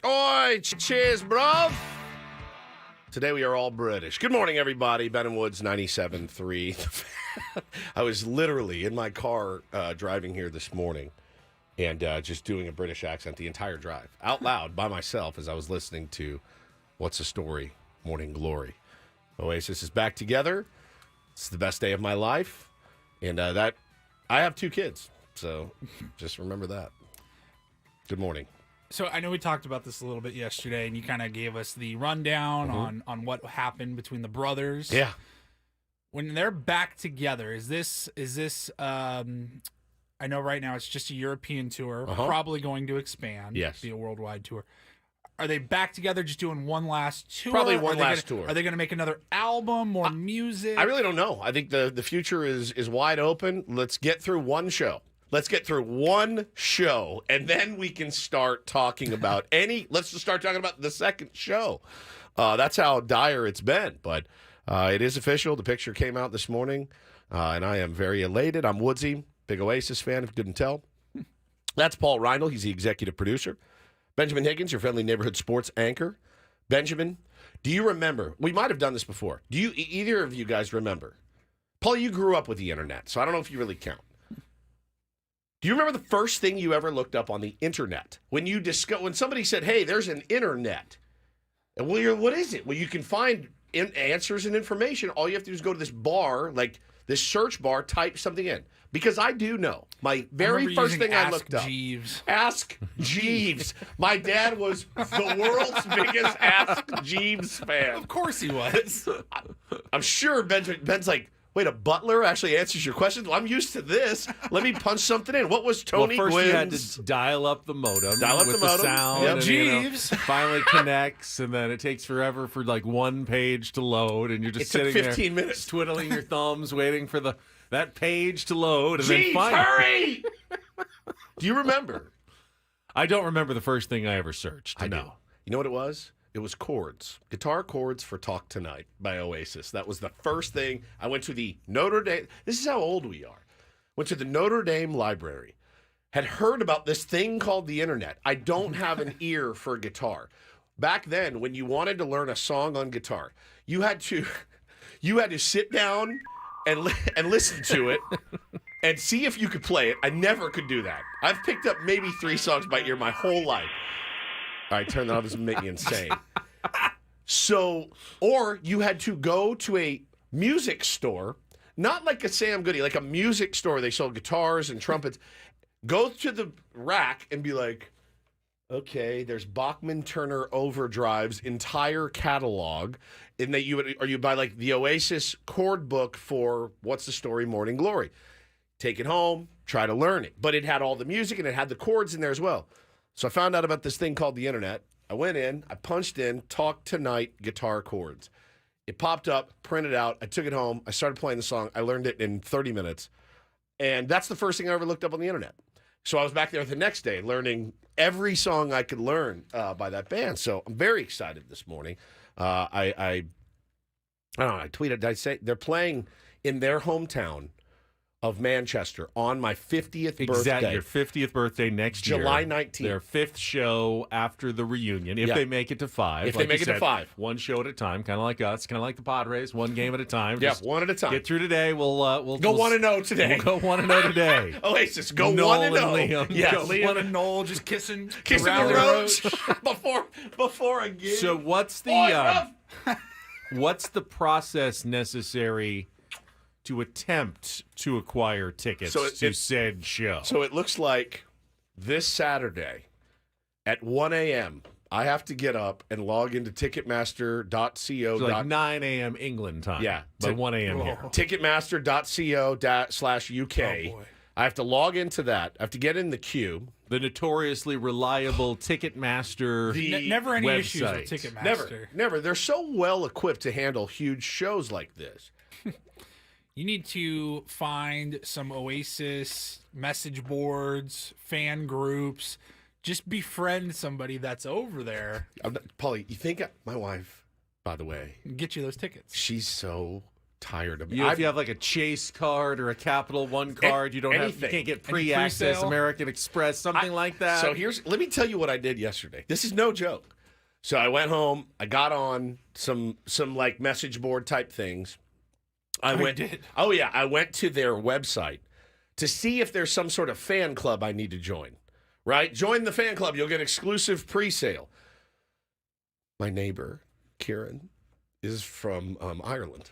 Oi, cheers, bruv. Today we are all British. Good morning, everybody. Ben and Woods, 97.3. I was literally in my car driving here this morning and just doing a British accent the entire drive, out loud by myself as I was listening to What's the Story, Morning Glory. Oasis is back together. It's the best day of my life. And I have 2 kids, so just remember that. Good morning. So I know we talked about this a little bit yesterday, and you kind of gave us the rundown on what happened between the brothers. Yeah. When they're back together, is this? I know right now it's just a European tour, probably going to expand. Yes. Be a worldwide tour. Are they back together just doing one last tour? Probably one last tour. Are they going to make another album, more music? I really don't know. I think the future is wide open. Let's get through one show. Let's get through one show, and then we can start talking about let's just start talking about the second show. That's how dire it's been. But it is official. The picture came out this morning, and I am very elated. I'm Woodsy, big Oasis fan, if you couldn't tell. That's Paul Reindl. He's the executive producer. Benjamin Higgins, your friendly neighborhood sports anchor. Benjamin, do you remember? We might have done this before. Do you either of you guys remember? Paul, you grew up with the internet, so I don't know if you really count. Do you remember the first thing you ever looked up on the internet? When somebody said, hey, there's an internet. And what is it? Well, you can find answers and information. All you have to do is go to this bar, like this search bar, type something in. Because I do know. My very first thing I looked up. Jeeves. Ask Jeeves. My dad was the world's biggest Ask Jeeves fan. Of course he was. I'm sure Ben's like, wait, a butler actually answers your questions? Well, I'm used to this. Let me punch something in. What was Tony Well, first you had Gwynn's? to dial up the modem. Dial up with the modem. sound. Yep. And, Jeeves. Finally connects, and then it takes forever for like one page to load, and you're just It took sitting 15 there minutes. twiddling your thumbs, waiting for that page to load, and Jeeves, then finally... hurry! Do you remember? I don't remember the first thing I ever searched. I No. do. You know what it was? It was chords. Guitar chords for Talk Tonight by Oasis. That was the first thing. I went to the Notre Dame. This is how old we are. Went to the Notre Dame library. Had heard about this thing called the internet. I don't have an ear for guitar. Back then, when you wanted to learn a song on guitar, you had to sit down and listen to it and see if you could play it. I never could do that. I've picked up maybe 3 songs by ear my whole life. All right, turn that off. This is making me insane. So, or you had to go to a music store, not like a Sam Goody, like a music store. They sold guitars and trumpets. Go to the rack and be like, okay, there's Bachman Turner Overdrive's entire catalog. And that you buy like the Oasis chord book for What's the Story, Morning Glory. Take it home, try to learn it. But it had all the music and it had the chords in there as well. So I found out about this thing called the internet. I went in, I punched in Talk Tonight guitar chords. It popped up, printed out. I took it home. I started playing the song. I learned it in 30 minutes. And that's the first thing I ever looked up on the internet. So I was back there the next day learning every song I could learn by that band. So I'm very excited this morning. I don't know, I tweeted, did I say they're playing in their hometown of Manchester on my 50th birthday. Your 50th birthday next year. July 19th. Their 5th show after the reunion, if they make it to 5. If they make it to 5. One show at a time, kind of like us, kind of like the Padres, one game at a time. Yeah, Just one at a time. Get through today. We'll go 1-0 today. We'll go 1-0 today. Oasis, go Noel 1-0. and Liam. Yes. Liam and Noel just kissing the roach before a game. So what's the process necessary to attempt to acquire tickets to said show? So it looks like this Saturday at 1 a.m., I have to get up and log into Ticketmaster.co. So like 9 a.m. England time. Yeah. But 1 a.m. here. Ticketmaster.co/UK. Oh, boy. I have to log into that. I have to get in the queue. The notoriously reliable Ticketmaster Never any website. issues with Ticketmaster. Never. They're so well equipped to handle huge shows like this. You need to find some Oasis message boards, fan groups. Just befriend somebody that's over there. Paulie, you think my wife, by the way, And get you those tickets. she's so tired of it. If you have like a Chase card or a Capital One card, you can't get pre-access pre-sale? American Express, something like that. So let me tell you what I did yesterday. This is no joke. So I went home. I got on some like message board type things. I went to their website to see if there's some sort of fan club I need to join. Right? Join the fan club. You'll get exclusive pre-sale. My neighbor, Kieran, is from Ireland.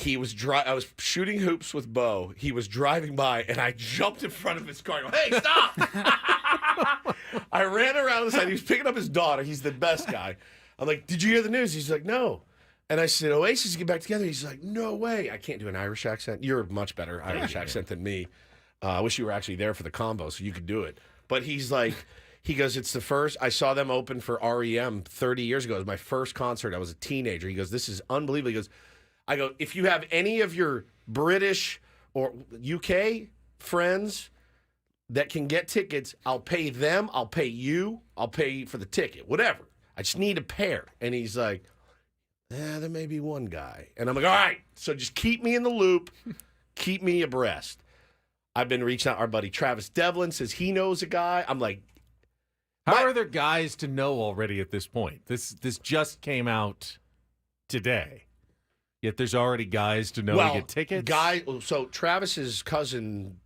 I was shooting hoops with Bo. He was driving by, and I jumped in front of his car. I go, hey, stop! I ran around the side. He was picking up his daughter. He's the best guy. I'm like, did you hear the news? He's like, no. And I said, Oasis get back together. He's like, no way. I can't do an Irish accent. You're a much better Irish accent than me. I wish you were actually there for the combo so you could do it. But he's like, he goes, it's the first. I saw them open for REM 30 years ago. It was my first concert. I was a teenager. He goes, this is unbelievable. He goes, I go, if you have any of your British or UK friends that can get tickets, I'll pay them. I'll pay you. I'll pay for the ticket, whatever. I just need a pair. And he's like, there may be one guy. And I'm like, all right, so just keep me in the loop. Keep me abreast. I've been reaching out. Our buddy Travis Devlin says he knows a guy. I'm like, how are there guys to know already at this point? This just came out today. Yet there's already guys to know to get tickets? So Travis's cousin,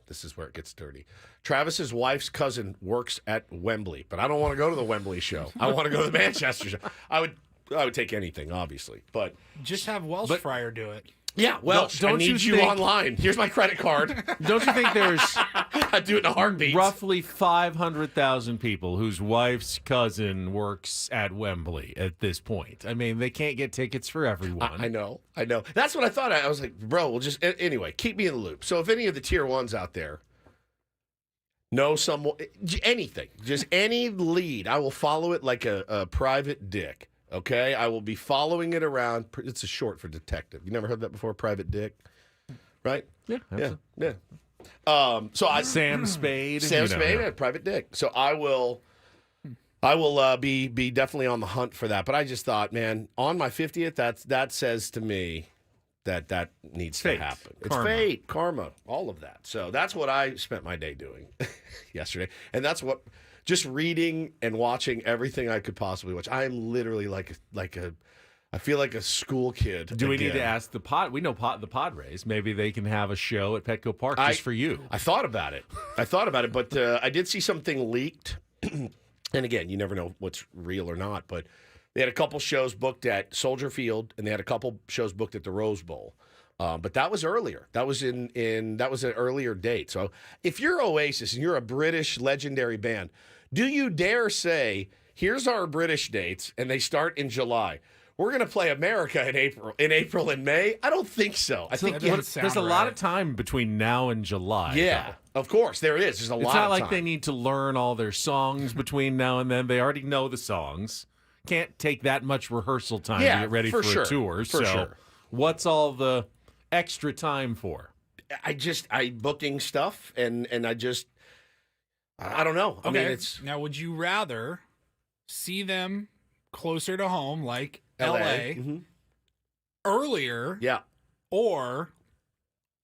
this is where it gets dirty. Travis's wife's cousin works at Wembley, but I don't want to go to the Wembley show. I want to go to the Manchester show. I would take anything, obviously, but just have Welsh Fryer do it. Yeah, Welsh, I need you online. Here's my credit card. Don't you think there's I'd do it in a heartbeat. Roughly 500,000 people whose wife's cousin works at Wembley at this point? I mean, they can't get tickets for everyone. I know. That's what I thought. I was like, bro, we'll just anyway, keep me in the loop. So if any of the tier ones out there know someone, anything, just any lead, I will follow it like a private dick. Okay, I will be following it around. It's a short for detective. You never heard that before, private dick, right? Yeah. So Sam Spade. Private dick. So I will be definitely on the hunt for that. But I just thought, man, on my 50th, that says to me that needs to happen. It's fate, karma, all of that. So that's what I spent my day doing yesterday, and that's what. Just reading and watching everything I could possibly watch. I am literally I feel like a school kid. Do we need to ask we know the Padres. Maybe they can have a show at Petco Park just for you. I thought about it, but I did see something leaked. And again, you never know what's real or not, but they had a couple shows booked at Soldier Field, and they had a couple shows booked at the Rose Bowl. But that was earlier. That was that was an earlier date. So if you're Oasis and you're a British legendary band, do you dare say, here's our British dates, and they start in July? We're going to play America in April and May? I don't think so. I think there's a lot of time between now and July. Yeah, of course there is. There's a lot of time. It's not like they need to learn all their songs between now and then. They already know the songs. Can't take that much rehearsal time to get ready for a tour. What's all the extra time for? I booking stuff and I don't know. I mean, now, would you rather see them closer to home, like LA, earlier, or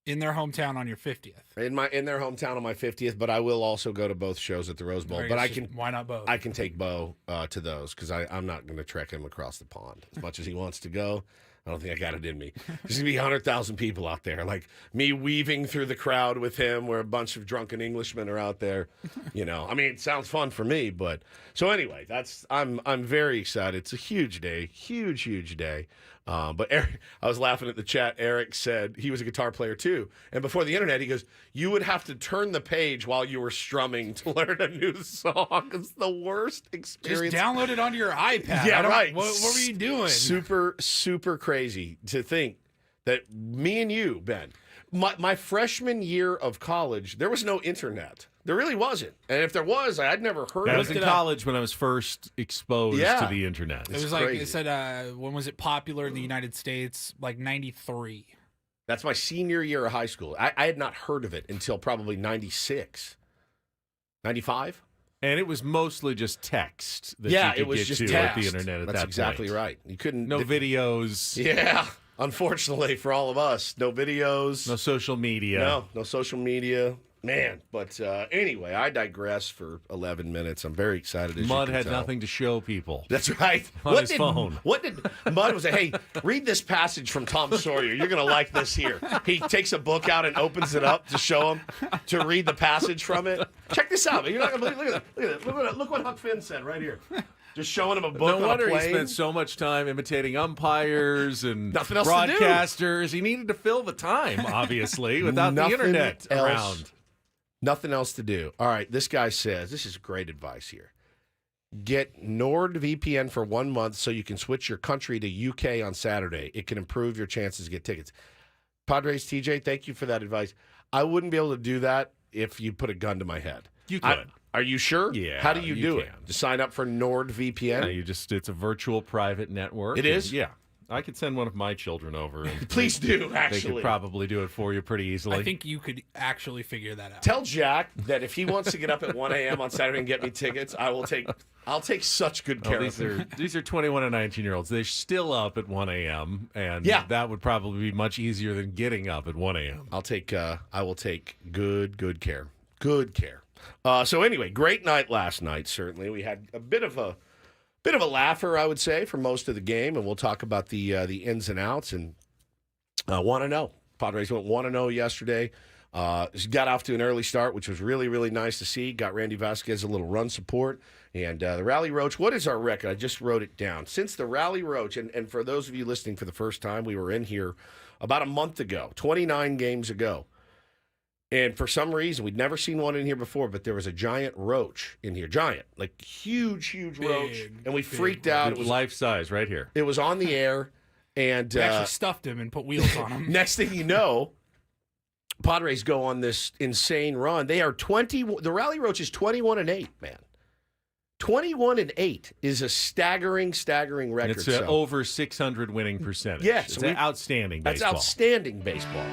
in their hometown on your 50th? In their hometown on my 50th, but I will also go to both shows at the Rose Bowl. But why not both? I can take Bo to those because I'm not going to trek him across the pond as much as he wants to go. I don't think I got it in me. There's going to be 100,000 people out there, like me weaving through the crowd with him where a bunch of drunken Englishmen are out there. I mean, it sounds fun for me, but so anyway, I'm very excited. It's a huge day, huge day. But Eric, I was laughing at the chat. Eric said he was a guitar player too. And before the internet, he goes, you would have to turn the page while you were strumming to learn a new song. It's the worst experience. Just download it onto your iPad. Yeah, right. What were you doing? Super crazy to think that me and you, Ben, my freshman year of college, there was no internet. There really wasn't. And if there was, I'd never heard of it. I was in college when I was first exposed to the internet. It was crazy. Like it said, when was it popular in the United States? Like 93. That's my senior year of high school. I had not heard of it until probably 96. 95? And it was mostly just text that you could get to text. at the internet at that point. That's exactly right. You couldn't... No videos. Yeah. unfortunately for all of us, no videos. No social media. No social media. Man, but anyway, I digress for 11 minutes. I'm very excited. As Mud you can had tell. nothing to show people. That's right. On his phone. What did Mud was like? Hey, read this passage from Tom Sawyer. You're gonna like this here. He takes a book out and opens it up to show him to read the passage from it. Check this out. You're not gonna believe. Look at that. Look what Huck Finn said right here. Just showing him a book. No on wonder a he plane. spent so much time imitating umpires and Nothing else to do. broadcasters. He needed to fill the time, obviously, without the Nothing internet else. around. Nothing else to do. All right, this guy says, this is great advice here. Get NordVPN for 1 month so you can switch your country to UK on Saturday. It can improve your chances to get tickets. Padres TJ, thank you for that advice. I wouldn't be able to do that if you put a gun to my head. You could. Are you sure? Yeah, How do you do can. it? Just sign up for NordVPN? Yeah, it's a virtual private network. It is? Yeah. I could send one of my children over. And Please do, They actually. could probably do it for you pretty easily. I think you could actually figure that out. Tell Jack that if he wants to get up at 1 a.m. on Saturday and get me tickets, I'll take such good care of him. These are 21 and 19-year-olds. They're still up at 1 a.m., and that would probably be much easier than getting up at 1 a.m. I will take good care. Good care. So anyway, great night last night, certainly. We had a bit of a laugher, I would say, for most of the game, and we'll talk about the ins and outs and 1-0. Padres went 1-0 yesterday. Got off to an early start, which was really, really nice to see. Got Randy Vasquez a little run support. And the Rally Roach, what is our record? I just wrote it down. Since the Rally Roach, and for those of you listening for the first time, we were in here about a month ago, 29 games ago. And for some reason, we'd never seen one in here before, but there was a giant roach in here. Giant, like huge roach. And we freaked out. It was life size right here. It was on the air. And we actually stuffed him and put wheels on him. Next thing you know, Padres go on this insane run. They are the Rally Roach is 21-8, man. 21-8 is a staggering record. It's over 600 winning percentage. Yes. It's outstanding baseball. That's outstanding baseball.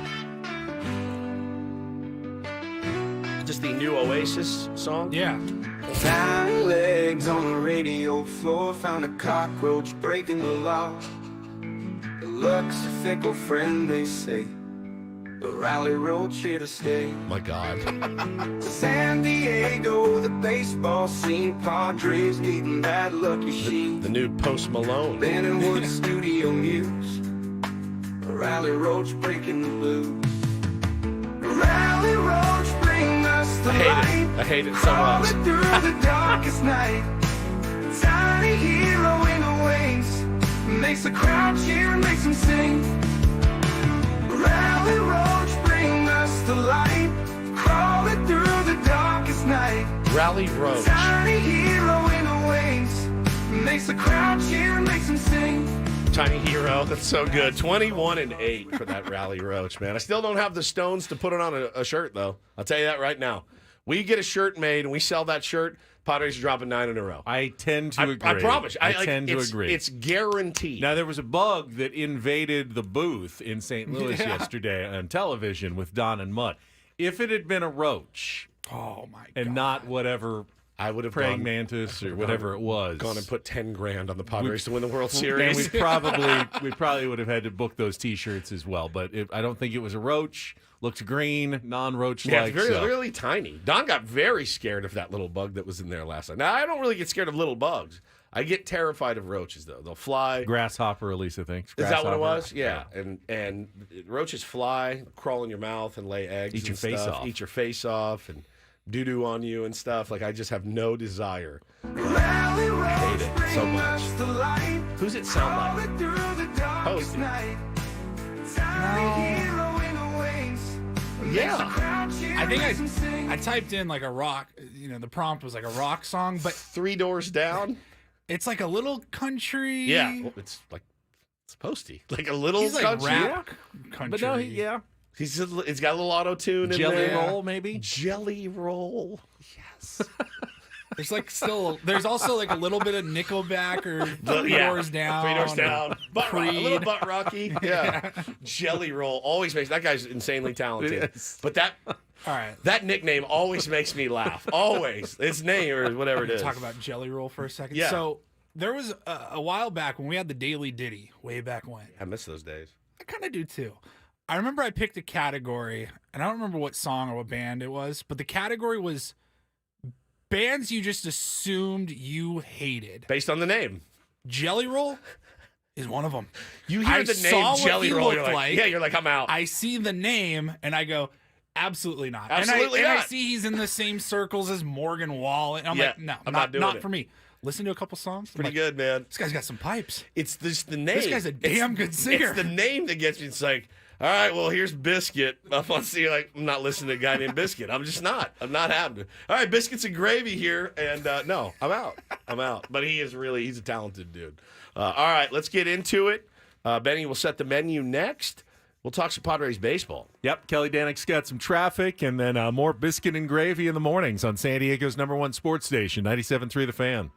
Just the new Oasis song? Yeah. 9 legs on the radio floor, found a cockroach breaking the law. The luck's a fickle friend, they say. The Rally Roach here to stay. My God. San Diego, the baseball scene, Padres needing that lucky sheet. The new Post Malone. Bentonwood Studio Muse. The Rally Roach breaking the blues. Rally Roach bring us the light. I hate it so much. Crawling through the darkest night. Tiny hero in the wings. Makes the crowd cheer and makes them sing. Rally Roach bring us the light. Crawling through the darkest night. Rally Roach. Tiny hero in the wings. Makes the crowd cheer and makes them sing. Tiny hero. That's so good. 21-8 for that Rally Roach, man. I still don't have the stones to put it on a shirt, though. I'll tell you that right now. We get a shirt made and we sell that shirt, Padres are dropping 9 in a row. I tend to agree. I promise. I tend to agree. It's guaranteed. Now, there was a bug that invaded the booth in St. Louis yesterday on television with Don and Mutt. If it had been a roach, oh my God, and not whatever I would have praying mantis or whatever it was, gone and put $10,000 on the Padres to win the World Series. And we probably would have had to book those T-shirts as well. But I don't think it was a roach. Looked green, non-roach-like. Yeah, really tiny. Don got very scared of that little bug that was in there last night. Now, I don't really get scared of little bugs. I get terrified of roaches, though. They'll fly. Grasshopper, Elisa thinks. Is that what it was? Yeah. And roaches fly, crawl in your mouth, and lay eggs. Eat your face off. Eat your face off, and doo-doo on you and stuff. Like, I just have no desire. I hate it so much. Who's it sound like? Posty. Yeah. I think I typed in like a rock. The prompt was like a rock song, but 3 Doors Down. it's like a little country. Yeah, well, it's posty, like a little He's like country. rap country. But no, yeah. It's got a little auto tune in Jelly there. roll, maybe? Jelly roll. Yes. There's also like a little bit of Nickelback or 3 Doors Down. 3 Doors Down. Creed. A little butt rocky. Yeah. Jelly roll always makes that guy's insanely talented. Yes. But that All right. that nickname always makes me laugh. Always. Its name or whatever it is. Talk about Jelly Roll for a second. Yeah. So there was a while back when we had the Daily Diddy way back when. I miss those days. I kind of do too. I remember I picked a category, and I don't remember what song or what band it was, but the category was bands you just assumed you hated. Based on the name. Jelly Roll is one of them. You hear the name Jelly Roll, you're like, yeah, you're like, I'm out. I see the name, and I go, absolutely not. Absolutely and I not. see he's in the same circles as Morgan Wallen. I'm like, no, I'm not doing it. for me. Listen to a couple songs. Pretty good, man. This guy's got some pipes. It's just the name. This guy's a damn good singer. It's the name that gets me. It's like, all right, well, here's Biscuit. Up on see, like, I'm not listening to a guy named Biscuit. I'm just not. I'm not having it. All right, Biscuits and Gravy here, and no, I'm out. I'm out. But he's a talented dude. All right, let's get into it. Benny will set the menu next. We'll talk some Padres baseball. Yep, Kelly Danick's got some traffic, and then more Biscuit and Gravy in the mornings on San Diego's #1 sports station, 97.3 The Fan.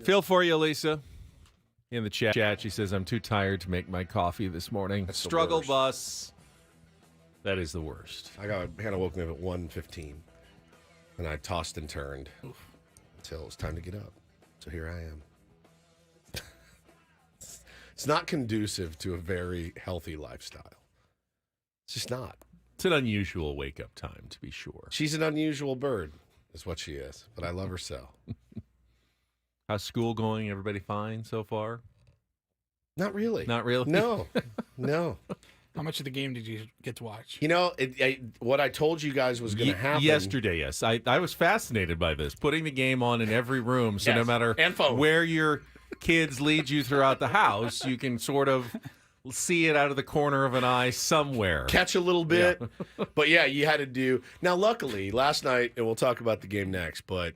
Feel for you, Lisa. In the chat, she says, I'm too tired to make my coffee this morning. That's Struggle bus. That is the worst. Hannah woke me up at 1:15, and I tossed and turned until it was time to get up. So here I am. It's not conducive to a very healthy lifestyle. It's just not. It's an unusual wake-up time, to be sure. She's an unusual bird, is what she is, but I love her so. How's school going? Everybody fine so far? Not really. Not really? No. How much of the game did you get to watch? You know, what I told you guys was going to happen. Yesterday, yes. I was fascinated by this, putting the game on in every room, so no matter where your kids lead you throughout the house, you can sort of see it out of the corner of an eye somewhere. Catch a little bit. Yeah. But, yeah, you had to do. Now, luckily, last night, and we'll talk about the game next, but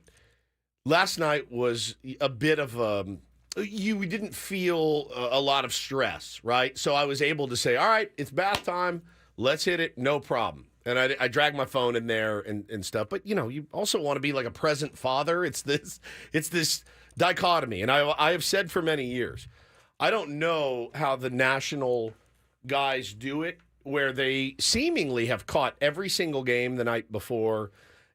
last night was a bit of you didn't feel a lot of stress, right? So I was able to say, all right, it's bath time. Let's hit it. No problem. And I dragged my phone in there and stuff. But, you know, you also want to be like a present father. It's this dichotomy. And I have said for many years, I don't know how the national guys do it, where they seemingly have caught every single game the night before,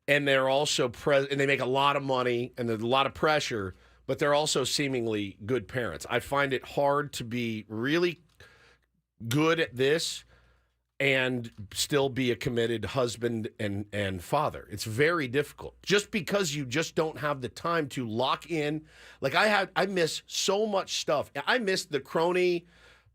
and they're also and they make a lot of money, and there's a lot of pressure, but they're also seemingly good parents. I find it hard to be really good at this and still be a committed husband and father. It's very difficult. Just because you just don't have the time to lock in. Like I miss so much stuff. I missed the crony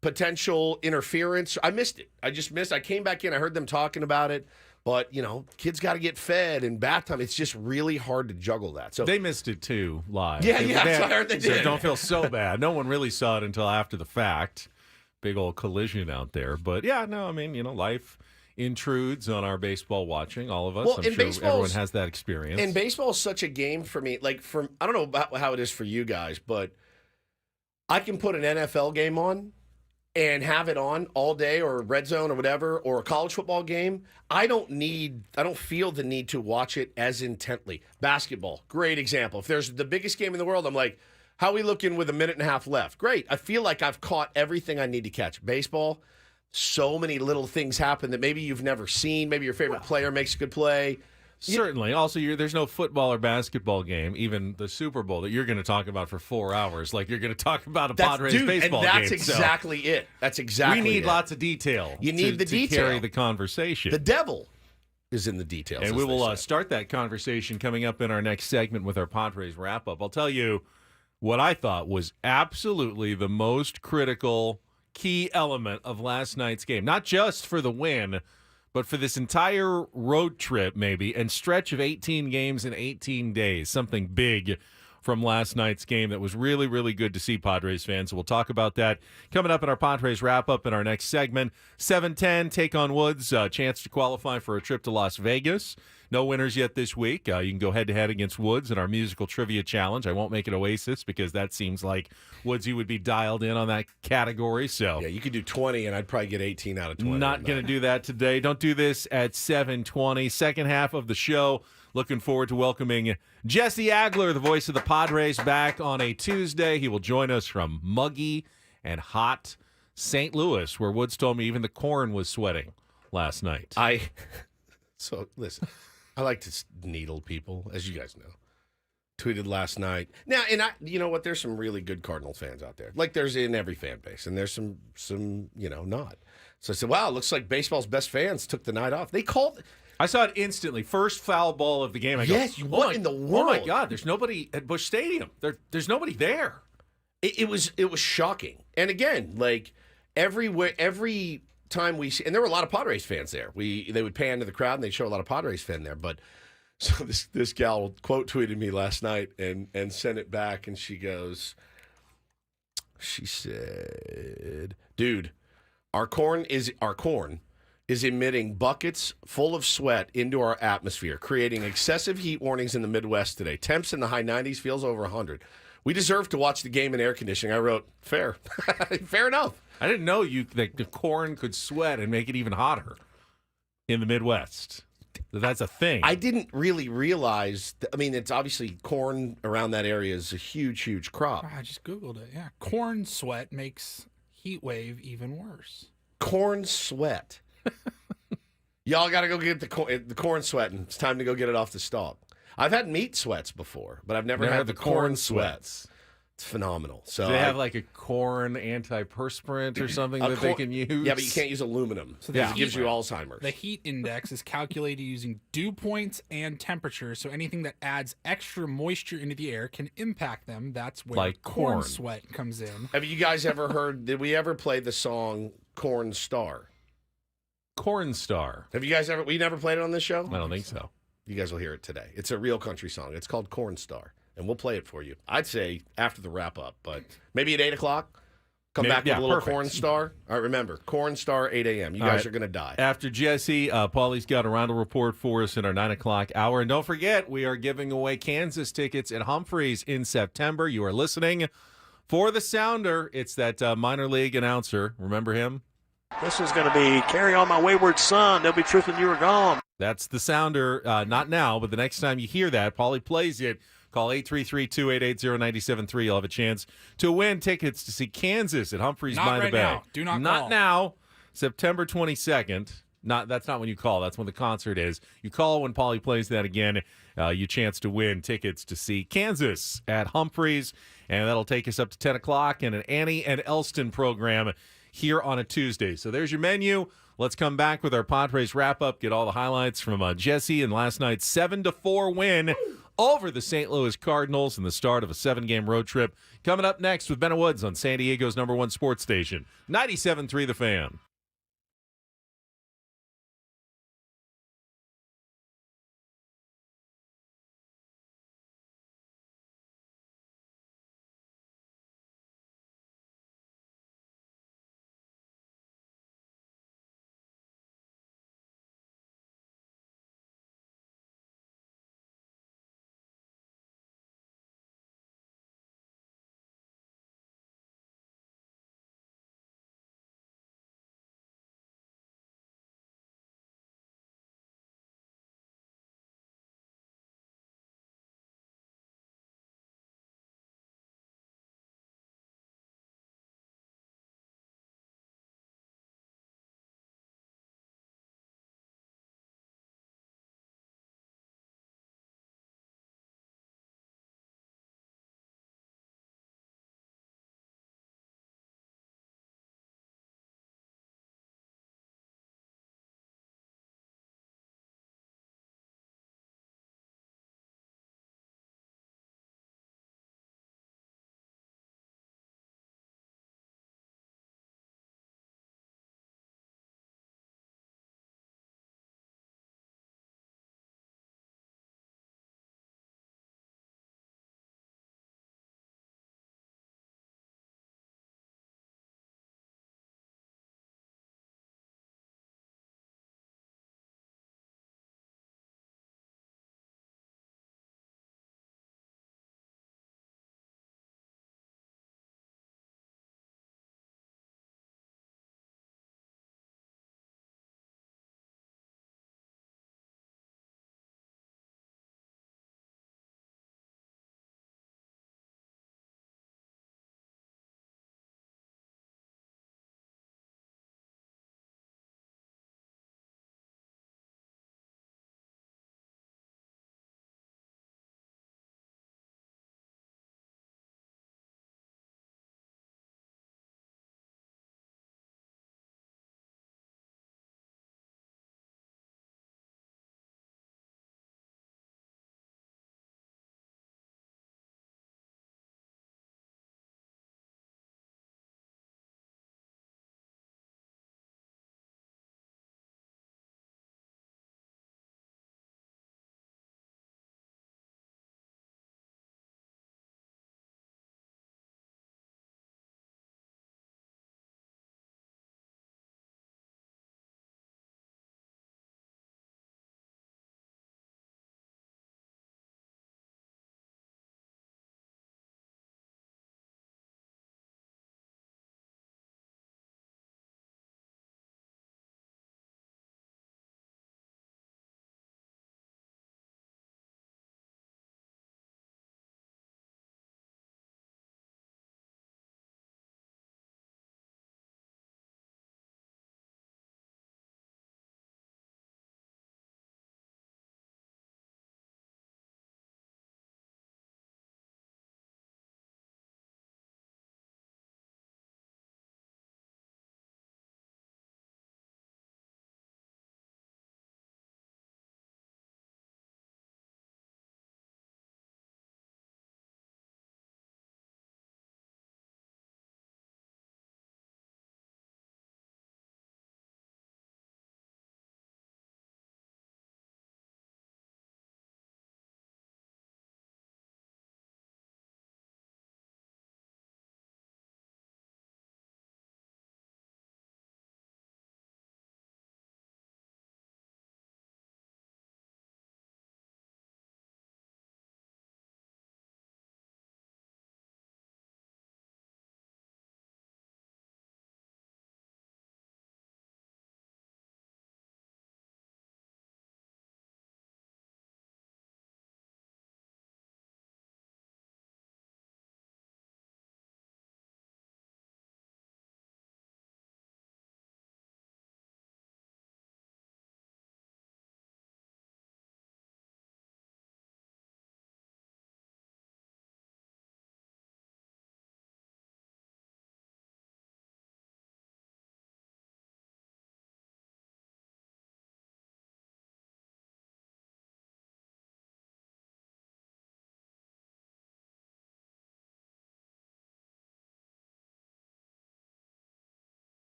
potential interference. I missed it. I came back in. I heard them talking about it. But, you know, kids got to get fed and bath time. It's just really hard to juggle that. So they missed it, too, live. Yeah, I heard they did. So don't feel so bad. No one really saw it until after the fact. Big old collision out there. But, yeah, no, I mean, you know, life intrudes on our baseball watching, all of us. Well, I'm sure everyone has that experience. And baseball is such a game for me. Like, I don't know about how it is for you guys, but I can put an NFL game on and have it on all day, or red zone or whatever, or a college football game. I don't feel the need to watch it as intently. Basketball, great example. If there's the biggest game in the world, I'm like, how are we looking with a minute and a half left? Great. I feel like I've caught everything I need to catch. Baseball, so many little things happen that maybe you've never seen. Maybe your favorite player makes a good play. Certainly. Also, there's no football or basketball game, even the Super Bowl, that you're going to talk about for 4 hours. Like you're going to talk about a Padres baseball game. And that's exactly it. That's exactly it. We need lots of detail. You need the detail to carry the conversation. The devil is in the details. And we will start that conversation coming up in our next segment with our Padres wrap-up. I'll tell you what I thought was absolutely the most critical key element of last night's game. Not just for the win, but for this entire road trip, maybe, and stretch of 18 games in 18 days, something big from last night's game that was really, really good to see, Padres fans. So we'll talk about that coming up in our Padres wrap-up in our next segment. 7:10, take on Woods, chance to qualify for a trip to Las Vegas. No winners yet this week. You can go head-to-head against Woods in our musical trivia challenge. I won't make it Oasis because that seems like Woodsy would be dialed in on that category. So yeah, you could do 20, and I'd probably get 18 out of 20. Not going to do that today. Don't do this at 7:20. Second half of the show. Looking forward to welcoming Jesse Agler, the voice of the Padres, back on a Tuesday. He will join us from muggy and hot St. Louis, where Woods told me even the corn was sweating last night. So, listen, I like to needle people, as you guys know. Tweeted last night. Now, you know what? There's some really good Cardinals fans out there. Like there's in every fan base, and there's some not. So I said, wow, it looks like baseball's best fans took the night off. They called. I saw it instantly. First foul ball of the game. I go, what in the world? Oh, my God, there's nobody at Busch Stadium. There's nobody there. It was shocking. And again, like every time we see, and there were a lot of Padres fans there. They would pan to the crowd, and they'd show a lot of Padres fan there. But so this gal quote tweeted me last night and sent it back, and she said, dude, our corn is emitting buckets full of sweat into our atmosphere, creating excessive heat warnings in the Midwest today. Temps in the high 90s, feels over 100. We deserve to watch the game in air conditioning. I wrote, fair. Fair enough. I didn't know that the corn could sweat and make it even hotter in the Midwest. That's a thing. I didn't really realize. I mean, it's obviously corn around that area is a huge, huge crop. I just Googled it. Yeah. Corn sweat makes heat wave even worse. Corn sweat. Y'all got to go get the corn sweating. It's time to go get it off the stalk. I've had meat sweats before, but I've never had the corn sweats. It's phenomenal. So do they have like a corn antiperspirant or something that they can use? Yeah, but you can't use aluminum. So it gives you Alzheimer's. The heat index is calculated using dew points and temperature, so anything that adds extra moisture into the air can impact them. That's where like corn sweat comes in. Have you guys ever heard, did we ever play the song Cornstar? Cornstar. Have you guys ever, we never played it on this show? I don't think so. You guys will hear it today. It's a real country song. It's called Cornstar. And we'll play it for you. I'd say after the wrap up, but maybe at 8 o'clock. Come back with a little Cornstar. All right, remember, Cornstar, 8 a.m. You guys are going to die. After Jesse, Paulie's got a round report for us in our 9 o'clock hour. And don't forget, we are giving away Kansas tickets at Humphreys in September. You are listening for the Sounder. It's that minor league announcer. Remember him? This is going to be Carry On My Wayward Son. There'll be truth when you are gone. That's the Sounder. Not now, but the next time you hear that, Paulie plays it. Call 833-288-0973. You'll have a chance to win tickets to see Kansas at Humphreys by the Bay. Now. Do not call. Now. September 22nd. That's not when you call. That's when the concert is. You call when Paulie plays that again. You chance to win tickets to see Kansas at Humphreys. And that'll take us up to 10 o'clock and an Annie and Elston program here on a Tuesday. So there's your menu. Let's come back with our Padres wrap-up, get all the highlights from Jesse and last night's 7-4 win over the St. Louis Cardinals and the start of a 7-game road trip. Coming up next with Ben Woods on San Diego's #1 sports station, 97.3 The Fan.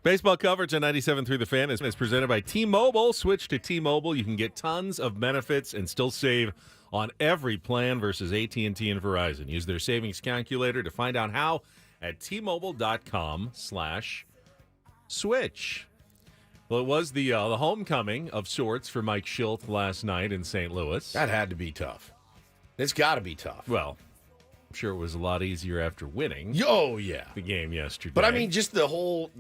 Baseball coverage on 97.3 The Fan is presented by T-Mobile. Switch to T-Mobile. You can get tons of benefits and still save on every plan versus AT&T and Verizon. Use their savings calculator to find out how at T-Mobile.com/switch. Well, it was the homecoming of sorts for Mike Shildt last night in St. Louis. That had to be tough. It's got to be tough. Well, I'm sure it was a lot easier after winning. Oh, yeah. The game yesterday. But I mean, just the whole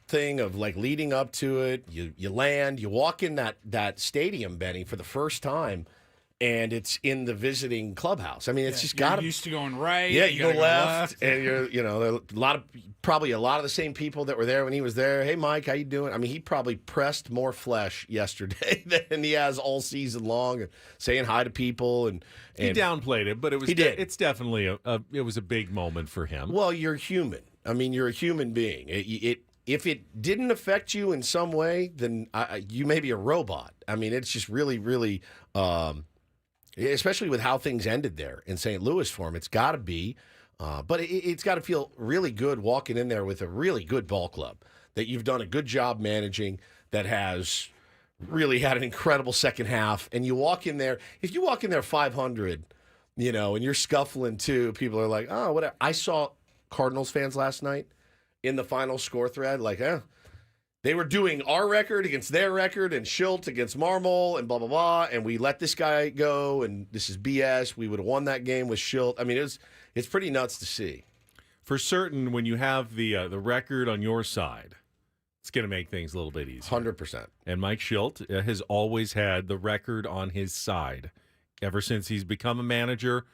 thing of like leading up to it, you land, you walk in that stadium, Benny, for the first time, and it's in the visiting clubhouse. I mean, it's just got to. Used to going right. Yeah, you go left, and there are probably a lot of the same people that were there when he was there. Hey, Mike, how you doing? I mean, he probably pressed more flesh yesterday than he has all season long, and saying hi to people and he downplayed it, but it was he did. It's definitely it was a big moment for him. Well, you're human. I mean, you're a human being. If it didn't affect you in some way, then you may be a robot. I mean, it's just really, really. Especially with how things ended there in St. Louis for him, it's got to be. But it's got to feel really good walking in there with a really good ball club that you've done a good job managing, that has really had an incredible second half. And you walk in there, if you walk in there 500, and you're scuffling too, people are like, oh, whatever. I saw Cardinals fans last night in the final score thread, like, they were doing our record against their record and Shildt against Marmol and blah, blah, blah. And we let this guy go, and this is BS. We would have won that game with Shildt. I mean, it's pretty nuts to see. For certain, when you have the record on your side, it's going to make things a little bit easier. 100%. And Mike Shildt has always had the record on his side ever since he's become a manager.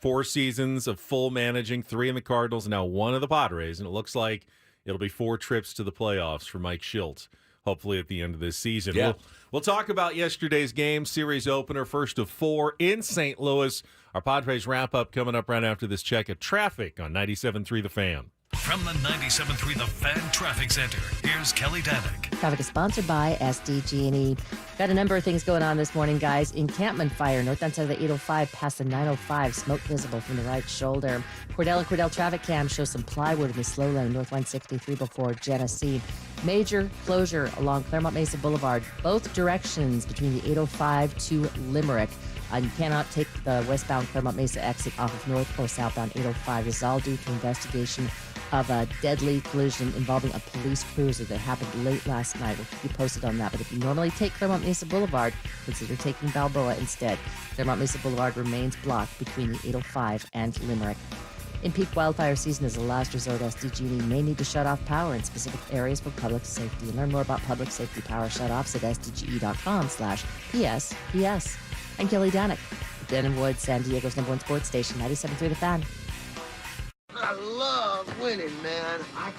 4 seasons of full managing, 3 in the Cardinals, and now 1 of the Padres. And it looks like it'll be 4 trips to the playoffs for Mike Shildt, hopefully at the end of this season. Yeah. We'll talk about yesterday's game, series opener, first of 4 in St. Louis. Our Padres wrap-up coming up right after this check of traffic on 97.3 The Fan. From the 97.3 The Fan Traffic Center, here's Kelly Danick. Traffic is sponsored by SDG&E. Got a number of things going on this morning, guys. Encampment fire, northbound side of the 805 past the 905. Smoke visible from the right shoulder. Cordell and Cordell traffic cam shows some plywood in the slow lane, north 163 before Genesee. Major closure along Claremont Mesa Boulevard, both directions between the 805 to Limerick. You cannot take the westbound Claremont Mesa exit off of north or southbound 805. This is all due to investigation of a deadly collision involving a police cruiser that happened late last night. We'll keep you posted on that. But if you normally take Claremont Mesa Boulevard, consider taking Balboa instead. Claremont Mesa Boulevard remains blocked between the 805 and Limerick. In peak wildfire season, as a last resort, SDG&E may need to shut off power in specific areas for public safety. And learn more about public safety power shutoffs at sdge.com/PSPS. I'm Kelly Danick, Denham Woods, San Diego's #1 sports station, 97.3 The Fan. I love winning, man. I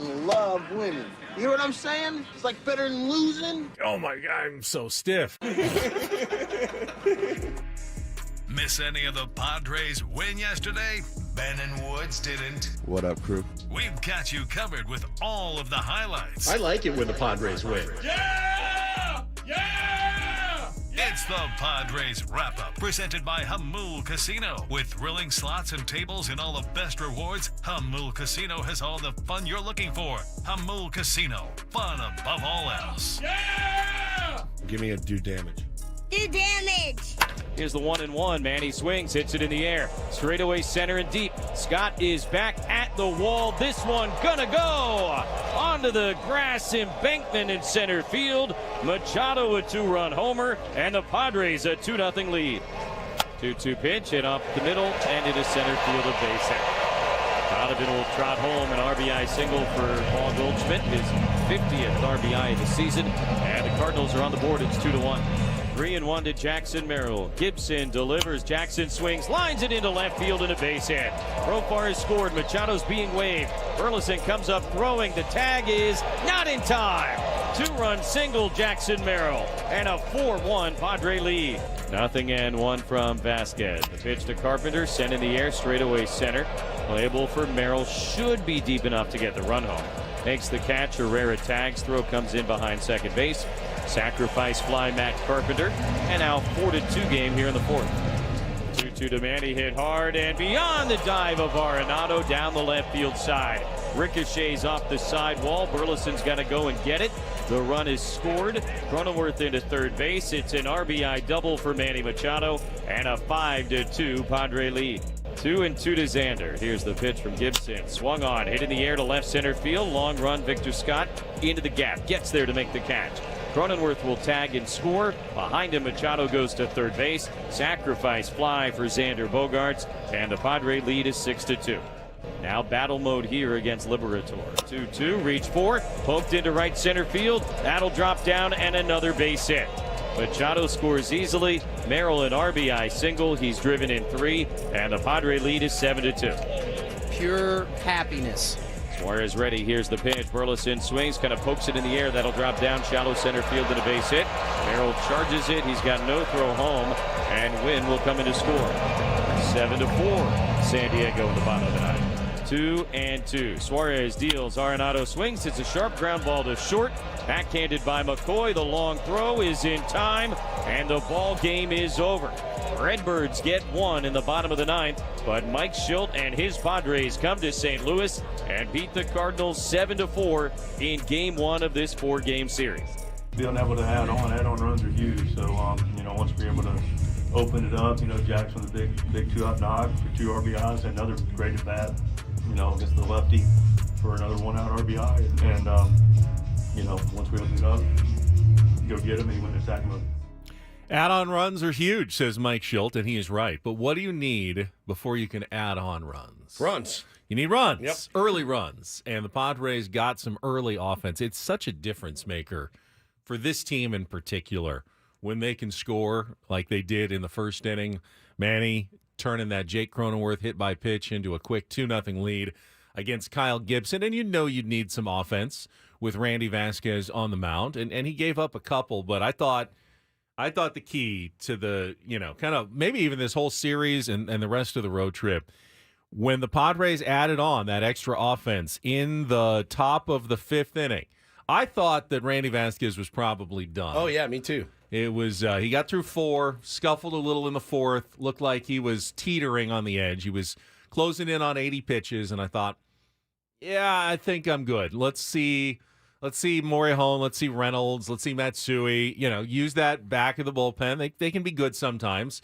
love winning. You hear what I'm saying? It's like better than losing. Oh, my God, I'm so stiff. Miss any of the Padres win yesterday? Ben and Woods didn't. What up, crew? We've got you covered with all of the highlights. I like it when the Padres win. Yeah! Yeah! It's the Padres Wrap-Up, presented by Hamul Casino. With thrilling slots and tables and all the best rewards, Hamul Casino has all the fun you're looking for. Hamul Casino, fun above all else. Yeah! Give me a do damage. Do damage! Here's the 1-1. Manny swings, hits it in the air. Straightaway center and deep. Scott is back at the wall. This one gonna go onto the grass embankment in center field. Machado a 2-run homer, and the Padres a 2-0 lead. 2-2 pitch, hit up the middle and into center field, a base hit. Donovan will trot home an RBI single for Paul Goldschmidt, his 50th RBI of the season, and the Cardinals are on the board. It's 2-1. 3-1 to Jackson Merrill. Gibson delivers. Jackson swings, lines it into left field and a base hit. Profar has scored. Machado's being waved. Burleson comes up throwing. The tag is not in time. 2-run single, Jackson Merrill, and a 4-1 Padre lead. 0-1 from Vasquez. The pitch to Carpenter, sent in the air, straightaway center. Playable for Merrill, should be deep enough to get the run home. Makes the catch, Herrera tags, throw comes in behind second base. Sacrifice fly, Matt Carpenter, and now 4-2 game here in the fourth. 2-2 to Manny, hit hard and beyond the dive of Arenado down the left field side. ricochets off the sidewall. Burleson's got to go and get it. The run is scored. Cronenworth into third base. It's an RBI double for Manny Machado and a 5-2 Padre lead. 2-2 to Xander. Here's the pitch from Gibson. Swung on, hit in the air to left center field. Long run, Victor Scott into the gap. Gets there to make the catch. Cronenworth will tag and score. Behind him, Machado goes to third base. Sacrifice fly for Xander Bogaerts, and the Padre lead is 6-2. Now battle mode here against Liberator. 2-2, reach for, poked into right center field. That'll drop down, and another base hit. Machado scores easily. Merrill an RBI single. He's driven in 3, and the Padre lead is 7-2. Pure happiness. Suarez ready. Here's the pitch. Burleson swings, kind of pokes it in the air. That'll drop down shallow center field and a base hit. Merrill charges it. He's got no throw home, and Wynn will come in to score. 7-4. San Diego in the bottom of the ninth. 2-2. Suarez deals. Arenado swings. It's a sharp ground ball to short. Backhanded by McCoy. The long throw is in time, and the ball game is over. Redbirds get one in the bottom of the ninth, but Mike Shildt and his Padres come to St. Louis and beat the Cardinals 7-4 in Game 1 of this 4-game series. Being able to add on runs are huge. So, once we're able to open it up, Jackson with a big 2-out knock for 2 RBIs, and another great at bat, against the lefty for another 1-out RBI. And, once we open it up, go get him and he went to attack mode. Add-on runs are huge, says Mike Shildt, and he is right. But what do you need before you can add on runs? Runs. You need runs, yep. Early runs. And the Padres got some early offense. It's such a difference maker for this team in particular when they can score like they did in the first inning. Manny turning that Jake Cronenworth hit by pitch into a quick 2-0 lead against Kyle Gibson. And you'd need some offense with Randy Vasquez on the mound. And he gave up a couple, but I thought the key to the, kind of maybe even this whole series and the rest of the road trip, when the Padres added on that extra offense in the top of the 5th inning, I thought that Randy Vasquez was probably done. Oh, yeah, me too. It was he got through 4, scuffled a little in the 4th, looked like he was teetering on the edge. He was closing in on 80 pitches, and I thought, yeah, I think I'm good. Let's see Morihone, let's see Reynolds, let's see Matsui, use that back of the bullpen. They can be good sometimes,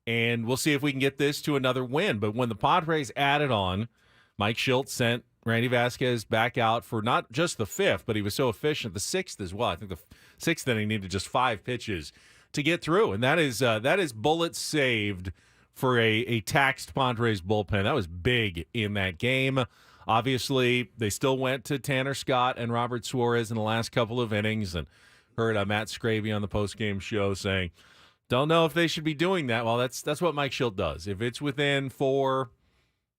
and we'll see if we can get this to another win. But when the Padres added on, Mike Shildt sent Randy Vasquez back out for not just the 5th, but he was so efficient the 6th as well. I think the 6th inning needed just 5 pitches to get through, and that is bullets saved for a taxed Padres bullpen. That was big in that game. Obviously, they still went to Tanner Scott and Robert Suarez in the last couple of innings, and heard Matt Scraby on the postgame show saying, don't know if they should be doing that. Well, that's what Mike Shildt does. If it's within 4,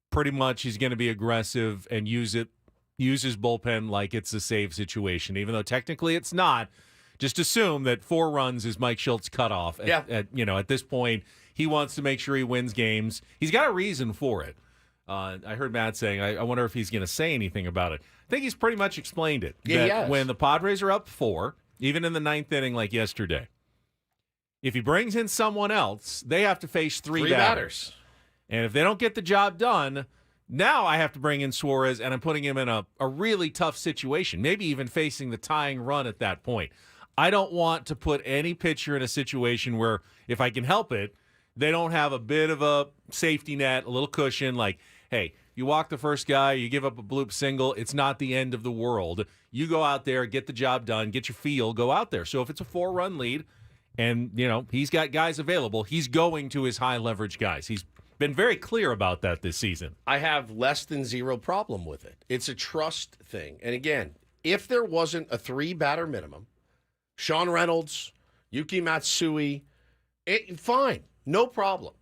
pretty much he's going to be aggressive and use his bullpen like it's a save situation, even though technically it's not. Just assume that 4 runs is Mike Shilt's cutoff. At this point, he wants to make sure he wins games. He's got a reason for it. I heard Matt saying, I wonder if he's going to say anything about it. I think he's pretty much explained it. Yeah, when the Padres are up 4, even in the 9th inning like yesterday, if he brings in someone else, they have to face 3 batters. And if they don't get the job done, now I have to bring in Suarez, and I'm putting him in a really tough situation, maybe even facing the tying run at that point. I don't want to put any pitcher in a situation where, if I can help it, they don't have a bit of a safety net, a little cushion, like, hey, you walk the first guy, you give up a bloop single, it's not the end of the world. You go out there, get the job done, get your feel, go out there. So if it's a 4-run lead and, he's got guys available, he's going to his high-leverage guys. He's been very clear about that this season. I have less than 0 problem with it. It's a trust thing. And again, if there wasn't a 3-batter minimum, Sean Reynolds, Yuki Matsui, fine, no problem.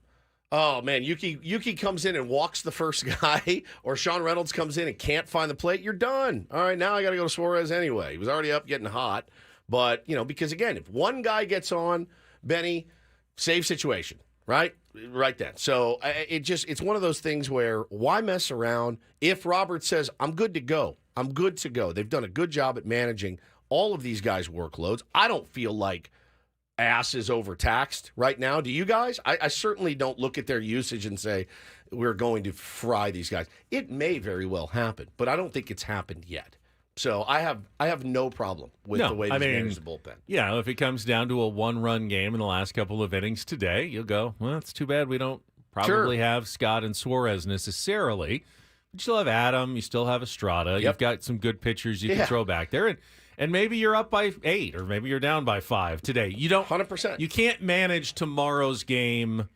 Oh, man, Yuki comes in and walks the first guy, or Sean Reynolds comes in and can't find the plate, you're done. All right, now I got to go to Suarez anyway. He was already up getting hot. But, because, again, if one guy gets on, Benny, save situation, right? Right then. So it's one of those things where why mess around? If Robert says, I'm good to go, they've done a good job at managing all of these guys' workloads. I don't feel like ass is overtaxed right now. Do you guys? I certainly don't look at their usage and say we're going to fry these guys. It may very well happen, but I don't think it's happened yet. So I have no problem with the way they manage the bullpen. Yeah, if it comes down to a one-run game in the last couple of innings today, you'll go, well, it's too bad we don't probably have Scott and Suarez necessarily. But you still have Adam. You still have Estrada. You've got some good pitchers you can throw back there. And maybe you're up by 8 or maybe you're down by 5 today. You don't 100%. You can't manage tomorrow's game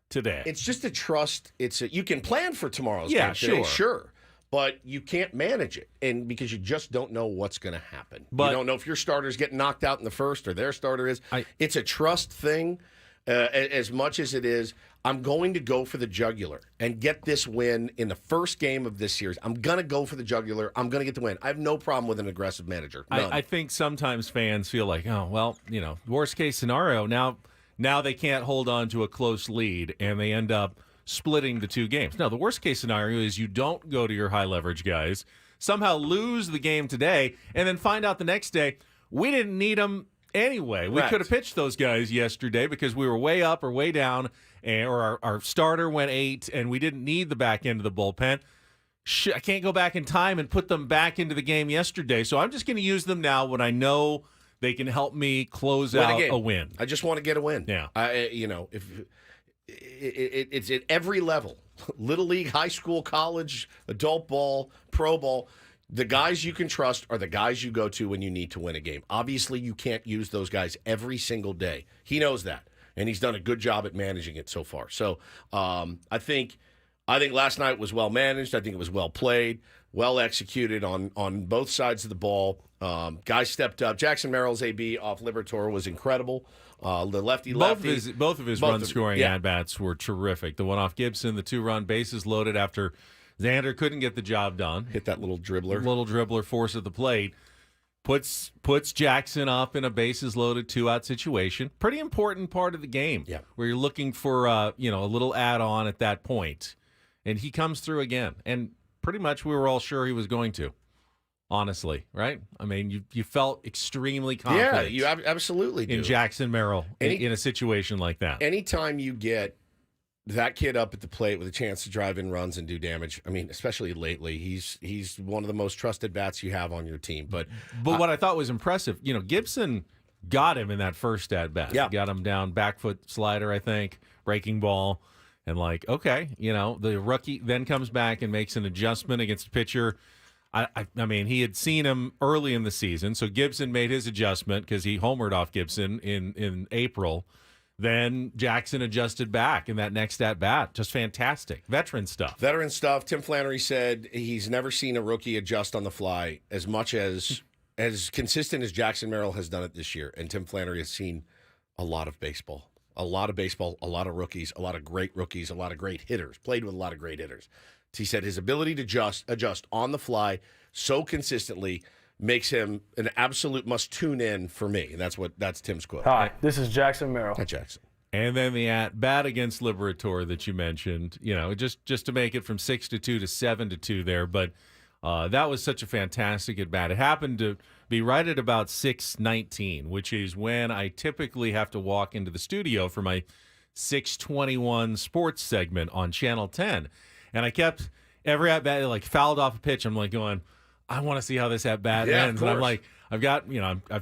today. It's just a trust. You can plan for tomorrow's game today, sure. But you can't manage it, and because you just don't know what's going to happen. You don't know if your starter's getting knocked out in the first or their starter is. It's a trust thing as much as it is, I'm going to go for the jugular and get this win in the first game of this series. I'm going to go for the jugular. I'm going to get the win. I have no problem with an aggressive manager. I think sometimes fans feel like, oh, well, worst case scenario, now they can't hold on to a close lead, and they end up splitting the 2 games. No, the worst case scenario is you don't go to your high leverage guys, somehow lose the game today, and then find out the next day we didn't need them anyway. We could have pitched those guys yesterday because we were way up or way down, or our starter went 8, and we didn't need the back end of the bullpen. I can't go back in time and put them back into the game yesterday, so I'm just going to use them now when I know they can help me close out a win. I just want to get a win. Yeah. If it's at every level, little league, high school, college, adult ball, pro ball. The guys you can trust are the guys you go to when you need to win a game. Obviously, you can't use those guys every single day. He knows that, and he's done a good job at managing it so far. So I think last night was well managed. I think it was well played, well executed on both sides of the ball. Guys stepped up. Jackson Merrill's AB off Liberatore was incredible. The lefty. Both of his run-scoring at-bats were terrific. The one off Gibson, the 2-run bases loaded after Xander couldn't get the job done. Hit that little dribbler force at the plate. Puts Jackson up in a bases-loaded 2-out situation. Pretty important part of the game where you're looking for a little add-on at that point. And he comes through again. And pretty much we were all sure he was going to. Honestly, right? I mean, you felt extremely confident. Yeah, you absolutely do. In Jackson Merrill in a situation like that. Anytime you get that kid up at the plate with a chance to drive in runs and do damage, I mean, especially lately, he's one of the most trusted bats you have on your team. But what I thought was impressive, Gibson got him in that first at bat. Yeah. Got him down, back foot slider, I think, breaking ball. And okay, the rookie then comes back and makes an adjustment against a pitcher. I mean, he had seen him early in the season, so Gibson made his adjustment because he homered off Gibson in April. Then Jackson adjusted back in that next at-bat. Just fantastic. Veteran stuff. Tim Flannery said he's never seen a rookie adjust on the fly as much as consistent as Jackson Merrill has done it this year. And Tim Flannery has seen a lot of baseball, a lot of rookies, a lot of great rookies, a lot of great hitters, played with a lot of great hitters. He said his ability to adjust on the fly so consistently makes him an absolute must tune in for me. And that's Tim's quote. Hi, this is Jackson Merrill. Hi, Jackson. And then the at-bat against Liberatore that you mentioned, just to make it from 6-2 to 7-2 there. But that was such a fantastic at-bat. It happened to be right at about 6:19, which is when I typically have to walk into the studio for my 6:21 sports segment on Channel 10. And I kept every at bat fouled off a pitch. I'm going, I want to see how this at bat ends. And I'm I've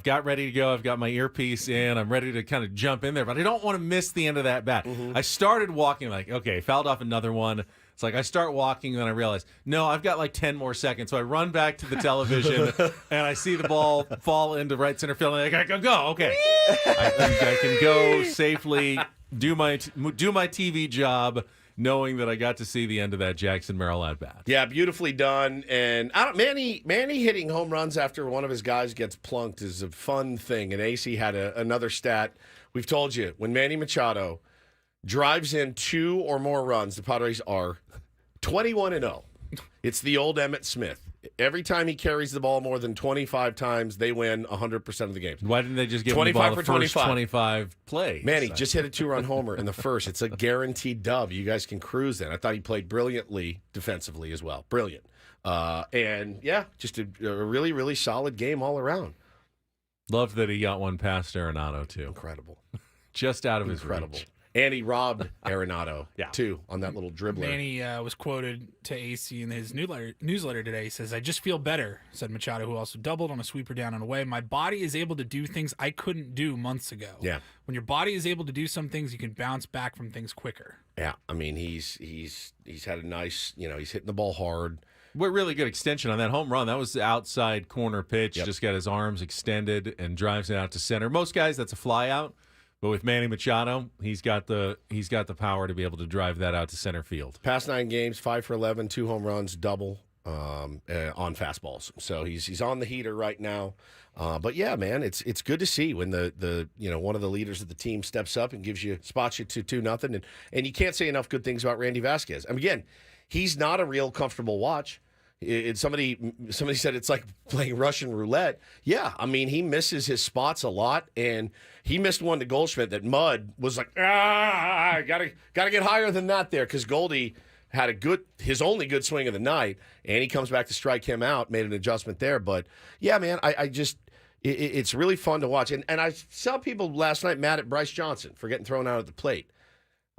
got ready to go. I've got my earpiece in. I'm ready to kind of jump in there, but I don't want to miss the end of that bat. Mm-hmm. I started walking okay, fouled off another one. It's I start walking, and then I realize, no, I've got 10 more seconds. So I run back to the television, and I see the ball fall into right center field. And I go, okay, I can go safely, do my TV job, knowing that I got to see the end of that Jackson Merrill at bat. Yeah, beautifully done. And Manny hitting home runs after one of his guys gets plunked is a fun thing. And AC had another stat. We've told you, when Manny Machado drives in 2 or more runs, the Padres are 21-0. It's the old Emmitt Smith. Every time he carries the ball more than 25 times, they win 100% of the games. Why didn't they just give him the ball the first 25 plays? Manny just hit a 2-run homer in the first. It's a guaranteed dub. You guys can cruise then. I thought he played brilliantly defensively as well. Brilliant. And, just a really, really solid game all around. Love that he got one past Arenado, too. Incredible. Just out of his reach. And he robbed Arenado, too, on that little dribbler. Manny was quoted to AC in his newsletter today. He says, "I just feel better," said Machado, who also doubled on a sweeper down and away. "My body is able to do things I couldn't do months ago." Yeah. When your body is able to do some things, you can bounce back from things quicker. Yeah. I mean, he's had a nice, he's hitting the ball hard. What really good extension on that home run. That was the outside corner pitch. Yep. Just got his arms extended and drives it out to center. Most guys, that's a fly out. But with Manny Machado, he's got the power to be able to drive that out to center field. Past 9 games, 5 for 11, 2 home runs, double on fastballs. So he's on the heater right now. But yeah, man, it's good to see when the one of the leaders of the team steps up and spots you to 2-0, and you can't say enough good things about Randy Vasquez. I mean, again, he's not a real comfortable watch. Somebody said it's like playing Russian roulette. Yeah, I mean, he misses his spots a lot, and he missed one to Goldschmidt that Mud was like, gotta get higher than that there, because Goldie had his only good swing of the night, and he comes back to strike him out, made an adjustment there. But yeah, man, it's really fun to watch. And I saw people last night mad at Bryce Johnson for getting thrown out at the plate.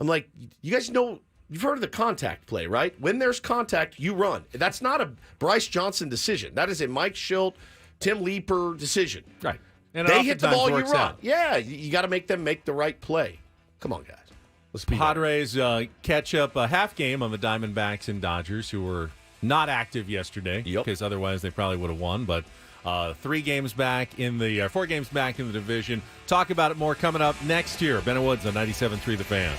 I'm like, you guys know. You've heard of the contact play, right? When there's contact, you run. That's not a Bryce Johnson decision. That is a Mike Shildt, Tim Leeper decision. Right. And they hit the ball, you run. Out. Yeah, you got to make them make the right play. Come on, guys. Let's be Padres catch up a half game on the Diamondbacks and Dodgers, who were not active yesterday. Yep. Because otherwise they probably would have won. But 4 games back in the division. Talk about it more coming up next year. Ben Woods on 97.3 The Fan.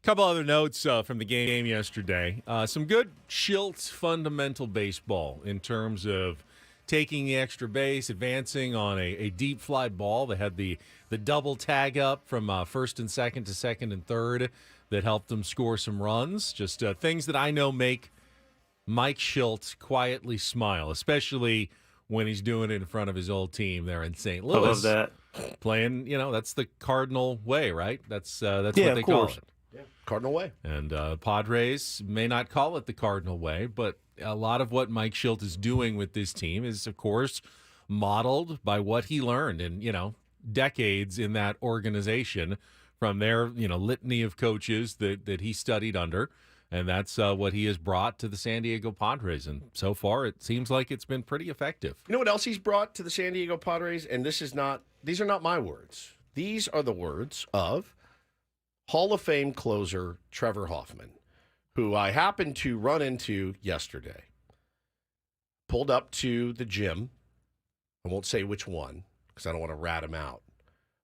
Couple other notes from the game yesterday. Some good Shildt fundamental baseball in terms of taking the extra base, advancing on a deep fly ball. They had the double tag up from first and second to second and third that helped them score some runs. Just things that I know make Mike Shildt quietly smile, especially when he's doing it in front of his old team there in St. Louis. I love that. Playing, that's the Cardinal way, right? That's what Yeah, they of call course. it. Yeah, Cardinal way. And Padres may not call it the Cardinal way, but a lot of what Mike Shildt is doing with this team is, of course, modeled by what he learned in, decades in that organization from their, litany of coaches that he studied under. And that's what he has brought to the San Diego Padres. And so far, it seems like it's been pretty effective. You know what else he's brought to the San Diego Padres? And these are not my words. These are the words of Hall of Fame closer Trevor Hoffman, who I happened to run into yesterday. Pulled up to the gym. I won't say which one because I don't want to rat him out.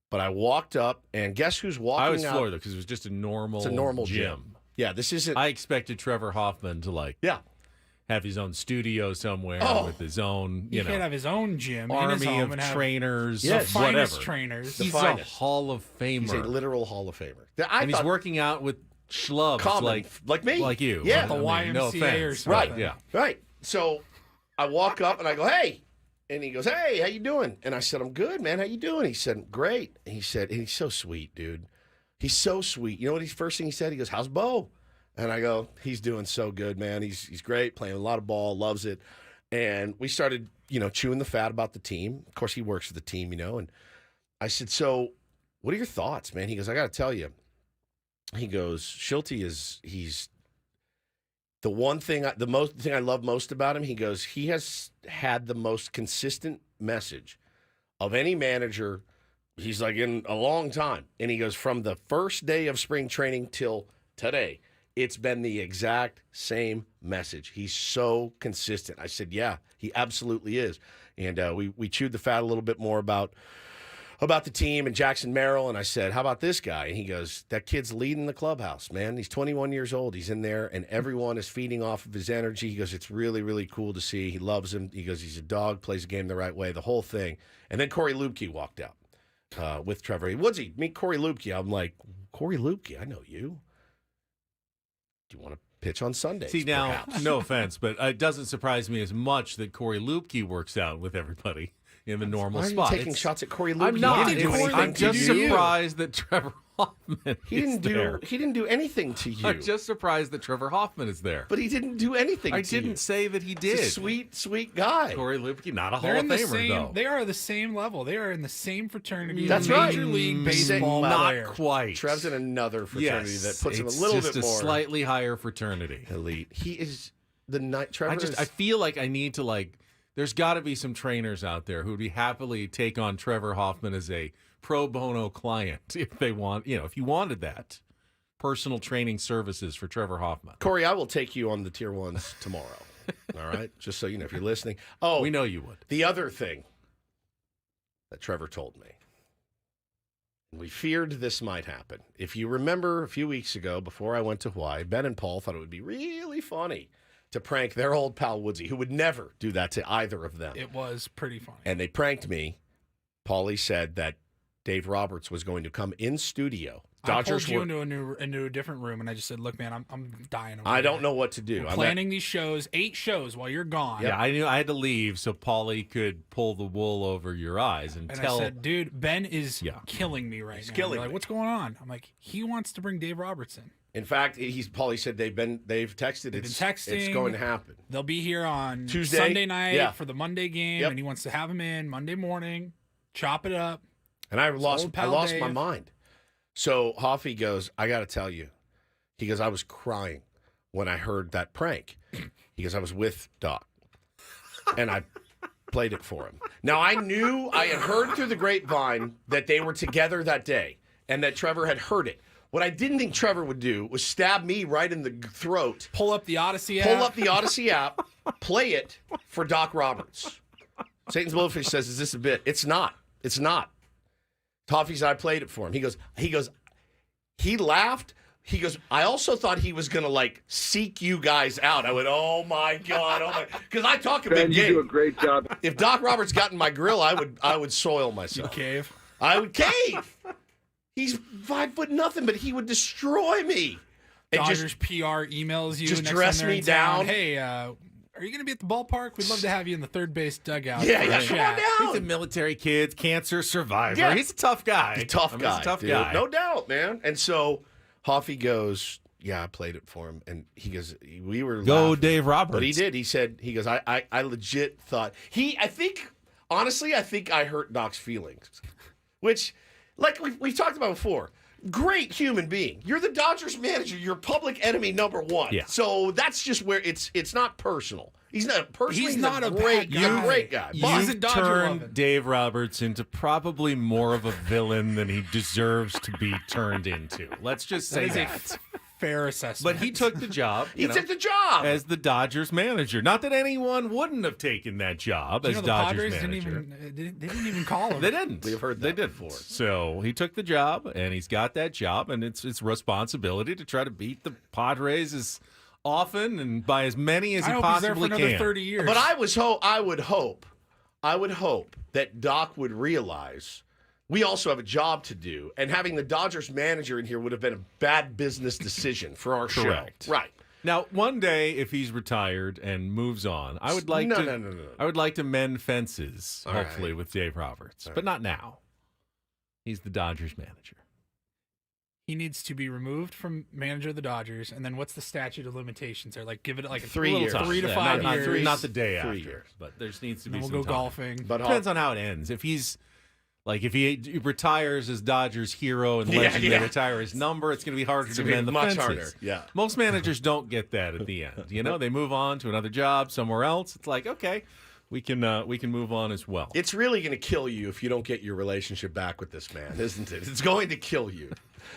But I walked up, and guess who's walking out? I was floored, though, because it was just a normal gym. Yeah, this isn't. I expected Trevor Hoffman to have his own studio somewhere with his own, He can't have his own gym, in his army home of and have trainers, the finest whatever. trainers. He's finest. a Hall of Famer. He's a literal Hall of Famer. And he's working out with schlubs like me, like you, yeah, the YMCA no or offense, something. right, yeah. right. So I walk up and I go, "Hey," and he goes, "Hey, how you doing?" And I said, "I'm good, man. How you doing?" He said, "Great." And he said, and he's so sweet, dude. He's so sweet. You know what? His first thing he said, he goes, "How's Bo?" And I go, "He's doing so good, man. He's great, playing a lot of ball, loves it." And we started, chewing the fat about the team. Of course, he works for the team, And I said, "So, what are your thoughts, man?" He goes, "I got to tell you." He goes, "Shildt he's the one thing, the thing I love most about him." He goes, "He has had the most consistent message of any manager." He's like in a long time, and he goes, "From the first day of spring training till today, it's been the exact same message. He's so consistent." I said, "Yeah, he absolutely is." And we chewed the fat a little bit more about the team and Jackson Merrill. And I said, "How about this guy?" And he goes, "That kid's leading the clubhouse, man. He's 21 years old. He's in there, and everyone is feeding off of his energy." He goes, "It's really, really cool to see. He loves him." He goes, "He's a dog, plays the game the right way, the whole thing." And then Corey Lubke walked out with Trevor. Woodsy, meet Corey Lubke. I'm like, "Corey Lubke, I know you. Do you want to pitch on Sundays?" See, now, perhaps? no offense, but it doesn't surprise me as much that Corey Lubke works out with everybody in the normal Why are spot. you taking shots at Corey Lubke? I'm not. He didn't do anything I'm to just you. surprised that Trevor Hoffman He didn't is do. there. He didn't do anything to you. I'm just surprised that Trevor Hoffman is there. But he didn't do anything. I to you. didn't say that he did. He's a sweet, sweet guy. Corey Lubke, not a They're Hall in of the Famer, same. though. They are the same level. They are in the same fraternity. That's as right. Major League Baseball Not player. quite. Trev's in another fraternity Yes, that puts him a it's little just bit a more slightly higher fraternity. elite. He is the night. Trevor is. I feel like I need to there's got to be some trainers out there who would be happily take on Trevor Hoffman as a pro bono client if they want, if you wanted that. Personal training services for Trevor Hoffman. Corey, I will take you on the tier ones tomorrow. All right? Just so you know, if you're listening. Oh, we know you would. The other thing that Trevor told me, we feared this might happen. If you remember a few weeks ago, before I went to Hawaii, Ben and Paul thought it would be really funny to prank their old pal Woodsy, who would never do that to either of them. It was pretty funny. And they pranked me. Paulie said that Dave Roberts was going to come in studio. Dodgers I pulled you into a different room, and I just said, "Look, man, I'm dying over I don't here. know what to do. We're planning these shows, 8 shows while you're gone." Yeah, I knew I had to leave so Paulie could pull the wool over your eyes and tell. I said, "Dude, Ben is killing me right now." Killing like, me. "What's going on?" I'm like, "He wants to bring Dave Robertson." In fact, Paulie said they've texted. They've been texting. It's going to happen. They'll be here on Tuesday? Sunday night Yeah. for the Monday game, Yep. and he wants to have him in Monday morning, chop it up. And I lost my Dave. mind. So Hoffy goes, "I got to tell you." He goes, "I was crying when I heard that prank." He goes, "I was with Doc, and I played it for him." Now, I had heard through the grapevine that they were together that day and that Trevor had heard it. What I didn't think Trevor would do was stab me right in the throat. Pull up the Odyssey app. Play it for Doc Roberts. Satan's Blowfish says, "Is this a bit?" It's not. It's not. Toffee said, "I played it for him." He goes, he laughed. He goes, I also thought he was going to, like, seek you guys out. I went, oh, my God. Because I talk a big game. You do a great job. If Doc Roberts got in my grill, I would soil myself. You'd cave? I would cave. He's 5'0", but he would destroy me. And Dodgers PR emails you. Just next dress time they're me in town. down. Hey, are you going to be at the ballpark? We'd love to have you in the third base dugout. Yeah, for a come on chat." down. He's a military kid, cancer survivor. Yeah. He's a tough guy. He's a tough guy. He's a tough dude. guy. No doubt, man. And so Hoffy goes, yeah, I played it for him. And he goes, we were Go laughing. Dave Roberts. But he did. He said, I legit thought, honestly, I think I hurt Doc's feelings. Which, like we've talked about before, great human being. You're the Dodgers manager. You're public enemy number one. Yeah. So that's just where it's not personal. He's not personally. He's not a great bad guy. great guy. He's But a You've Dodger turned loving. Dave Roberts into probably more of a villain than he deserves to be turned into. Let's just say that. Fair assessment. But he took the job. he took the job. As the Dodgers manager. Not that anyone wouldn't have taken that job as the Dodgers Padres manager. they didn't even call him. They didn't. We've heard that they did before. So he took the job, and he's got that job, and it's responsibility to try to beat the Padres as often and by as many as I he hope he's there possibly for another can. 30 years. But I would hope that Doc would realize we also have a job to do, and having the Dodgers manager in here would have been a bad business decision for our Correct. show. Right. Now, one day, if he's retired and moves on, I would like No. I would like to mend fences, All hopefully, right. with Dave Roberts, All right. but not now. He's the Dodgers manager. he needs to be removed from manager of the Dodgers. And then what's the statute of limitations there? Like give it like a 3 little years. 3 to Yeah, 5 not, years. Not the day 3 after, years. but there needs to be Then we'll some go time. golfing. But Depends on how it ends. If he's like if he retires as Dodgers hero and lets him retire his number, it's going to be harder to mend the much fences. harder. Yeah. Most managers don't get that at the end. You know, they move on to another job somewhere else. It's like, okay, we can move on as well. It's really going to kill you if you don't get your relationship back with this man, isn't it? It's going to kill you.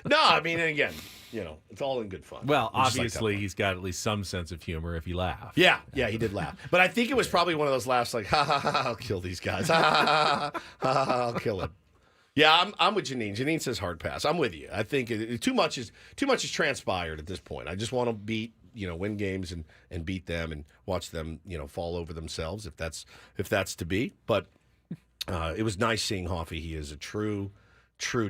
No, I mean, and again, you know, it's all in good fun. Well, We just like that obviously, one. he's got at least some sense of humor if he laughs. Yeah, he did laugh. But I think it was probably one of those laughs like, ha, ha, ha, I'll kill these guys. Ha, ha, ha, ha, ha, I'll kill him. Yeah, I'm with Janine. Janine says hard pass. I'm with you. I think too much is transpired at this point. I just want to win games and beat them and watch them, fall over themselves if that's to be. But it was nice seeing Hoffy. He is a true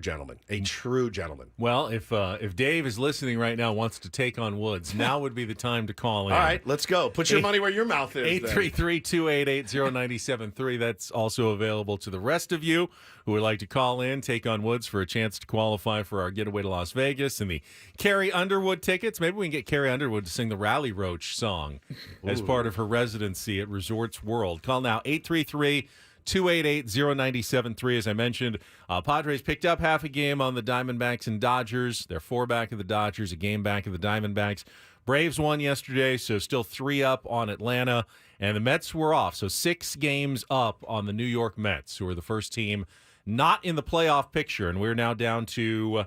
gentleman. A true gentleman. Well, if Dave is listening right now, wants to take on Woods, now would be the time to call in. All right, let's go. Put your money where your mouth is. 833-288-0973. That's also available to the rest of you who would like to call in, take on Woods for a chance to qualify for our getaway to Las Vegas and the Carrie Underwood tickets. Maybe we can get Carrie Underwood to sing the Rally Roach song as part of her residency at Resorts World. Call now, 833-288-0973. As I mentioned, Padres picked up half a game on the Diamondbacks and Dodgers. They're 4 back of the Dodgers, a game back of the Diamondbacks. Braves won yesterday, so still 3 up on Atlanta. And the Mets were off, so 6 games up on the New York Mets, who are the first team not in the playoff picture. And we're now down to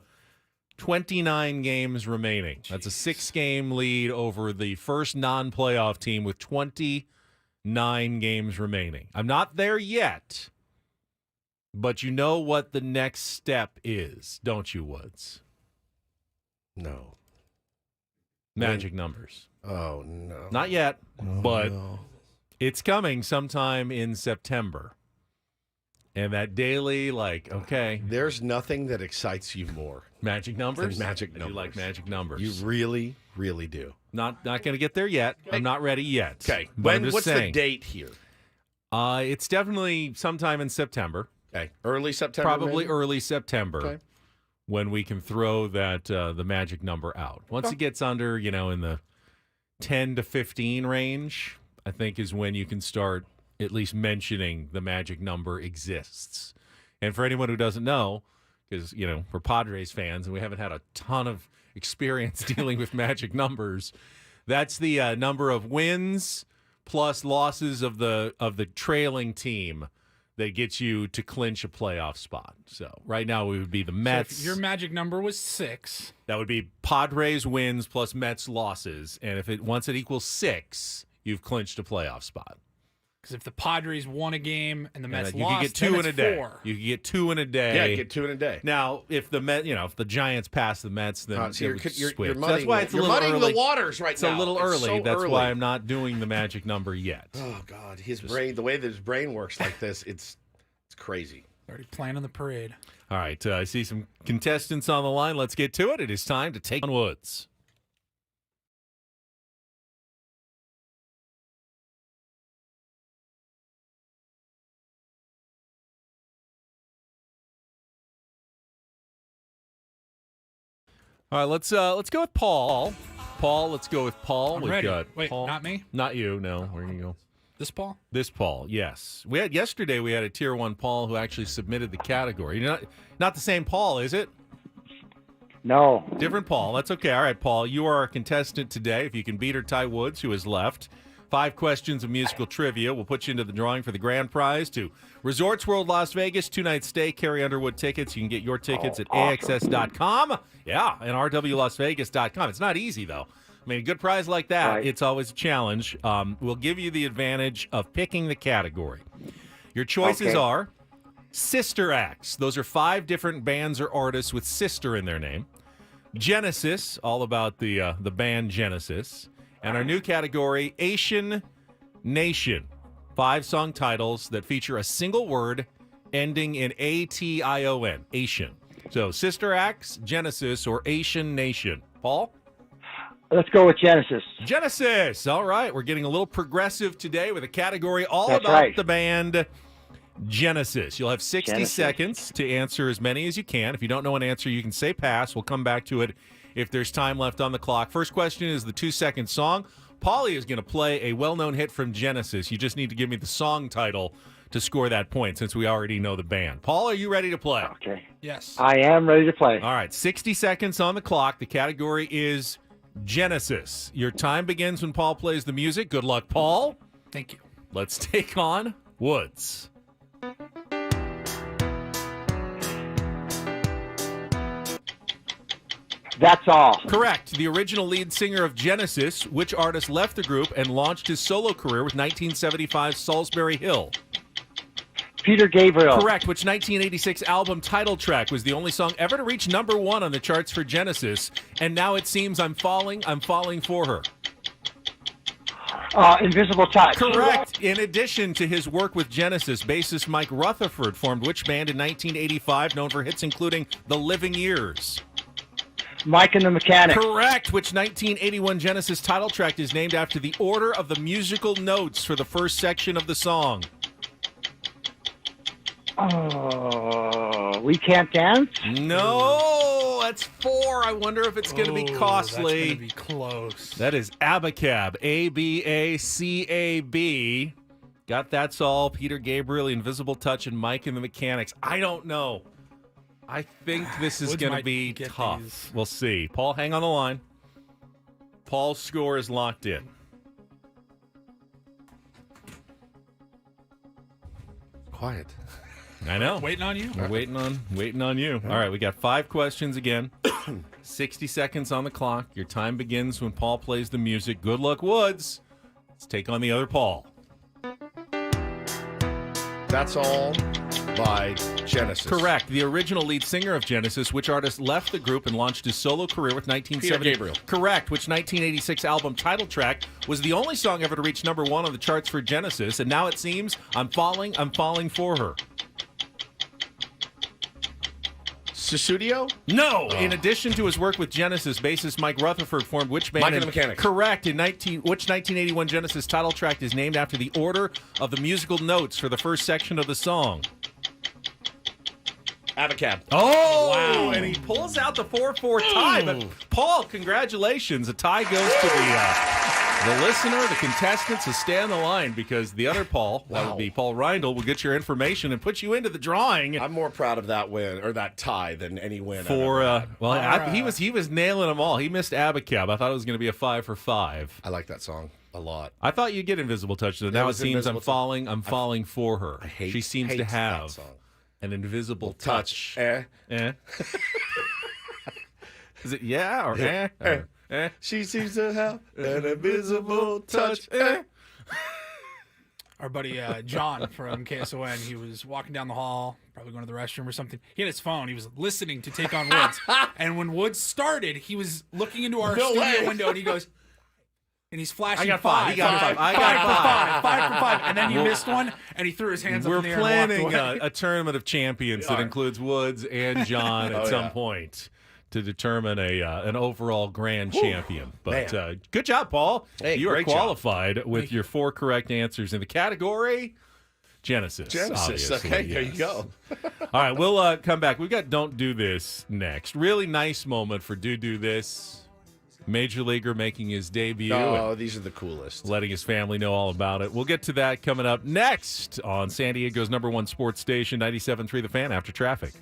29 games remaining. That's a 6-game lead over the first non-playoff team with 29 games remaining. I'm not there yet, but you know what the next step is, don't you, Woods? No. Magic numbers. Oh, no. Not yet, but no. It's coming sometime in September. And that daily, okay. There's nothing that excites you more. Magic numbers? Magic I numbers. do like magic numbers. You really, really do. Not going to get there yet. Okay. I'm not ready yet. Okay. What's the date here? It's definitely sometime in September. Okay. Early September? Probably maybe? early September. Okay. When we can throw that the magic number out. Once it gets under, in the 10 to 15 range, I think is when you can start at least mentioning the magic number exists. And for anyone who doesn't know, because, we're Padres fans and we haven't had a ton of experience dealing with magic numbers, that's the number of wins plus losses of the trailing team that gets you to clinch a playoff spot. So right now we would be the Mets. So if your magic number was 6. That would be Padres wins plus Mets losses. And once it equals 6, you've clinched a playoff spot. Because if the Padres won a game and the Mets you lost, could get two in a day. 4. You could get 2 in a day. Yeah, you get 2 in a day. Now, if the if the Giants pass the Mets, then so it would switch. you're So that's why it's a you're little muddying early. the waters right it's now. It's a little early. So that's early. why I'm not doing the magic number yet. Oh God, his brain, the way that his brain works like this, it's crazy. Already planning the parade. All right, I see some contestants on the line. Let's get to it. It is time to take on Woods. All right, let's go with Paul. Let's go with Paul. I'm We've ready. got Wait, Paul. not me? Not you, no. Where do you go? This Paul? This Paul, yes. Yesterday we had a Tier 1 Paul who actually submitted the category. Not the same Paul, is it? No. Different Paul. That's okay. All right, Paul, you are our contestant today. If you can beat or tie Woods, who is left. 5 questions of musical trivia. We'll put you into the drawing for the grand prize to Resorts World Las Vegas, 2-night stay, Carrie Underwood tickets. You can get your tickets at AXS.com. Yeah, and RWLasVegas.com. It's not easy, though. I mean, a good prize like that, It's always a challenge. We'll give you the advantage of picking the category. Your choices are sister acts. Those are 5 different bands or artists with sister in their name. Genesis, all about the band Genesis. And our new category, Asian Nation. 5 song titles that feature a single word ending in A-T-I-O-N. Asian. So, sister acts, Genesis, or Asian Nation. Paul? Let's go with Genesis. Genesis. All right. We're getting a little progressive today with a category all about the band Genesis. You'll have 60 seconds to answer as many as you can. If you don't know an answer, you can say pass. We'll come back to it if there's time left on the clock. First question is the 2-second song. Paulie is going to play a well-known hit from Genesis. You just need to give me the song title to score that point since we already know the band. Paul, are you ready to play? Okay. Yes. I am ready to play. All right. 60 seconds on the clock. The category is Genesis. Your time begins when Paul plays the music. Good luck, Paul. Thank you. Let's take on Woods. That's all. Correct. The original lead singer of Genesis, which artist left the group and launched his solo career with 1975's Salisbury Hill? Peter Gabriel. Correct. Which 1986 album title track was the only song ever to reach number 1 on the charts for Genesis? And now it seems I'm falling for her. Invisible Touch. Correct. In addition to his work with Genesis, bassist Mike Rutherford formed which band in 1985, known for hits including The Living Years? Mike and the Mechanics. Correct. Which 1981 Genesis title track is named after the order of the musical notes for the first section of the song? We Can't Dance? No, that's 4. I wonder if it's going to be costly. That's going to be close. That is Abacab. A-B-A-C-A-B. Got That's All, Peter Gabriel, Invisible Touch, and Mike and the Mechanics. I don't know. I think this is going to be tough. These. We'll see. Paul, hang on the line. Paul's score is locked in. Quiet. I know. Waiting on you. We're waiting on you. All right, we got 5 questions again. 60 seconds on the clock. Your time begins when Paul plays the music. Good luck, Woods. Let's take on the other Paul. That's all by Genesis. Correct. The original lead singer of Genesis, which artist left the group and launched his solo career with 1970. Peter Gabriel. Correct. Which 1986 album title track was the only song ever to reach number 1 on the charts for Genesis, and now it seems I'm falling for her. Sussudio? No. In addition to his work with Genesis, bassist Mike Rutherford formed which band? Mike and the Mechanics. Correct. Which 1981 Genesis title track is named after the order of the musical notes for the first section of the song? Abacab. Oh, wow. And he pulls out the 4-4 tie. But, Paul, congratulations. A tie goes to the listener, the contestants. So stay on the line because the other Paul, that would be Paul Reindl, will get your information and put you into the drawing. I'm more proud of that win or that tie than any win. He was nailing them all. He missed Abacab. I thought it was going to be a 5 for 5. I like that song a lot. I thought you'd get Invisible Touch. Though. Now it seems I'm falling for her. She seems to have an invisible touch. Is it yeah or She seems to have an invisible touch. All our buddy John from KSON. He was walking down the hall, probably going to the restroom or something. He had his phone. He was listening to Take on Woods. And when Woods started, he was looking into our studio window, and he goes, and he's flashing I got five. He got five. I got five for five. And then he missed one, and he threw his hands up in the air. We're planning and walked away. a tournament of champions that includes Woods and John at some point to determine an overall grand champion. But good job, Paul. Hey, you are qualified job. with your 4 correct answers in the category Genesis. Okay, there you go. All right, we'll come back. We've got Don't Do This next. Really nice moment for Do This. Major leaguer making his debut. Oh, these are the coolest. Letting his family know all about it. We'll get to that coming up next on San Diego's #1 sports station, 97.3 The Fan, after traffic.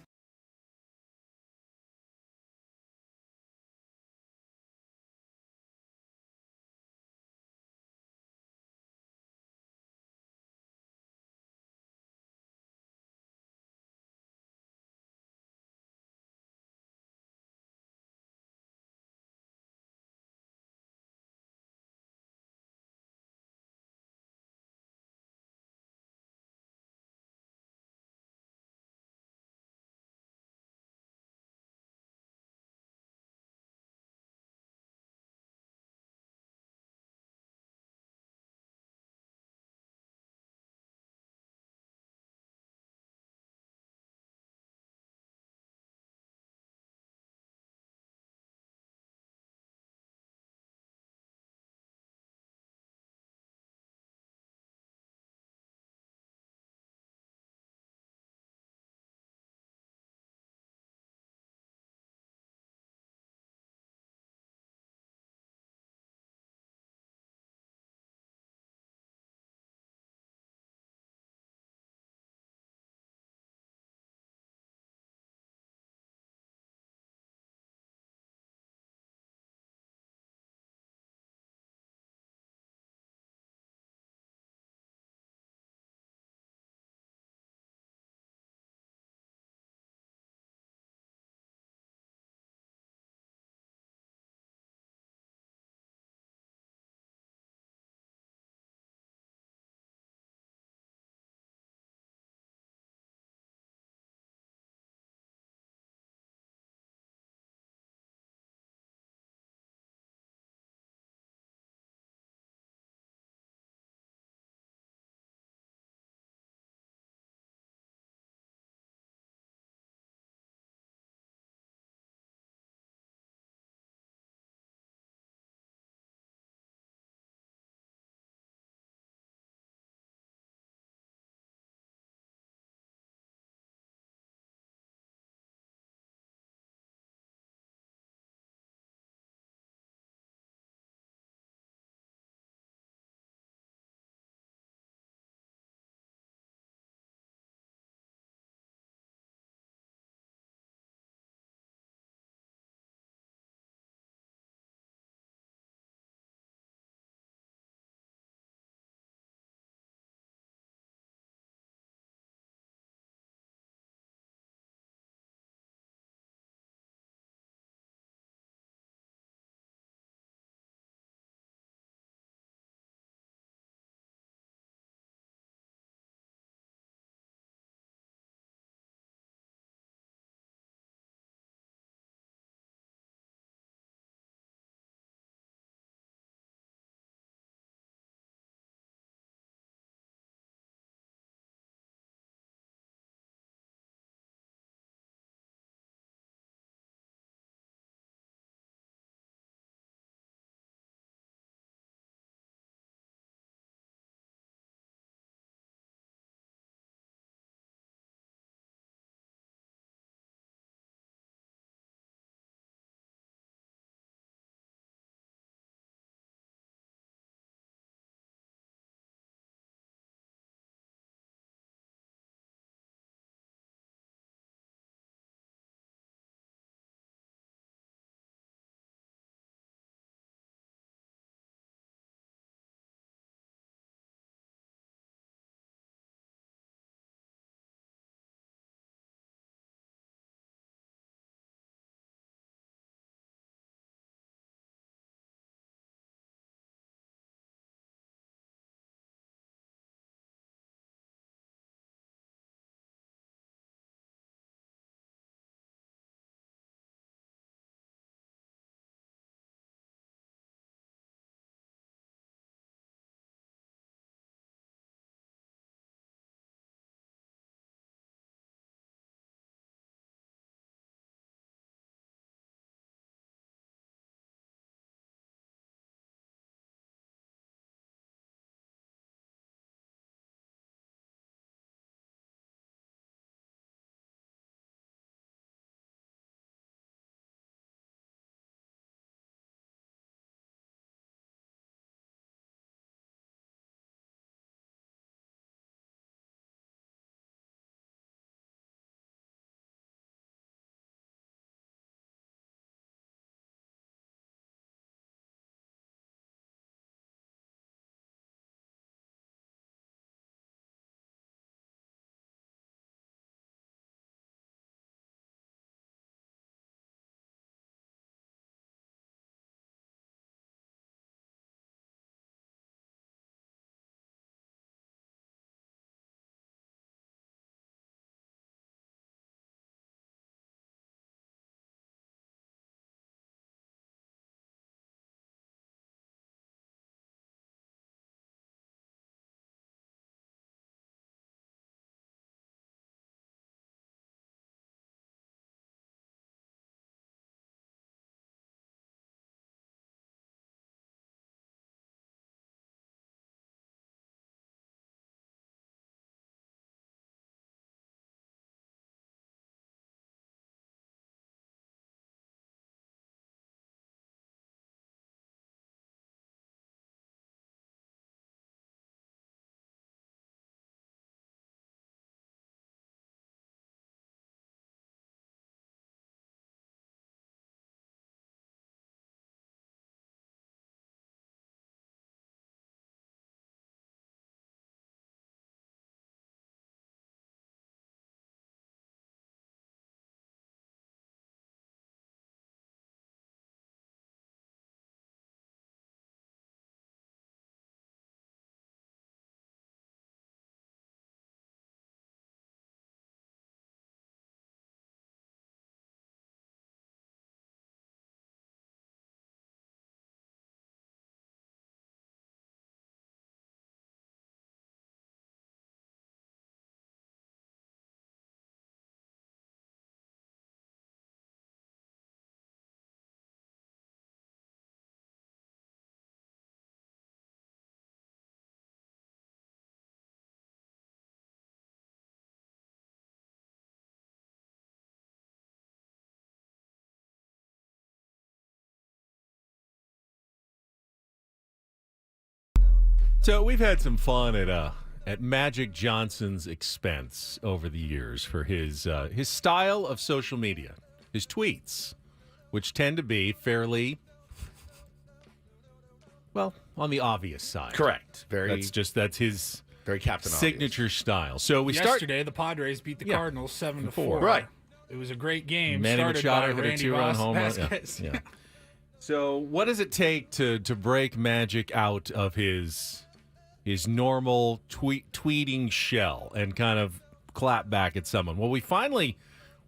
So we've had some fun at Magic Johnson's expense over the years for his style of social media, his tweets, which tend to be fairly, well, on the obvious side. Correct. That's his very Captain signature Obvious style. So yesterday the Padres beat the Cardinals 7-4. Right. It was a great game. Manny started Machado by hit a Randy two-run home run. Vasquez. Yeah. So what does it take to break Magic out of his normal tweeting shell and kind of clap back at someone? Well, we finally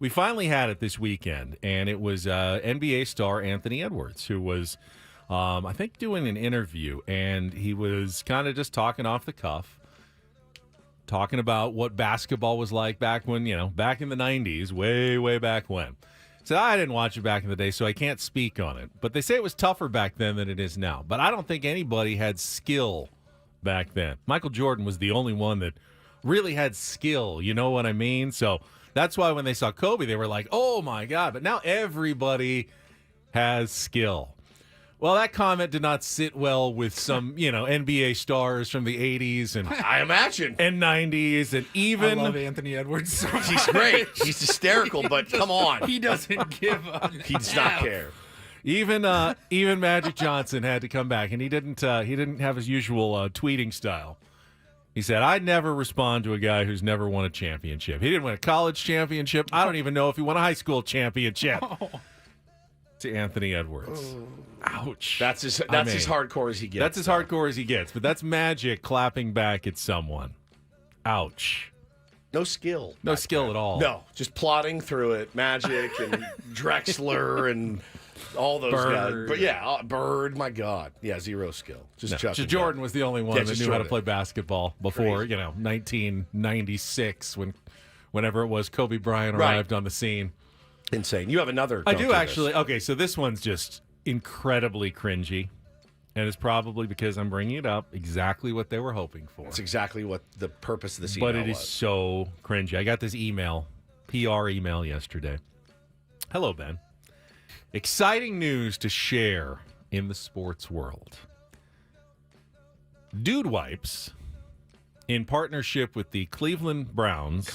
had it this weekend, and it was NBA star Anthony Edwards, who was, I think, doing an interview, and he was kind of just talking off the cuff, talking about what basketball was like back when, back in the 90s, way back when. So I didn't watch it back in the day, so I can't speak on it. But they say it was tougher back then than it is now. But I don't think anybody had skill back then. Michael Jordan was the only one that really had skill, you know what I mean? So that's why when they saw Kobe, they were like, oh, my God. But now everybody has skill. Well, that comment did not sit well with some, NBA stars from the 80s and I imagine and 90s and even I love Anthony Edwards so much. He's great. He's hysterical, but come on. He doesn't give a He does not care. Even Magic Johnson had to come back, and he didn't have his usual tweeting style. He said, "I never respond to a guy who's never won a championship. He didn't win a college championship. I don't even know if he won a high school championship." To Anthony Edwards. Ouch. That's as hardcore as he gets. That's as hardcore as he gets, but that's Magic clapping back at someone. Ouch. No skill. No skill at all. No, just plodding through it. Magic and Drexler and all those guys. But yeah, Bird, my God. Yeah, zero skill. Just chucking Jordan back. Was the only one that knew how to play basketball before, 1996 whenever it was Kobe Bryant arrived on the scene. Insane. You have another. I do actually. Okay, so this one's just incredibly cringy, and it's probably because I'm bringing it up exactly what they were hoping for. It's exactly what the purpose of this email was. But it is so cringy. I got this PR email yesterday. Hello, Ben. Exciting news to share in the sports world. Dude Wipes, in partnership with the Cleveland Browns,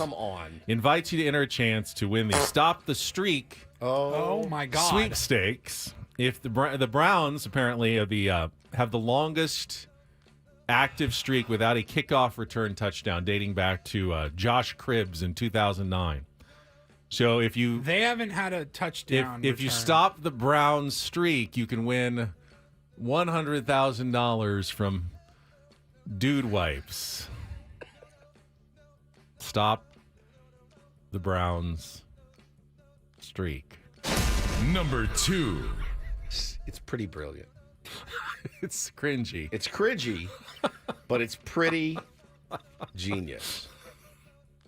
invites you to enter a chance to win the Stop the Streak my God. sweepstakes. If the Browns apparently have the longest active streak without a kickoff return touchdown dating back to Josh Cribbs in 2009. So they haven't had a touchdown. If you stop the Browns streak, you can win $100,000 from Dude Wipes. Stop the Browns streak. Number 2. It's pretty brilliant. It's cringy. It's cringy, but it's pretty genius.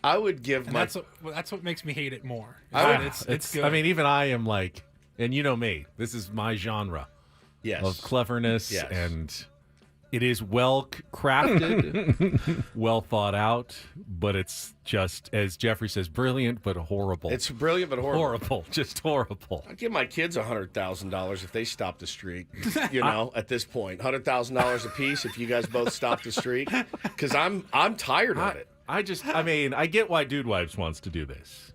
I would give that's what makes me hate it more. It's good. I mean, even I am like, and you know me, this is my genre of cleverness, and it is well crafted, well thought out, but it's just, as Jeffrey says, brilliant but horrible. It's brilliant but horrible. Horrible, just horrible. I'd give my kids $100,000 if they stop the streak, at this point. $100,000 a piece if you guys both stop the streak, because I'm tired of it. I get why Dude Wipes wants to do this.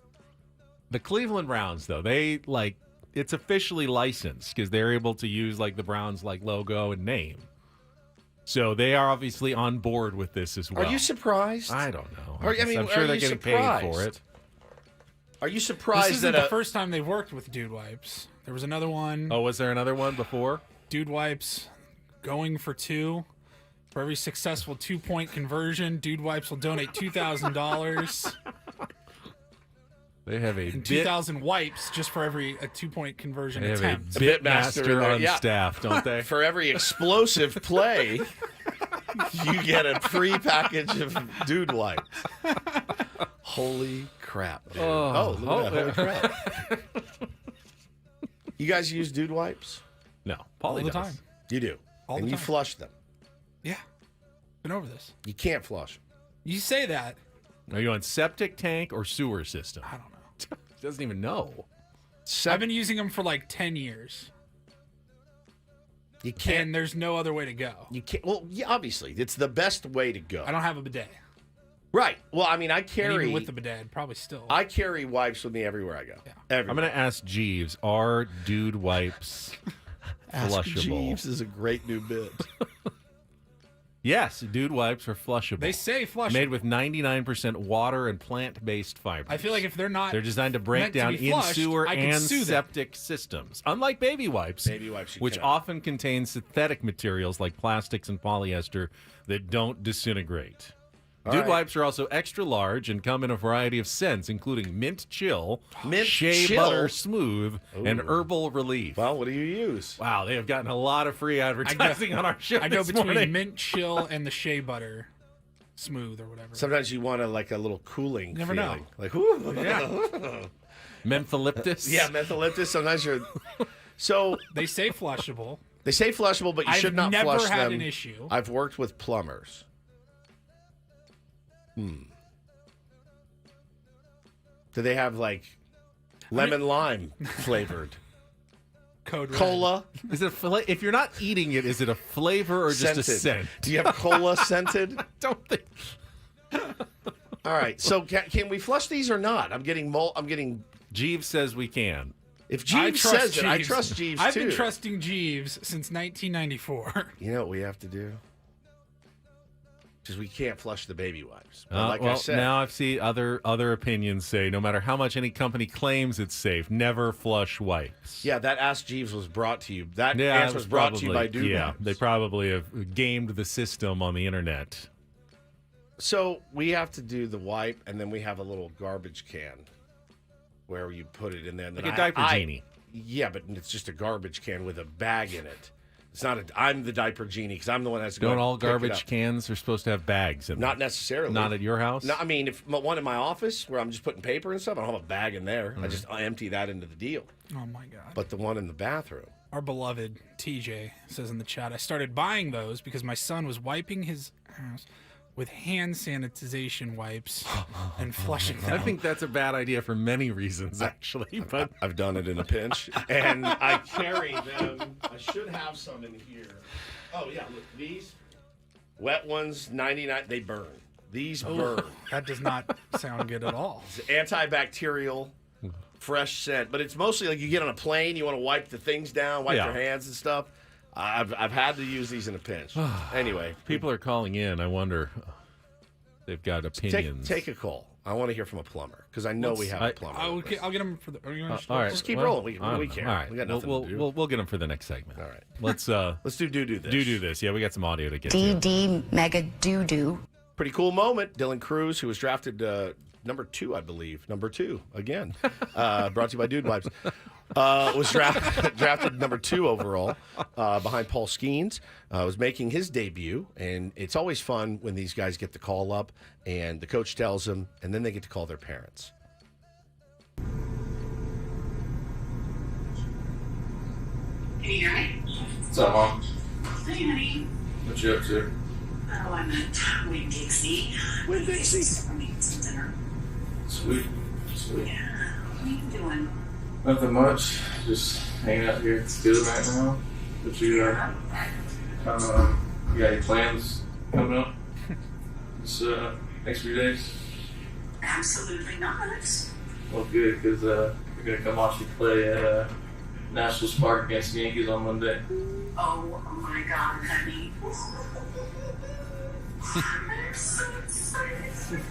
The Cleveland Browns, though, it's officially licensed because they're able to use the Browns logo and name. So they are obviously on board with this as well. Are you surprised? I don't know. I'm sure they're getting paid for it. Are you surprised this isn't the first time they've worked with Dude Wipes? There was another one. Oh, was there another one before? Dude Wipes going for 2. For every successful 2-point conversion, Dude Wipes will donate $2,000. They have a 2,000 wipes just for every 2-point conversion they attempt. Have a bit master on staff, don't they? For every explosive play, you get a free package of Dude Wipes. Holy crap, dude. Look at that. Holy crap. You guys use Dude Wipes? No. All the time. You do? All the time. You flush them? Yeah. Been over this. You can't flush them. You say that. Are you on septic tank or sewer system? I don't know. He doesn't even know. I've been using them for 10 years. You can't. And there's no other way to go. You can't. Well, yeah, obviously, it's the best way to go. I don't have a bidet. Right. Well, I mean, I And carry even with the bidet, probably still. I carry wipes with me everywhere I go. Yeah. Everywhere. I'm going to ask Jeeves, are dude wipes Ask flushable? Jeeves is a great new bit. Yes, dude wipes are flushable. They say flushable. Made with 99% water and plant-based fibers. I feel like if they're not, they're designed to break meant to down be in flushed, sewer I can and sue them. septic systems. Unlike baby wipes, which cannot. often contain synthetic materials like plastics and polyester that don't disintegrate. All Dude right. wipes are also extra large and come in a variety of scents, including mint chill, Mint shea chill? butter smooth, and Ooh. herbal relief. Well, what do you use? Wow, they have gotten a lot of free advertising on our show. I go this between morning. mint chill and the shea butter smooth or whatever. Sometimes you want a little cooling You never feeling. know. Like, ooh. Yeah. Mentholyptus. Yeah, mentholyptus. Sometimes you're. So They say flushable. they say flushable, but you I've should not never flush had them. an issue. I've worked with plumbers. Do they have like lemon lime flavored Code red. cola? Is it if you're not eating it, is it a flavor or just a Scented. scent? Do you have cola scented? Don't think. All right. So can we flush these or not? I'm getting. Jeeves says we can. If I Jeeves trust says it, I Jeeves. trust Jeeves I've too. been trusting Jeeves since 1994. You know what we have to do? Because we can't flush the baby wipes. But like Well, I said, now I've seen other opinions say no matter how much any company claims it's safe, never flush wipes. yeah, that Ask Jeeves was brought to you. That Yeah, answer it was brought to you by probably- Dude Yeah, Wipes. they probably have gamed the system on the internet. So we have to do the wipe, and then we have a little garbage can where you put it in there. And then Like a diaper genie. Yeah, but it's just a garbage can with a bag in it. It's not. I'm the diaper genie because I'm the one that has to go. Don't all and pick it garbage up. cans are supposed to have bags in them? Not necessarily. Not at your house? No, I mean, if one in my office where I'm just putting paper and stuff, I don't have a bag in there. I just empty that into the deal. Oh my god. But the one in the bathroom. Our beloved TJ says in the chat, I started buying those because my son was wiping his ass with hand sanitization wipes and flushing them. I think that's a bad idea for many reasons, actually. But I've done it in a pinch, and I carry them. I should have some in here. Oh yeah, look, these wet ones, 99. They burn. These burn. That does not sound good at all. It's antibacterial, fresh scent, but it's mostly like you get on a plane, you want to wipe the things down, wipe Yeah. your hands and stuff. I've had to use these in a pinch. Anyway, people are calling in. I wonder. They've got opinions. take a call. I want to hear from a plumber because I know we have a plumber. I'll get him for the. Are you gonna all right. Just keep well, rolling. We I don't care. know. All right. We got nothing to do. We'll get them for the next segment. All right. Let's do this. Do this. Yeah, we got some audio to get to. DD Mega Doo-Doo. Pretty cool moment. Dylan Crews, who was drafted number 2, I believe. Number 2, again. Brought to you by Dude Wipes. Was drafted number 2 overall behind Paul Skeens. Was making his debut, and it's always fun when these guys get the call up, and the coach tells them, and then they get to call their parents. Can you hear me? What's up, Mom? Hey, honey. What you up to? Oh, I'm at Winn-Dixie. Winn-Dixie? I'm eating some dinner. Sweet. Sweet. Yeah. What are you doing? Nothing much. Just hanging out here at school right now. But you, you got any plans coming up this next few days? Absolutely not. Well, good, because we're going to come watch you play at National Spark against the Yankees on Monday. Oh my God, honey. I'm so excited for you.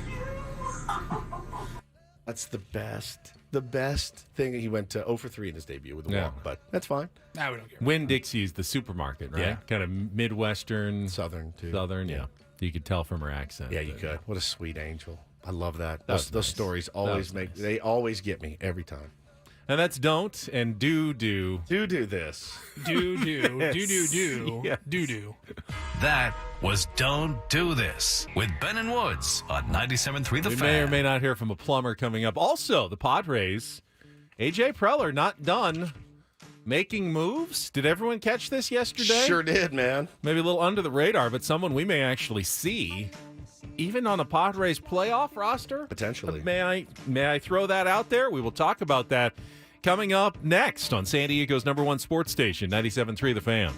That's the best. The best thing. He went 0 for 3 in his debut with a walk, but that's fine. No, we don't care. Winn-Dixie's the supermarket, right? Yeah. Kind of Midwestern. Southern, too. Southern, yeah. You could tell from her accent. Yeah, you could. What a sweet angel. I love that. That was Those nice. stories always they always get me every time. And that's don't and do. Do this. Do. Yes. Do. That was Don't Do This with Ben and Woods on 97.3 The We Fan. may or may not hear from a plumber coming up. Also, the Padres, AJ Preller not done making moves. Did everyone catch this yesterday? Sure did, man. Maybe a little under the radar, but someone we may actually see, even on the Padres playoff roster. Potentially. May I throw that out there? We will talk about that coming up next on San Diego's #1 sports station, 97.3 The Fan.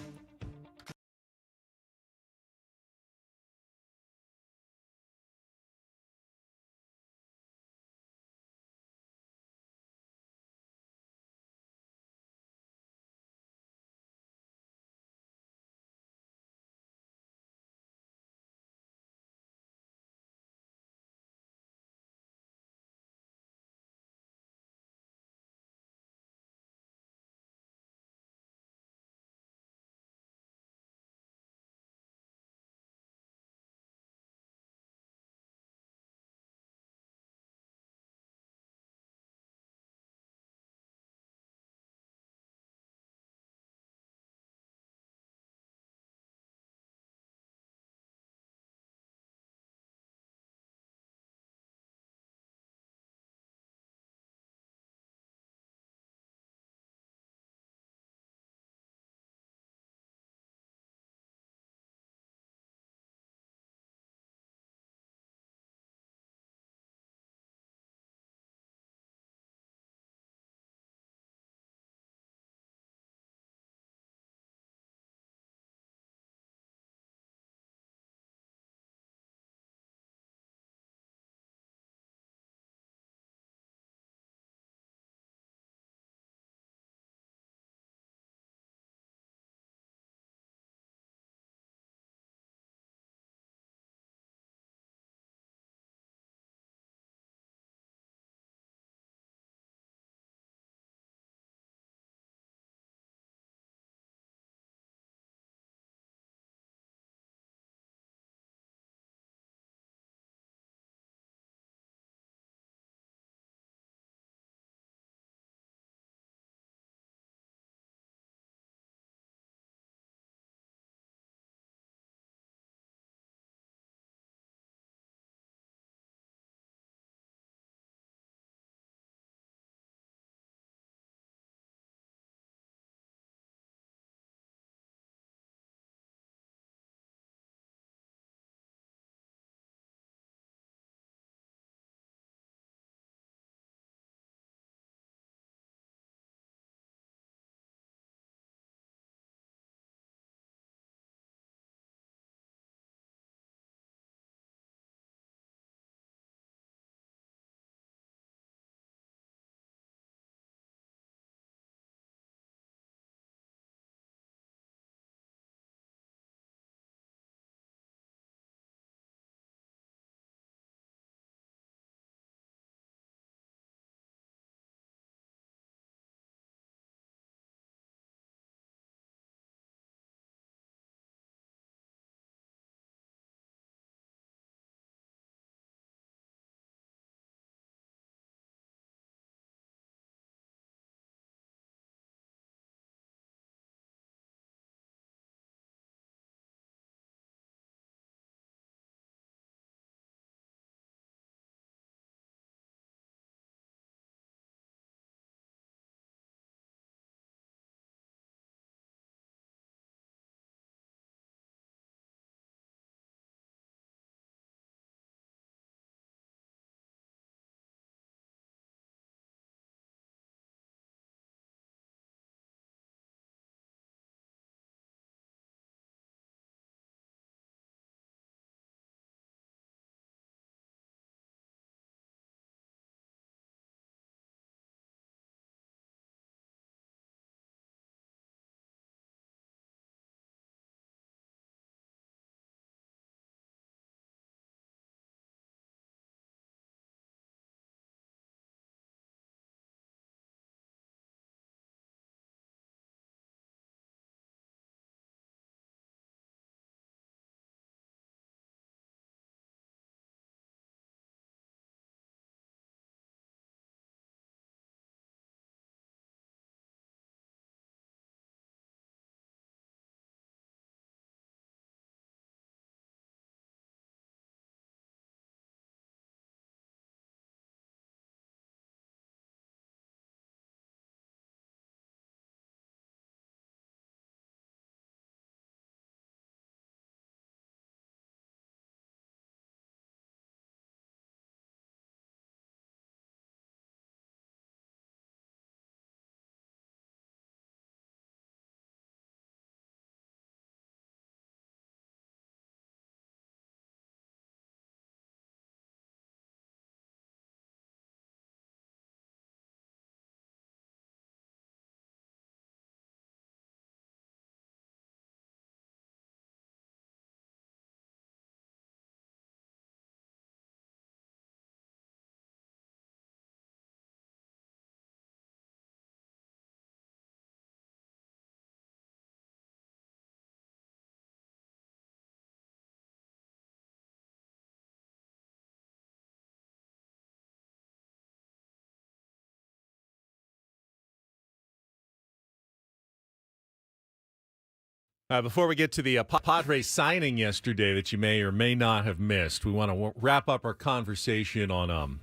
Before we get to the Padres signing yesterday that you may or may not have missed, we want to wrap up our conversation on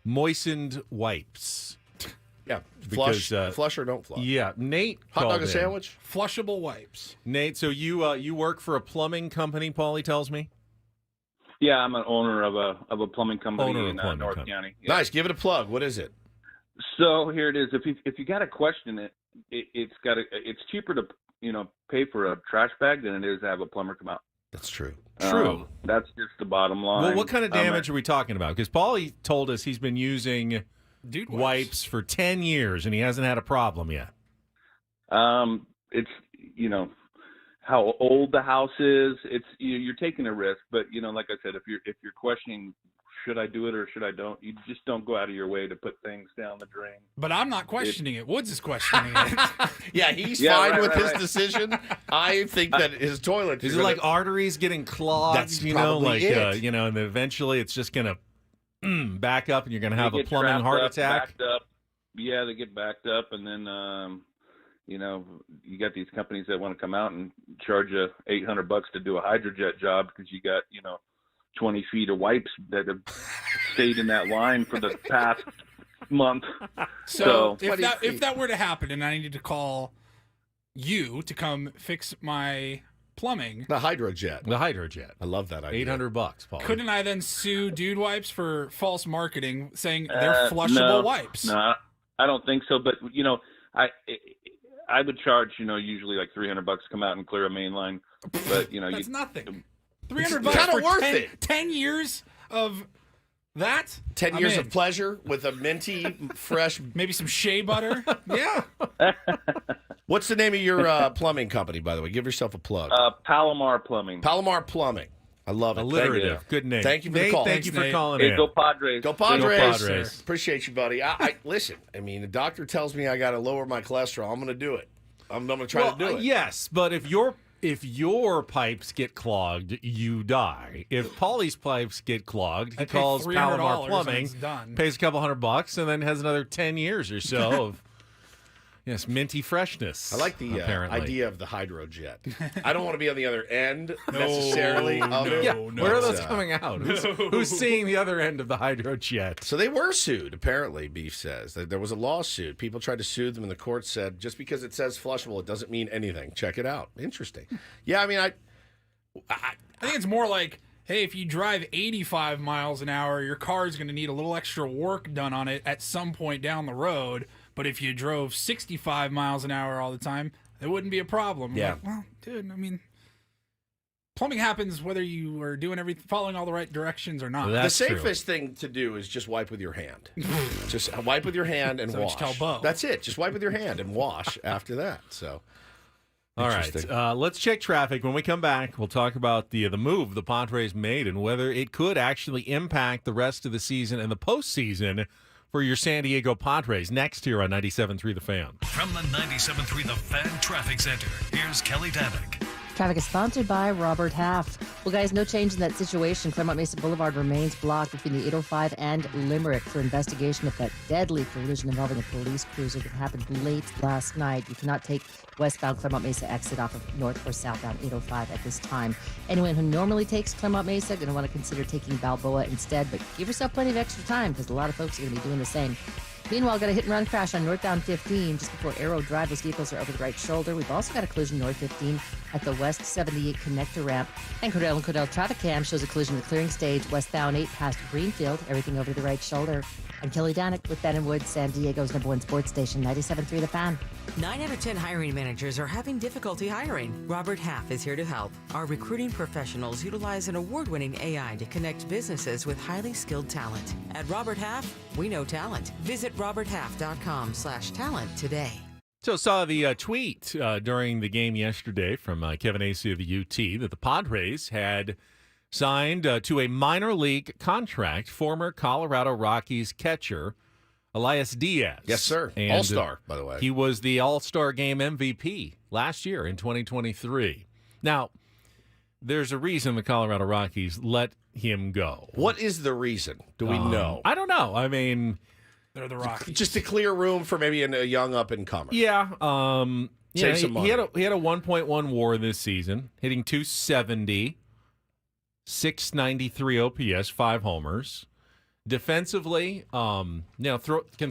moistened wipes. Yeah, because, flush or don't flush. Yeah, Nate hot called dog and in. sandwich, flushable wipes. Nate, so you work for a plumbing company? Paulie tells me. Yeah, I'm an owner of a plumbing company Owner of in a plumbing North company. County. Yeah. Nice. Give it a plug. What is it? So here it is. If you got to question it, it's cheaper to pay for a trash bag than it is to have a plumber come out. That's true. True. That's just the bottom line. Well, what kind of damage are we talking about? Because Paulie told us he's been using dude wipes for 10 years and he hasn't had a problem yet. It's how old the house is. It's you're taking a risk, but like I said, if you're questioning should I do it or should I don't, you just don't go out of your way to put things down the drain. But I'm not questioning it. Woods is questioning it. Yeah, he's fine with his decision. I think that his toilet is it like arteries getting clogged? That's probably it. And then eventually it's just gonna back up, and you're gonna have They a get plumbing trapped heart up, attack. backed up. Yeah, they get backed up, and then you got these companies that want to come out and charge you $800 to do a hydrojet job because you got 20 feet of wipes that have stayed in that line for the past month. So if that were to happen and I needed to call you to come fix my plumbing, the hydrojet. I love that idea. $800, Paul. Couldn't I then sue Dude Wipes for false marketing, saying they're flushable wipes? No, I don't think so. But I would charge usually like $300 to come out and clear a main line. But that's nothing. $300 kind for of worth 10 years of that. 10 years of pleasure with a minty, fresh, maybe some shea butter. Yeah. What's the name of your plumbing company, by the way? Give yourself a plug. Palomar Plumbing. Palomar Plumbing. I love it. Alliterative. Good name. Thank you for Nate, the call. Thank you for calling Hey, in. go Padres. Go Padres. Go Padres. Appreciate you, buddy. I listen. I mean, the doctor tells me I got to lower my cholesterol. I'm going to do it. I'm going to try to do it. Yes, but if your pipes get clogged, you die. If Paulie's pipes get clogged, he calls Palomar Plumbing, pays a couple $100, and then has another 10 years or so of minty freshness. I like the idea of the hydrojet. I don't want to be on the other end necessarily. Where are those coming out? Who's seeing the other end of the hydrojet? So they were sued, apparently, Beef says. There was a lawsuit. People tried to sue them, and the court said, just because it says flushable, it doesn't mean anything. Check it out. Interesting. Yeah, I mean, I think it's more like, hey, if you drive 85 miles an hour, your car is going to need a little extra work done on it at some point down the road. But if you drove 65 miles an hour all the time, it wouldn't be a problem. Yeah. Like, well, dude, I mean, plumbing happens whether you are doing everything, following all the right directions or not. The safest thing to do is just wipe with your hand. Just wipe with your hand and wash. Tell Bo. That's it. Just wipe with your hand and wash after that. So, all right. Let's check traffic. When we come back, we'll talk about the move the Padres made and whether it could actually impact the rest of the season and the postseason for your San Diego Padres. Next here on 97.3 The Fan. From the 97.3 The Fan Traffic Center, here's Kelly Danick. Traffic is sponsored by Robert Half. Well, guys, no change in that situation. Claremont Mesa Boulevard remains blocked between the 805 and Limerick for investigation of that deadly collision involving a police cruiser that happened late last night. You cannot take westbound Claremont Mesa exit off of north or southbound 805 at this time. Anyone who normally takes Claremont Mesa going to want to consider taking Balboa instead, but give yourself plenty of extra time because a lot of folks are going to be doing the same. Meanwhile, got a hit-and-run crash on northbound 15 just before Arrow Drive. Those vehicles are over the right shoulder. We've also got a collision north 15 at the west 78 connector ramp. And Cordell traffic cam shows a collision at the clearing stage westbound 8 past Greenfield. Everything over to the right shoulder. I'm Kelly Danick with Ben and Wood, San Diego's #1 sports station, 97.3 The Fan. 9 out of 10 hiring managers are having difficulty hiring. Robert Half is here to help. Our recruiting professionals utilize an award-winning AI to connect businesses with highly skilled talent. At Robert Half, we know talent. Visit roberthalf.com/talent today. So saw the tweet during the game yesterday from Kevin Acey of the UT that the Padres had signed to a minor league contract former Colorado Rockies catcher Elias Diaz. Yes, sir. And, All-star, by the way. He was the All-Star Game MVP last year in 2023. Now, there's a reason the Colorado Rockies let him go. What is the reason? Do we know? I don't know. I mean, they're the Rockies. Just to clear room for maybe a young up-and-comer. Yeah. Save some money. He had a 1.1 WAR this season, hitting 270, 693 OPS, 5 homers. Defensively, can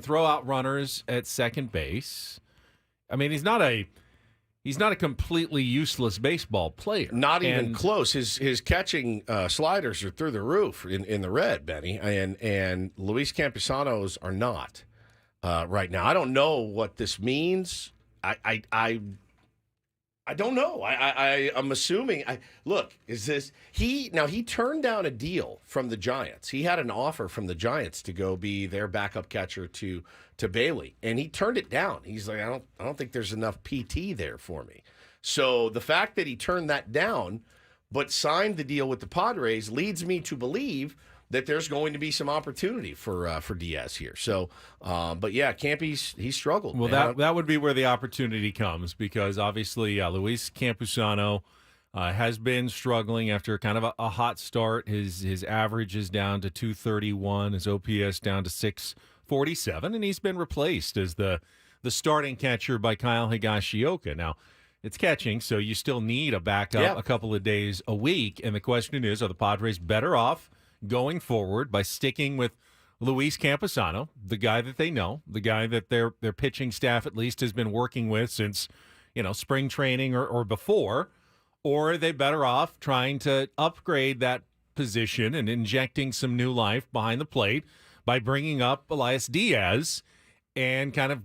throw out runners at second base. I mean, he's not a completely useless baseball player. Not even close. His catching sliders are through the roof in the red, Benny, and Luis Campusano's are not right now. I don't know what this means. I don't know. I'm assuming. Look, is this he turned down a deal from the Giants. He had an offer from the Giants to go be their backup catcher to Bailey, and he turned it down. He's like, I don't think there's enough PT there for me. So the fact that he turned that down, but signed the deal with the Padres, leads me to believe that there's going to be some opportunity for Diaz here. So, but yeah, Campy's he struggled. Well, that would be where the opportunity comes, because obviously Luis Campusano has been struggling after kind of a hot start. His average is down to 231, his OPS down to 647, and he's been replaced as the starting catcher by Kyle Higashioka. Now, it's catching, so you still need a backup a couple of days a week, and the question is, are the Padres better off going forward by sticking with Luis Campusano, the guy that they know, the guy that their pitching staff at least has been working with since, spring training or before, or are they better off trying to upgrade that position and injecting some new life behind the plate by bringing up Elias Diaz and kind of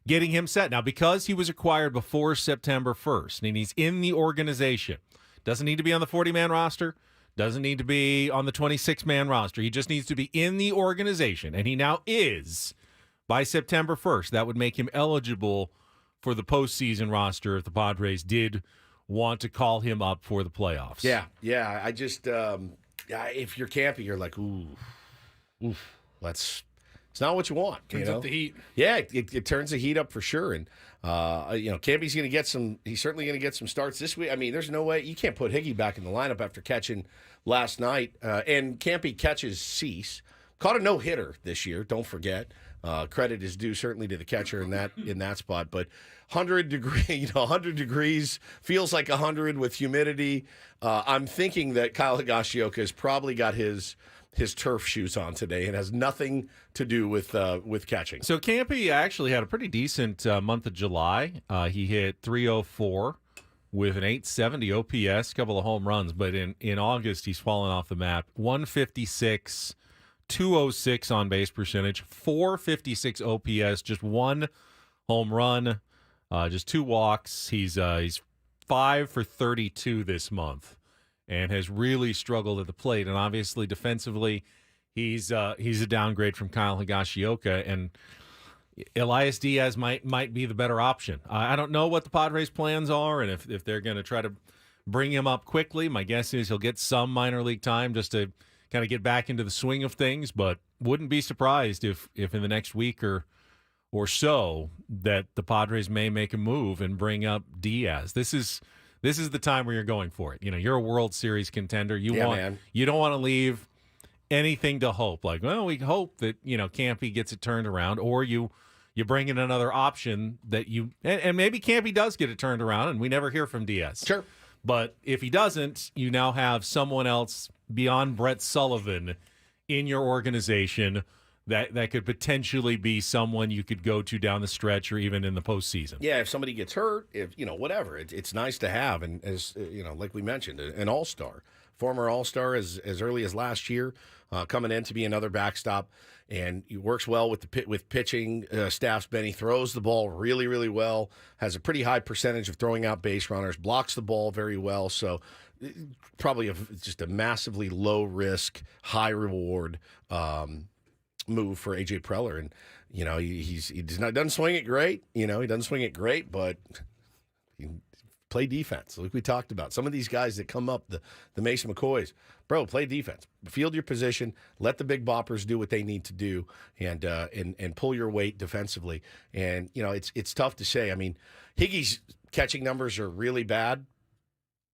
getting him set? Now, because he was acquired before September 1st, and he's in the organization, doesn't need to be on the 40-man roster, doesn't need to be on the 26-man roster. He just needs to be in the organization, and he now is by September 1st. That would make him eligible for the postseason roster if the Padres did want to call him up for the playoffs. Yeah. I just, if you're Campy, you're like, ooh, it's not what you want. Turns up the heat. Yeah, it turns the heat up for sure. And, Campy's going to get some, he's certainly going to get some starts this week. I mean, there's no way, you can't put Higgy back in the lineup after catching last night. And Campy catches cease. Caught a no-hitter this year, don't forget. Credit is due certainly to the catcher in that spot. But 100 degrees feels like 100 with humidity. I'm thinking that Kyle Higashioka has probably got his turf shoes on today and has nothing to do with catching. So Campy actually had a pretty decent month of July. He hit 304 with an 870 OPS, a couple of home runs. But in August, he's fallen off the map. 156, 206 on base percentage, 456 OPS, just one home run, just 2 walks. He's 5 for 32 this month, and has really struggled at the plate. And obviously defensively, he's a downgrade from Kyle Higashioka, and Elias Diaz might be the better option. I don't know what the Padres' plans are, and if they're going to try to bring him up quickly. My guess is he'll get some minor league time just to kind of get back into the swing of things, but wouldn't be surprised if in the next week or so that the Padres may make a move and bring up Diaz. This is the time where you're going for it. You're a World Series contender. You don't want to leave anything to hope. Like, well, we hope that, Campy gets it turned around, or you bring in another option that and maybe Campy does get it turned around and we never hear from Diaz. Sure. But if he doesn't, you now have someone else beyond Brett Sullivan in your organization that could potentially be someone you could go to down the stretch or even in the postseason. Yeah, if somebody gets hurt, whatever, it's nice to have. And as like we mentioned, an all-star, former all-star as early as last year, coming in to be another backstop, and he works well with pitching staffs. Benny throws the ball really, really well, has a pretty high percentage of throwing out base runners, blocks the ball very well. So probably just a massively low-risk, high-reward move for AJ Preller. And he doesn't swing it great. He doesn't swing it great, but he play defense like we talked about. Some of these guys that come up, the Mason McCoys, bro, play defense, field your position, let the big boppers do what they need to do, and pull your weight defensively. And it's tough to say. I mean, Higgy's catching numbers are really bad,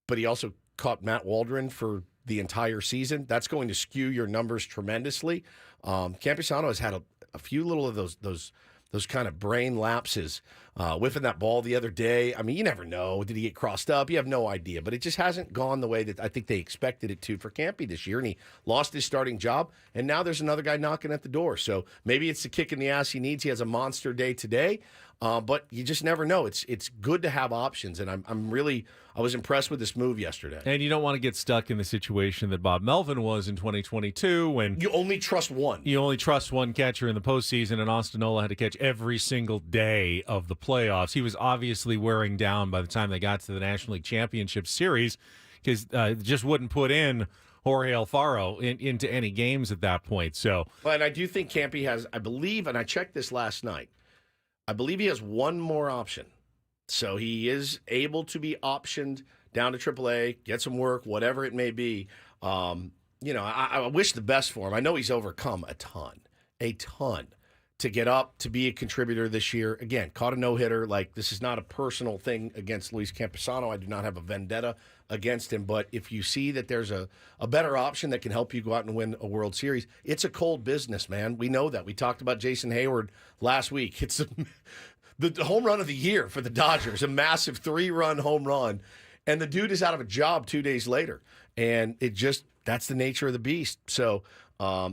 but he also caught Matt Waldron for the entire season. That's going to skew your numbers tremendously. Campusano has had a few little of those those kind of brain lapses. Whiffing that ball the other day. I mean, you never know. Did he get crossed up? You have no idea. But it just hasn't gone the way that I think they expected it to for Campy this year. And he lost his starting job. And now there's another guy knocking at the door. So maybe it's the kick in the ass he needs. He has a monster day today. But you just never know. It's good to have options. And I was impressed with this move yesterday. And you don't want to get stuck in the situation that Bob Melvin was in 2022 when you only trust one. You only trust one catcher in the postseason, and Austin Nola had to catch every single day of the playoffs. He was obviously wearing down by the time they got to the National League Championship Series because just wouldn't put in Jorge Alfaro into any games at that point. So, and I do think Campy has, I believe, and I checked this last night, I believe he has one more option. So he is able to be optioned down to AAA, get some work, whatever it may be. I wish the best for him. I know he's overcome a ton to get up, to be a contributor this year. Again, caught a no-hitter. Like, this is not a personal thing against Luis Campusano. I do not have a vendetta against him. But if you see that there's a better option that can help you go out and win a World Series, it's a cold business, man. We know that. We talked about Jason Hayward last week. It's the home run of the year for the Dodgers, a massive 3-run home run. And the dude is out of a job 2 days later. And that's the nature of the beast. So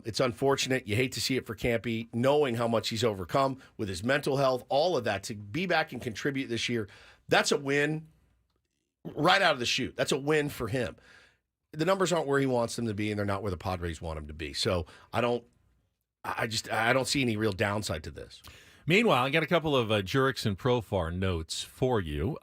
it's unfortunate. You hate to see it for Campy, knowing how much he's overcome with his mental health, all of that. To be back and contribute this year, that's a win right out of the chute. That's a win for him. The numbers aren't where he wants them to be, and they're not where the Padres want him to be. So I don't see any real downside to this. Meanwhile, I got a couple of Jurickson Profar notes for you.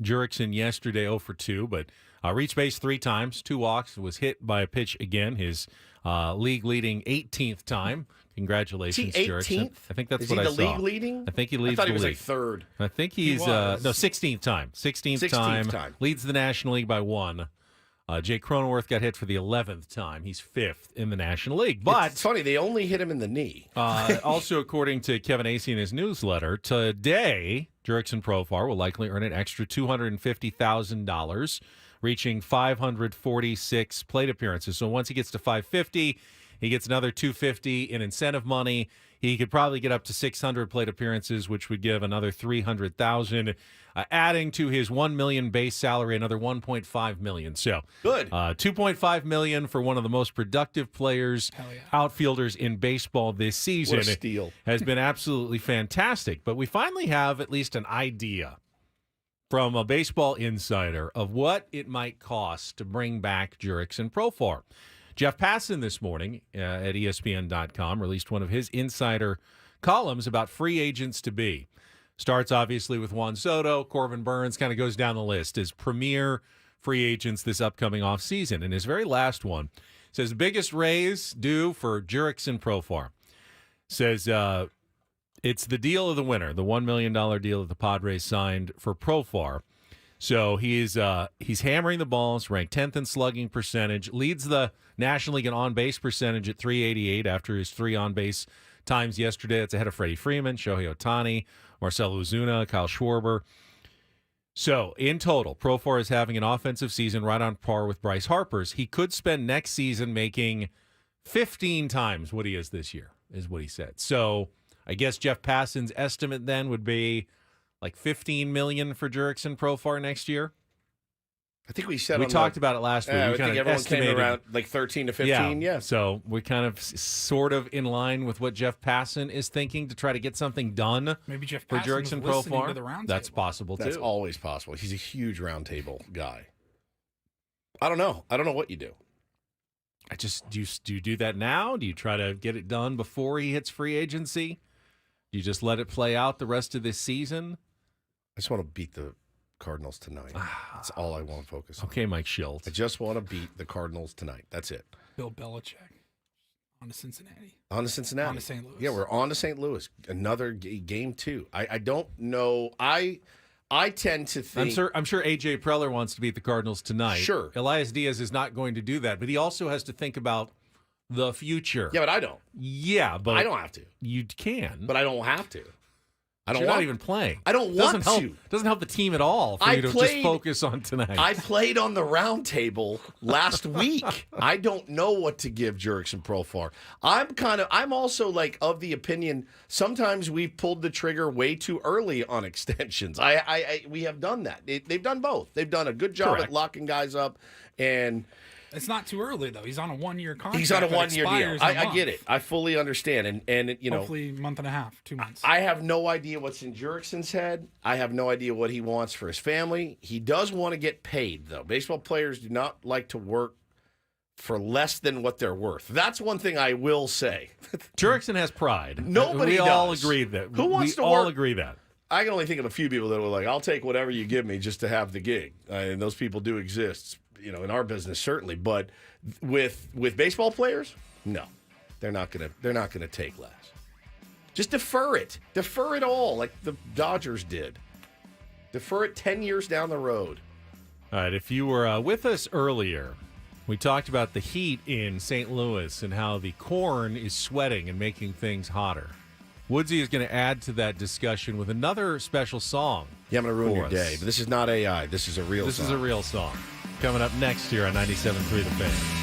Jurickson yesterday 0 for 2, but reached base 3 times, 2 walks, was hit by a pitch again, his league-leading 18th time. Congratulations, Jurickson. I think that's what I saw. Is he the league leading? I think he leads the league. I thought he was like third. I think he's 16th time. 16th time. Leads the National League by 1. Jake Cronenworth got hit for the 11th time. He's 5th in the National League. But it's funny, they only hit him in the knee. Also, according to Kevin Acee in his newsletter, today, Jurickson Profar will likely earn an extra $250,000, reaching 546 plate appearances. So once he gets to 550, he gets another $250 in incentive money. He could probably get up to 600 plate appearances, which would give another $300,000, adding to his $1 million base salary, another $1.5 million. So good. $2.5 million for one of the most productive players, outfielders in baseball this season. What a steal. Has been absolutely fantastic. But we finally have at least an idea from a baseball insider of what it might cost to bring back Jurickson Profar. Jeff Passan this morning at ESPN.com released one of his insider columns about free agents to be. Starts obviously with Juan Soto, Corbin Burns, kind of goes down the list as premier free agents this upcoming offseason. And his very last one says biggest raise due for Jurickson Profar. Says it's the deal of the winter, the $1 million deal that the Padres signed for Profar. So he's hammering the balls, ranked 10th in slugging percentage, leads the National League in on-base percentage at .388 after his 3 on-base times yesterday. It's ahead of Freddie Freeman, Shohei Ohtani, Marcell Ozuna, Kyle Schwarber. So in total, Profar is having an offensive season right on par with Bryce Harper's. He could spend next season making 15 times what he is this year, is what he said. So I guess Jeff Passan's estimate then would be like $15 million for Jurickson Profar next year. I think we said we talked about it last week. I think everyone came around like 13 to 15. Yeah. So we kind of sort of in line with what Jeff Passan is thinking to try to get something done. Maybe Jeff for Passan Jurickson was listening Profar. to the round That's table. possible too. That's always possible. He's a huge roundtable guy. I don't know what you do. Do you do that now? Do you try to get it done before he hits free agency? Do you just let it play out the rest of this season? I just want to beat the Cardinals tonight. That's all I want to focus on. Okay, Mike Shildt. I just want to beat the Cardinals tonight. That's it. Bill Belichick on to Cincinnati. On to Cincinnati. On to St. Louis. Yeah, we're on to St. Louis. Another game 2. I don't know. I tend to think. I'm sure A.J. Preller wants to beat the Cardinals tonight. Sure. Elias Diaz is not going to do that, but he also has to think about the future. Yeah, but I don't. Yeah, but I don't have to. You can. But I don't have to. I don't You're want not even playing. I don't want to. Doesn't help the team at all for you to just focus on tonight. I played on the round table last week. I don't know what to give Jurickson Profar. I'm also like of the opinion sometimes we've pulled the trigger way too early on extensions. We have done that. They've done both. They've done a good job at locking guys up, and it's not too early though. He's on a 1-year contract. He's on a 1-year deal. I get it. I fully understand, and hopefully a month and a half, 2 months. I have no idea what's in Jurickson's head. I have no idea what he wants for his family. He does want to get paid though. Baseball players do not like to work for less than what they're worth. That's one thing I will say. Jurickson has pride. Nobody does. We all agree that. Who wants to work? work? All agree that. I can only think of a few people that were like, "I'll take whatever you give me just to have the gig," and those people do exist. In our business certainly, but with baseball players, no, they're not gonna take less. Just defer it all, like the Dodgers did. Defer it 10 years down the road. All right, if you were with us earlier, we talked about the heat in St. Louis and how the corn is sweating and making things hotter. Woodsy is going to add to that discussion with another special song. Yeah, I'm going to ruin your day, but this is not AI. This is a real song. This is a real song. Coming up next year on 97.3 The Fan.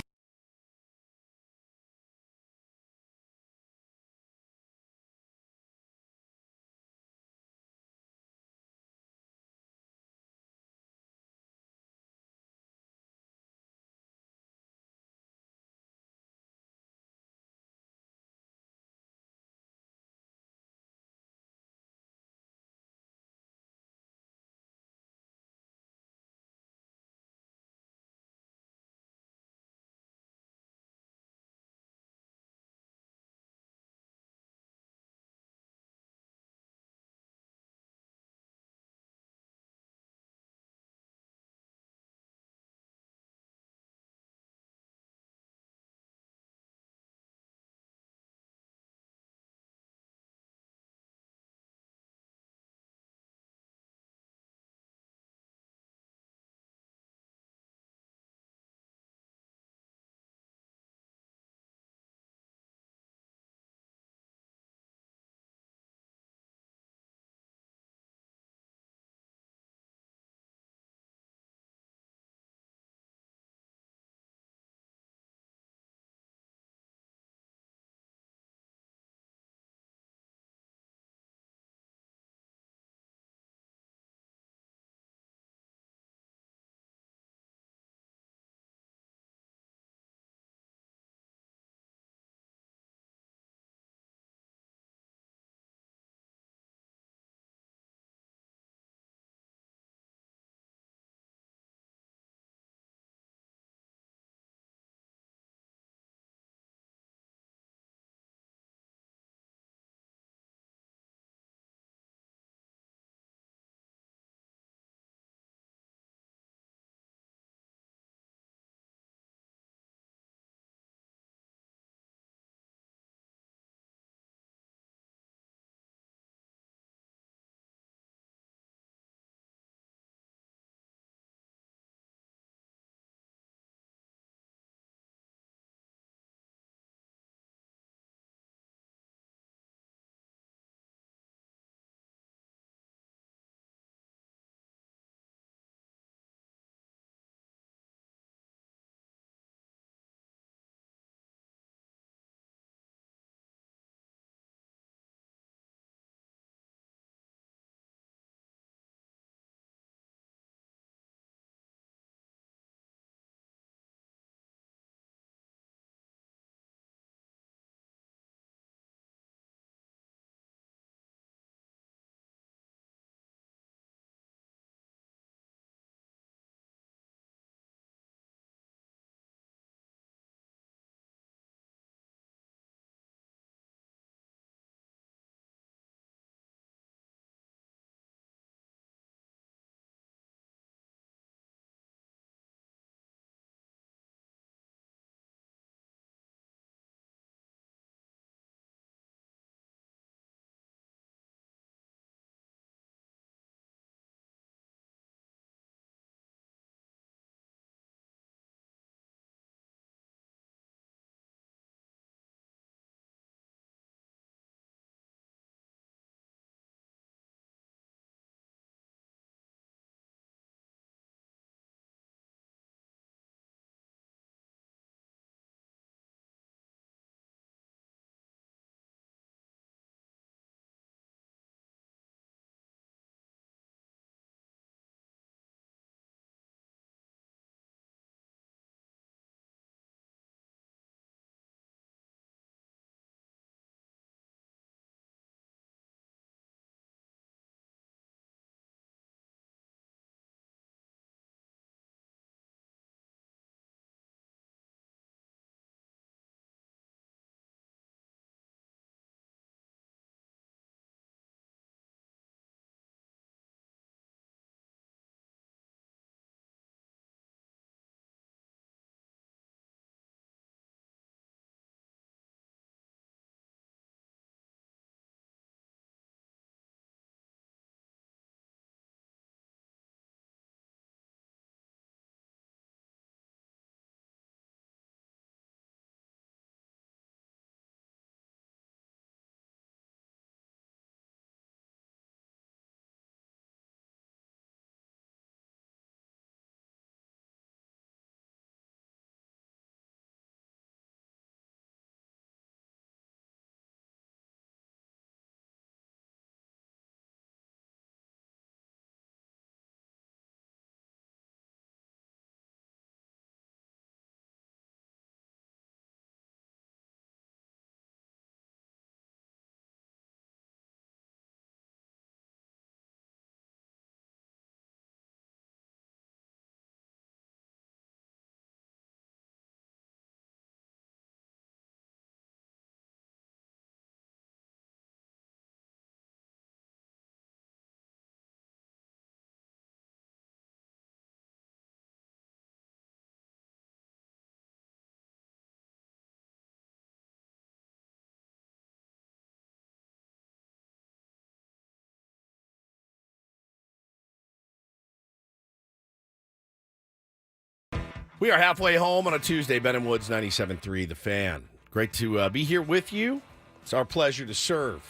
We are halfway home on a Tuesday. Ben and Woods, 97.3 The Fan. Great to be here with you. It's our pleasure to serve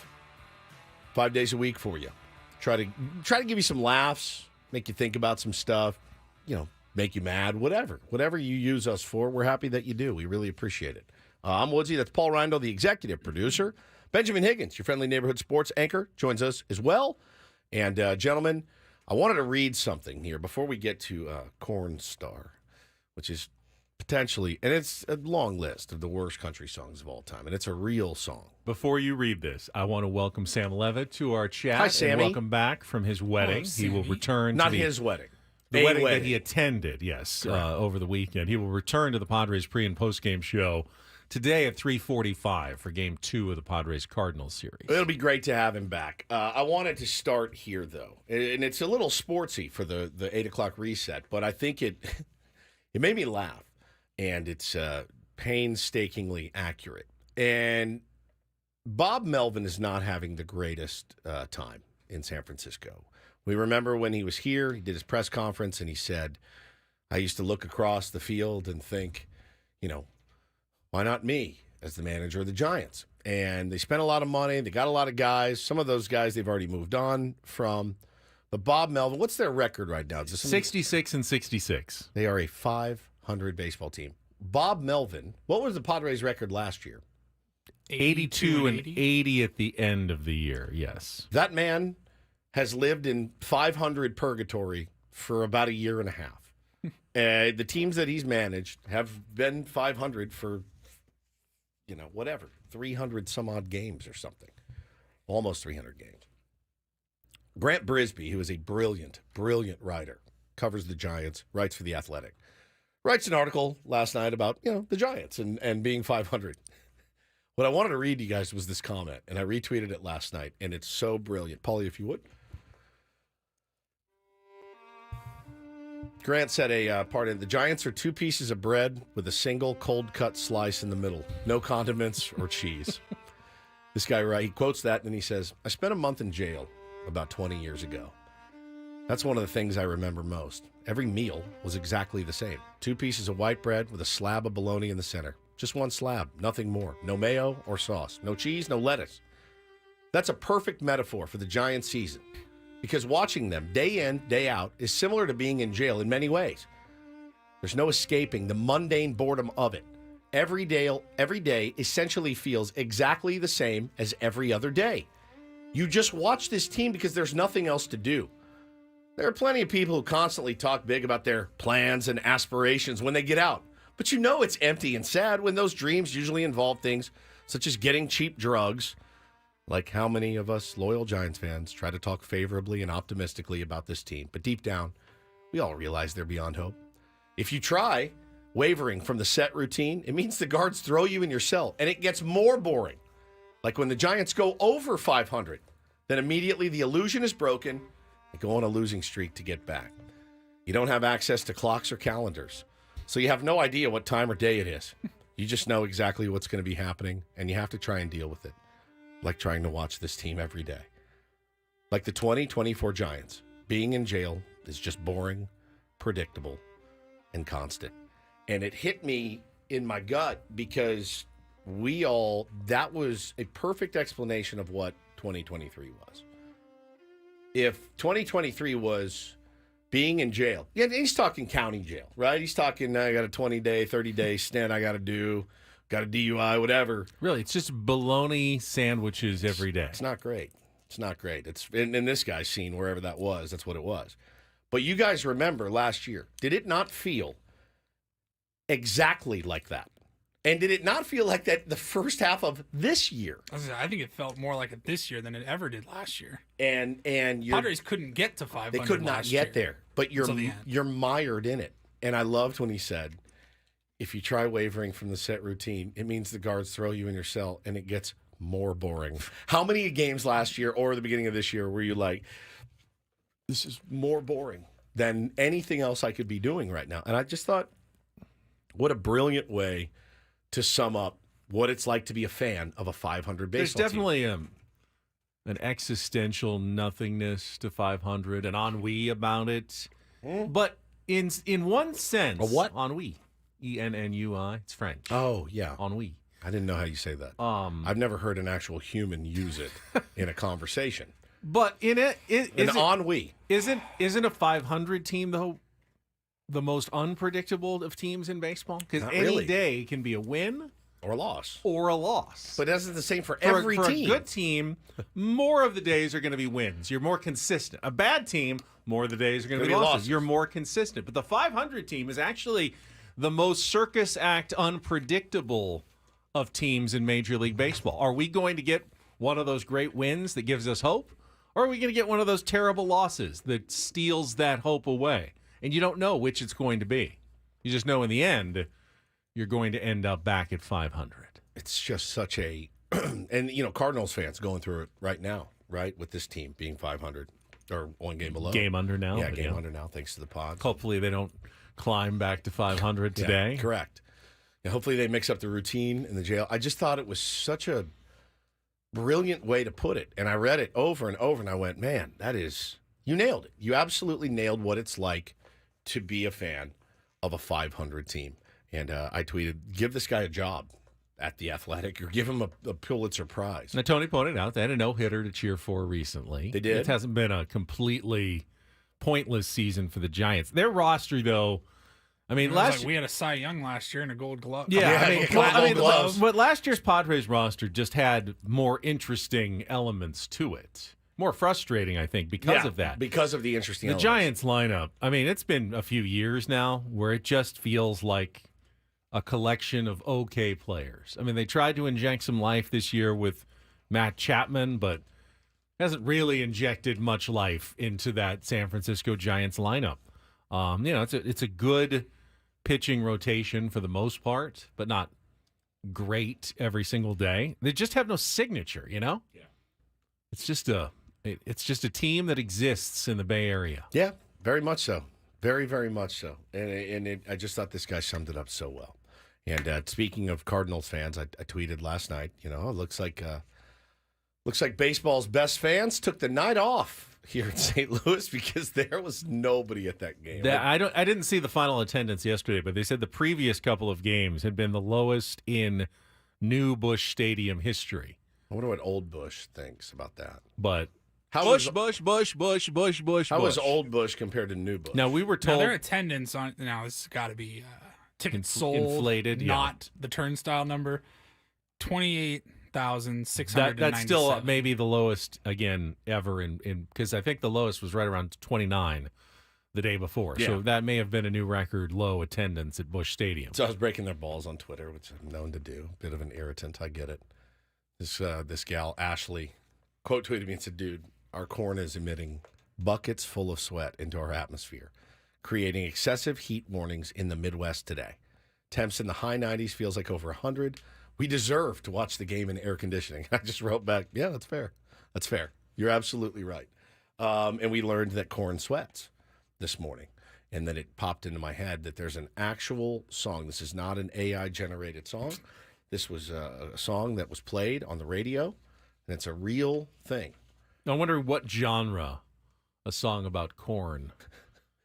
5 days a week for you. Try to give you some laughs, make you think about some stuff, make you mad, whatever. Whatever you use us for, we're happy that you do. We really appreciate it. I'm Woodsy. That's Paul Rindle, the executive producer. Benjamin Higgins, your friendly neighborhood sports anchor, joins us as well. And, gentlemen, I wanted to read something here before we get to Cornstar, which is potentially, and it's a long list of the worst country songs of all time, and it's a real song. Before you read this, I want to welcome Sam Levitt to our chat. Hi, Sammy. And welcome back from his wedding. He will return Not to his wedding. The wedding that he attended, yes, over the weekend. He will return to the Padres pre- and post-game show today at 3:45 for Game 2 of the Padres-Cardinals series. It'll be great to have him back. I wanted to start here, though, and it's a little sportsy for the 8 o'clock reset, but I think it made me laugh, and it's painstakingly accurate. And Bob Melvin is not having the greatest time in San Francisco. We remember when he was here, he did his press conference, and he said, I used to look across the field and think, why not me as the manager of the Giants? And they spent a lot of money. They got a lot of guys. Some of those guys they've already moved on from. But Bob Melvin, what's their record right now? 66-66. They are a 500 baseball team. Bob Melvin, what was the Padres record last year? 82-80 at the end of the year, yes. That man has lived in 500 purgatory for about a year and a half. The teams that he's managed have been 500 for, 300 some odd games or something. Almost 300 games. Grant Brisbee, who is a brilliant, brilliant writer, covers the Giants, writes for The Athletic, writes an article last night about, the Giants and being 500. What I wanted to read to you guys was this comment, and I retweeted it last night, and it's so brilliant. Paulie, if you would. Grant said a part in the Giants are 2 pieces of bread with a single cold-cut slice in the middle. No condiments or cheese. This guy, he quotes that, and then he says, I spent a month in jail about 20 years ago. That's one of the things I remember most. Every meal was exactly the same. 2 pieces of white bread with a slab of bologna in the center. Just one slab, nothing more. No mayo or sauce. No cheese, no lettuce. That's a perfect metaphor for the Giants season. Because watching them day in, day out is similar to being in jail in many ways. There's no escaping the mundane boredom of it. Every day essentially feels exactly the same as every other day. You just watch this team because there's nothing else to do. There are plenty of people who constantly talk big about their plans and aspirations when they get out. But it's empty and sad when those dreams usually involve things such as getting cheap drugs. Like how many of us loyal Giants fans try to talk favorably and optimistically about this team. But deep down, we all realize they're beyond hope. If you try wavering from the set routine, it means the guards throw you in your cell, and it gets more boring. Like when the Giants go over 500, then immediately the illusion is broken. They go on a losing streak to get back. You don't have access to clocks or calendars, so you have no idea what time or day it is. You just know exactly what's going to be happening, and you have to try and deal with it. Like trying to watch this team every day. Like the 2024 Giants, being in jail is just boring, predictable, and constant. And it hit me in my gut because that was a perfect explanation of what 2023 was. If 2023 was being in jail, he's talking county jail, right? He's talking, I got a 20-day, 30-day stint I got to do. Got a DUI, whatever. Really, it's just bologna sandwiches every day. It's not great. It's not great. It's in this guy's scene, wherever that was, that's what it was. But you guys remember last year, did it not feel exactly like that? And did it not feel like that the first half of this year? I think it felt more like it this year than it ever did last year. And Padres couldn't get to 500. They could not get there, but you're mired in it. And I loved when he said, if you try wavering from the set routine, it means the guards throw you in your cell, and it gets more boring. How many games last year or the beginning of this year were you like, this is more boring than anything else I could be doing right now? And I just thought, what a brilliant way to sum up what it's like to be a fan of a 500 baseball team. There's definitely an existential nothingness to 500, an ennui about it. But In one sense. A what? Ennui. E-N-N-U-I. It's French. Oh, yeah. Ennui. I didn't know how you say that. I've never heard an actual human use it in a conversation. But ennui. Isn't a 500 team, though, the most unpredictable of teams in baseball? Because any day can be a win or a loss. But isn't the same for every team. For a good team, more of the days are going to be wins. You're more consistent. A bad team, more of the days are going to be losses. You're more consistent. But the 500 team is actually the most circus act unpredictable of teams in Major League Baseball. Are we going to get one of those great wins that gives us hope? Or are we going to get one of those terrible losses that steals that hope away? And you don't know which it's going to be. You just know in the end, you're going to end up back at 500. It's just such a... and, Cardinals fans going through it right now, right? With this team being 500 or one game below. Game under now. Yeah, game under now, thanks to the Pods. Hopefully they don't climb back to 500 today. Yeah, correct. And hopefully they mix up the routine in the jail. I just thought it was such a brilliant way to put it. And I read it over and over, and I went, man, you nailed it. You absolutely nailed what it's like to be a fan of a 500 team. And I tweeted, give this guy a job at The Athletic or give him a Pulitzer Prize. Now, Tony pointed out they had a no-hitter to cheer for recently. They did. It hasn't been a completely pointless season for the Giants. Their roster, though, we had a Cy Young last year and a Gold Glove. Yeah, but last year's Padres roster just had more interesting elements to it. More frustrating, I think, because of that. Because of the interesting elements. Giants lineup, it's been a few years now where it just feels like a collection of okay players. They tried to inject some life this year with Matt Chapman, but hasn't really injected much life into that San Francisco Giants lineup. It's a good pitching rotation for the most part, but not great every single day. They just have no signature, Yeah. It's just a team that exists in the Bay Area. Yeah, very much so. Very, very much so. And I just thought this guy summed it up so well. And speaking of Cardinals fans, I tweeted last night, it looks like baseball's best fans took the night off here in St. Louis because there was nobody at that game. I didn't see the final attendance yesterday, but they said the previous couple of games had been the lowest in new Busch Stadium history. I wonder what Old Busch thinks about that. But Busch. How was Old Busch compared to New Busch? Now we were told their attendance on this has got to be tickets sold, inflated, not the turnstile number. 28,697. That's still maybe the lowest again ever in because I think the lowest was right around 29 the day before. Yeah. So that may have been a new record low attendance at Busch Stadium. So I was breaking their balls on Twitter, which I'm known to do. Bit of an irritant, I get it. This gal Ashley quote tweeted me and said, "Dude, our corn is emitting buckets full of sweat into our atmosphere, creating excessive heat warnings in the Midwest today. Temps in the high 90s, feels like over 100. We deserve to watch the game in air conditioning." I just wrote back, yeah, that's fair. That's fair. You're absolutely right. And we learned that corn sweats this morning. And then it popped into my head that there's an actual song. This is not an AI-generated song. This was a song that was played on the radio, and it's a real thing. I wonder what genre a song about corn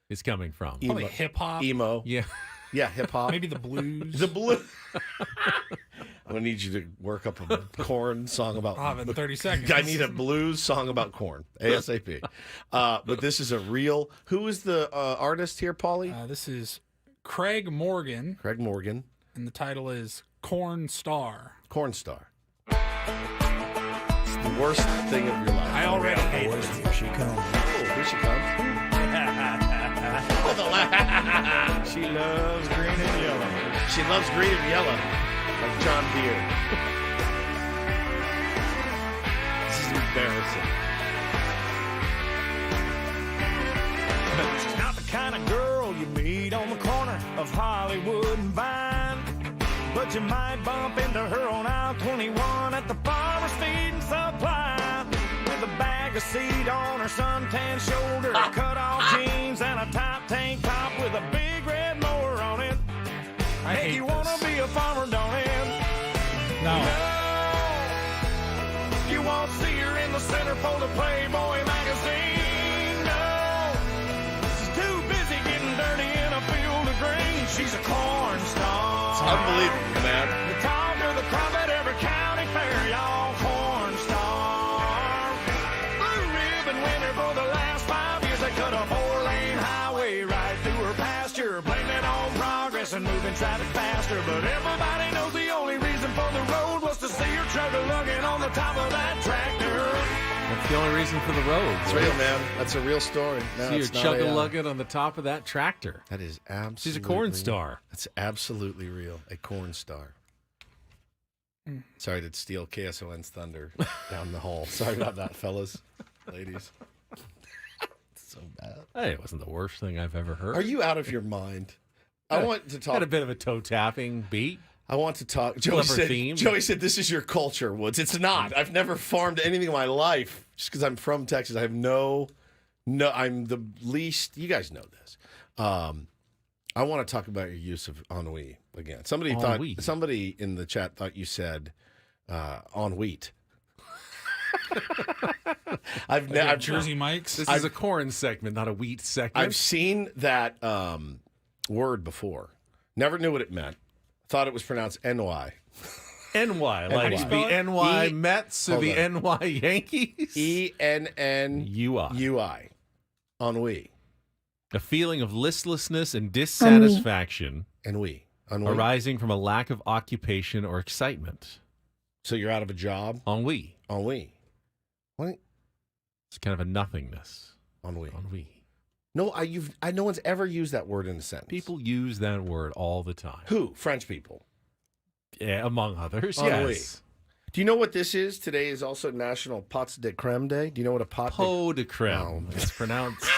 is coming from. Probably hip-hop. Emo. Yeah. Yeah, hip-hop. Maybe the blues. The blues. I'm going to need you to work up a corn song about... I'll have it in 30 seconds. I need a blues song about corn, ASAP. But this is a real... Who is the artist here, Paulie? This is Craig Morgan. Craig Morgan. And the title is Cornstar. Cornstar. It's the worst thing of your life. I already hate it. Here she comes. Oh, here she comes. She loves green and yellow. She loves green and yellow, like John Deere. This is embarrassing. She's not the kind of girl you meet on the corner of Hollywood and Vine, but you might bump into her on aisle 21 at the farmer's feed and supply, with a bag of seed on her suntan shoulder, cut-off jeans and a tight tank top with a big red mower on it. I hate you wanna be a farmer, don't it? No. You won't see her in the centerfold of Playboy magazine. No, she's too busy getting dirty unbelievable, man. The talk of the club at every county fair, y'all cornstar. Blue ribbon winner for the last 5 years. They cut a 4-lane highway right through her pasture, blaming on progress and moving traffic faster. But everybody knows the only reason for the road was to see her chug-a-lugging on the top of that tractor. That's the only reason for the road. It's real, man. That's a real story. No, See her it's not chug-a-lugging on the top of that tractor. That is absolutely... She's a corn star. That's absolutely real. A corn star. Sorry to steal KSON's thunder down the hall. Sorry about that, fellas, ladies. So bad. Hey, it wasn't the worst thing I've ever heard. Are you out of your mind? I want to talk... Had a bit of a toe-tapping beat. I want to talk. Joey said, this is your culture, Woods. It's not. I've never farmed anything in my life just because I'm from Texas. I have I'm the least. You guys know this. I want to talk about your use of ennui again. Somebody in the chat thought you said on wheat. I've Jersey Mike's. This is a corn segment, not a wheat segment. I've seen that word before. Never knew what it meant. Thought it was pronounced NY. NY, like the NY Mets or the NY Yankees? ENNUI. Ennui. A feeling of listlessness and dissatisfaction Ennui. arising from a lack of occupation or excitement. So you're out of a job? Ennui. Ennui. What? It's kind of a nothingness. Ennui. Ennui. No, no one's ever used that word in a sentence. People use that word all the time. Who? French people. Yeah, among others, Ennui. yes. Do you know what this is? Today is also National Pots de Creme Day. Do you know what a pot de creme? It's pronounced.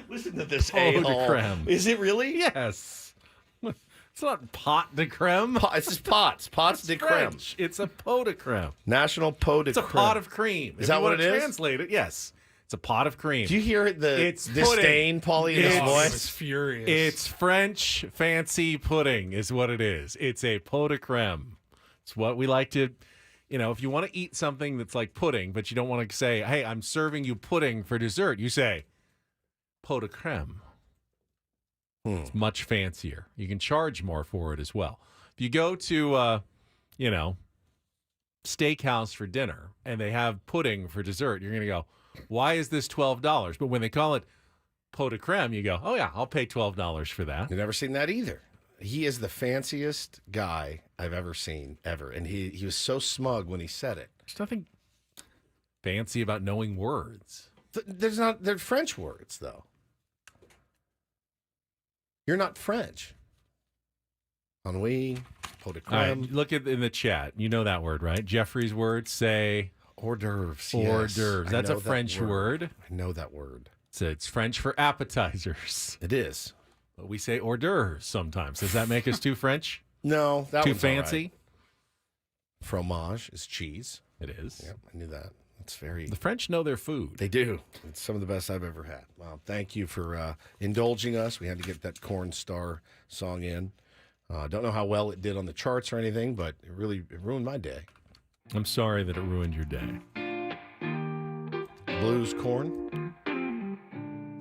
Listen to this pot de creme. Is it really? Yes. It's not pot de creme. It's just pots. Pots de creme. It's a pot de creme. National pot de creme. It's a pot of cream. Is that what it is? Translate it, yes. It's a pot of cream. Do you hear the disdain, Paulie, in his voice? It's furious. It's French fancy pudding is what it is. It's a pot de creme. It's what we like to, if you want to eat something that's like pudding, but you don't want to say, hey, I'm serving you pudding for dessert, you say pot de creme. It's much fancier. You can charge more for it as well. If you go to, steakhouse for dinner and they have pudding for dessert, you're going to go, why is this $12? But when they call it pot de creme, you go, oh, yeah, I'll pay $12 for that. You've never seen that either. He is the fanciest guy I've ever seen, ever. And he was so smug when he said it. There's nothing fancy about knowing words. They're French words, though. You're not French. Ennui, pot de creme. Right, look in the chat. You know that word, right? Jeffrey's word, say... Hors d'oeuvres. Hors yes. d'oeuvres. That's a French word. I know that word. So it's French for appetizers. It is. But we say hors d'oeuvres sometimes. Does that make us too French? No. Too fancy? Right. Fromage is cheese. It is. Yep, I knew that. It's very... The French know their food. They do. It's some of the best I've ever had. Well, thank you for indulging us. We had to get that Corn Star song in. Don't know how well it did on the charts or anything, but it ruined my day. I'm sorry that it ruined your day. Blues corn.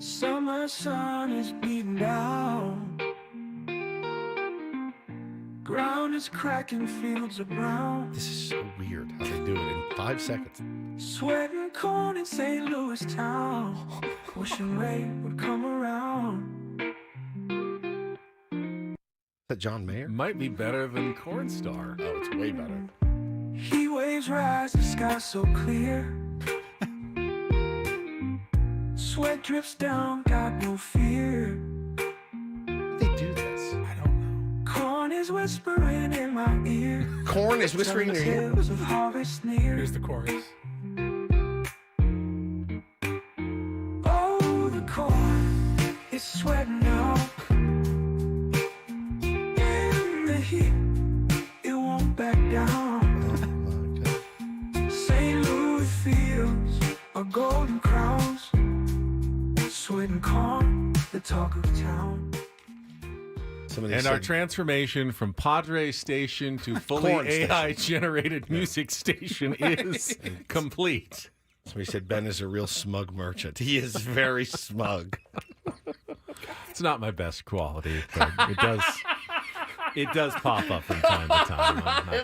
Summer sun is beating down. Ground is cracking, fields are brown. This is so weird how they do it in 5 seconds. Sweating corn in St. Louis town. Wishing rain would come around. Is that John Mayer? Might be better than Cornstar. Oh, it's way better. Heat waves rise, the sky so clear. Sweat drips down, got no fear. They do this. I don't know. Corn is whispering in my ear. Corn is whispering in your ear. Tales of harvest near. Here's the chorus. Oh, the corn is sweating out. In the heat, it won't back down. St. Louis fields are golden crowns. Sweating corn, the talk of town. And our transformation from Padres station to fully AI-generated music station is complete. Somebody said Ben is a real smug merchant. He is very smug. It's not my best quality, but it does It does pop up from time to time. I'm not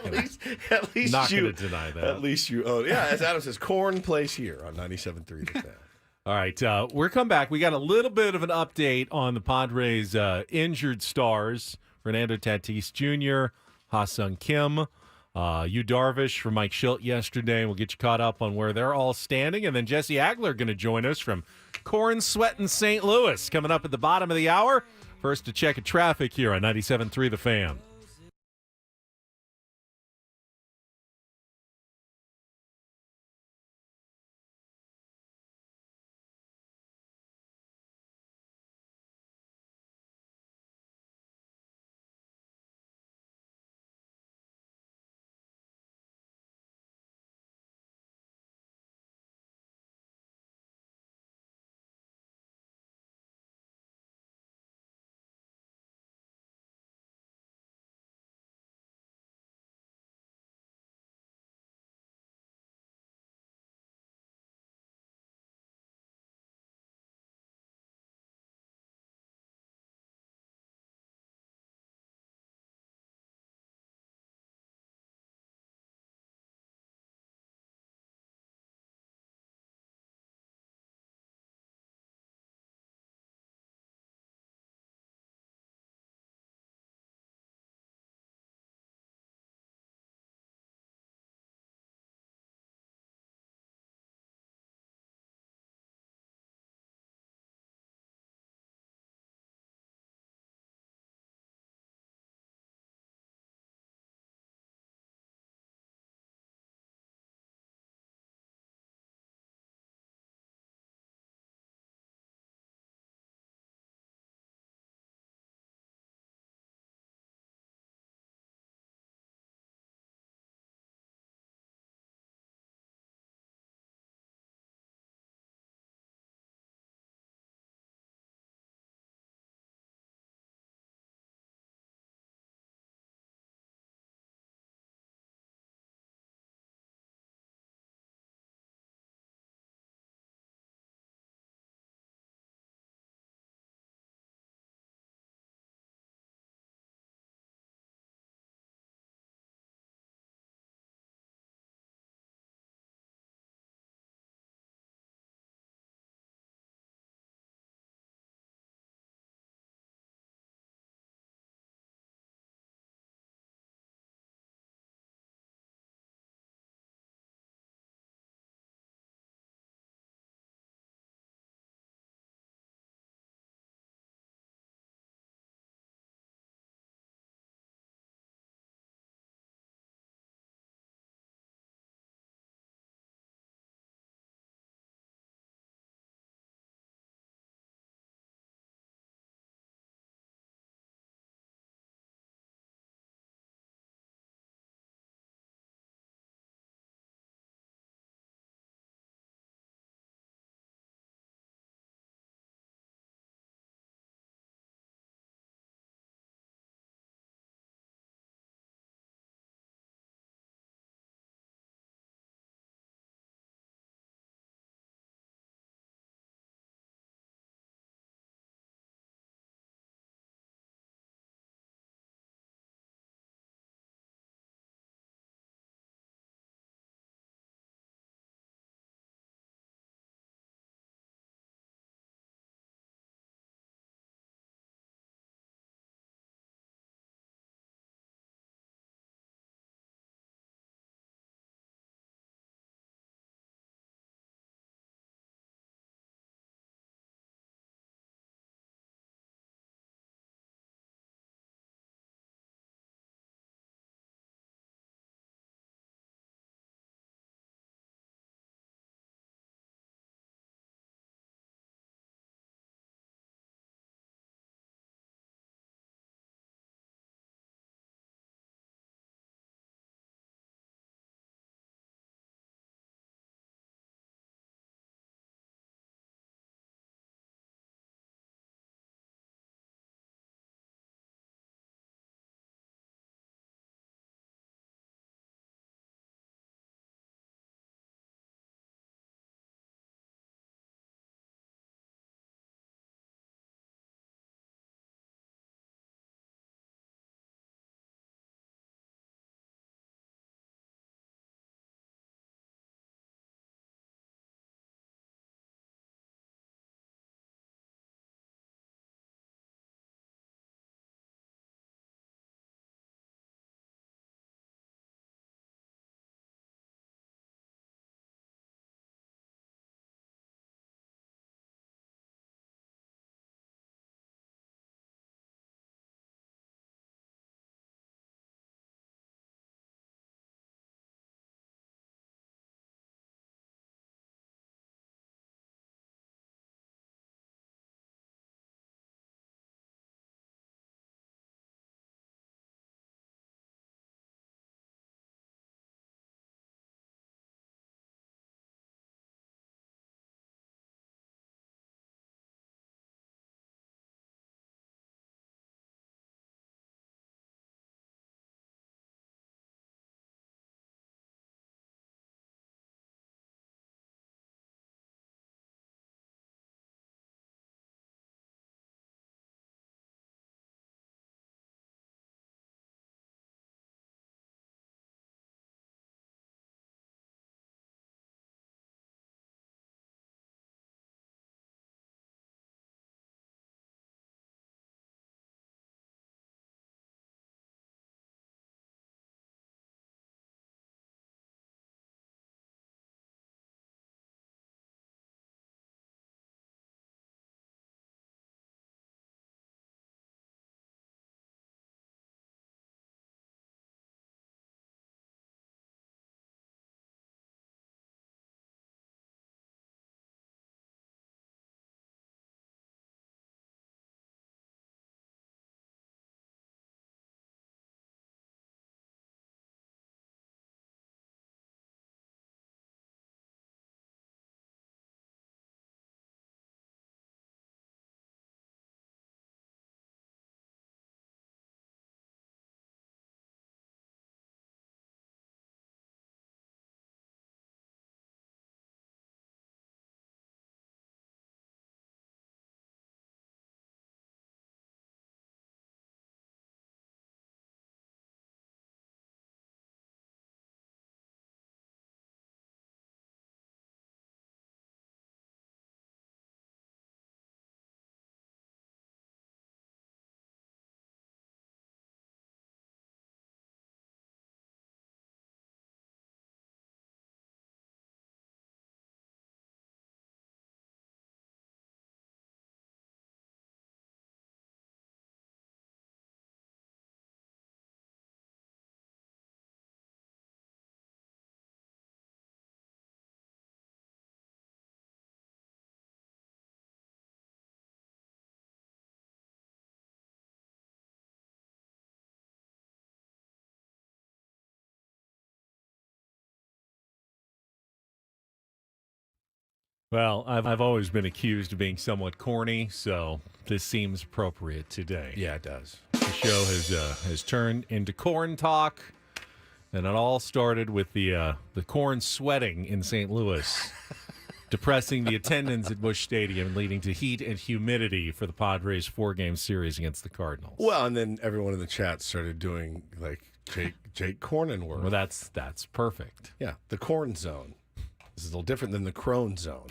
At least not you going to deny that. At least you own. Yeah, as Adam says, corn plays here on 97.3 The Fan. All right, we're come back. We got a little bit of an update on the Padres' injured stars: Fernando Tatis Jr., Ha-Sung Kim, Darvish for Mike Shildt yesterday. We'll get you caught up on where they're all standing, and then Jesse Agler going to join us from Corn Sweat in St. Louis coming up at the bottom of the hour. First to check traffic here on 97.3 The Fan. Well, I've always been accused of being somewhat corny, so this seems appropriate today. Yeah, it does. The show has turned into corn talk, and it all started with the corn sweating in St. Louis, depressing the attendance at Busch Stadium, leading to heat and humidity for the Padres' 4-game series against the Cardinals. Well, and then everyone in the chat started doing like Jake Cornenworth. Well, that's perfect. Yeah, the corn zone. This is a little different than the Crone zone.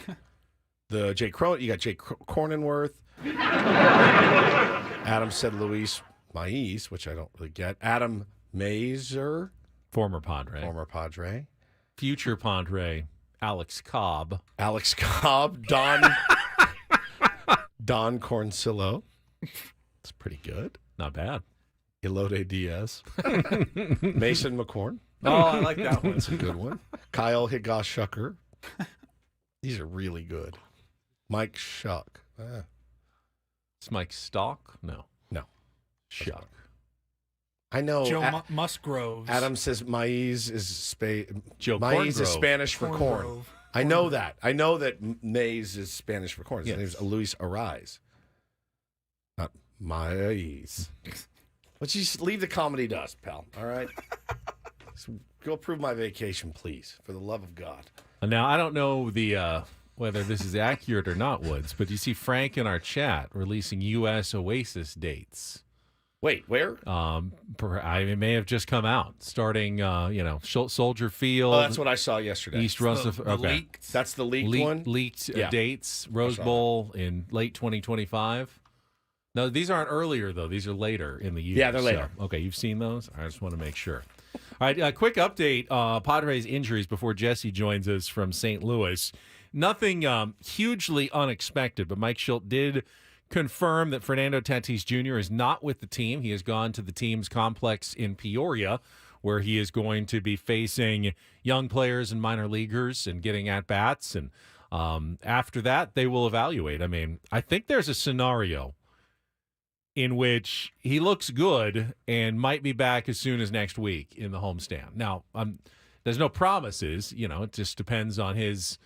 You got Jake Cornenworth. Adam said Luis Maíz, which I don't really get. Adam Mazer. Former Padre. Future Padre, Alex Cobb. Don Corncillo. That's pretty good. Not bad. Elode Diaz. Mason McCorn. Oh, I like that one. That's a good one. Kyle Higashshucker. These are really good. Mike Shuck. It's Mike Stock? No. Shuck. I know. Joe Musgroves. Adam says Maíz is Joe Maíz is Corngrove. Spanish for corn. Corngrove. I know that. I know that maize is Spanish for corn. His Yes. name's Luis Arise. Not Maíz. Let's just leave the comedy to us, pal. All right? So go approve my vacation, please, for the love of God. Now, I don't know whether this is accurate or not, Woods, but you see Frank in our chat releasing U.S. Oasis dates. Wait, where? It may have just come out, starting, Soldier Field. Oh, that's what I saw yesterday. East Rutherford. Okay. Leaked. That's the leaked one? Leaked Yeah. dates. Rose Bowl in late 2025. No, these aren't earlier, though. These are later in the year. Yeah, they're later. Okay, you've seen those? I just want to make sure. All right, a quick update. Padres injuries before Jesse joins us from St. Louis. Nothing hugely unexpected, but Mike Shildt did confirm that Fernando Tatis Jr. is not with the team. He has gone to the team's complex in Peoria, where he is going to be facing young players and minor leaguers and getting at-bats. And after that, they will evaluate. I mean, I think there's a scenario in which he looks good and might be back as soon as next week in the homestand. Now, there's no promises. It just depends on his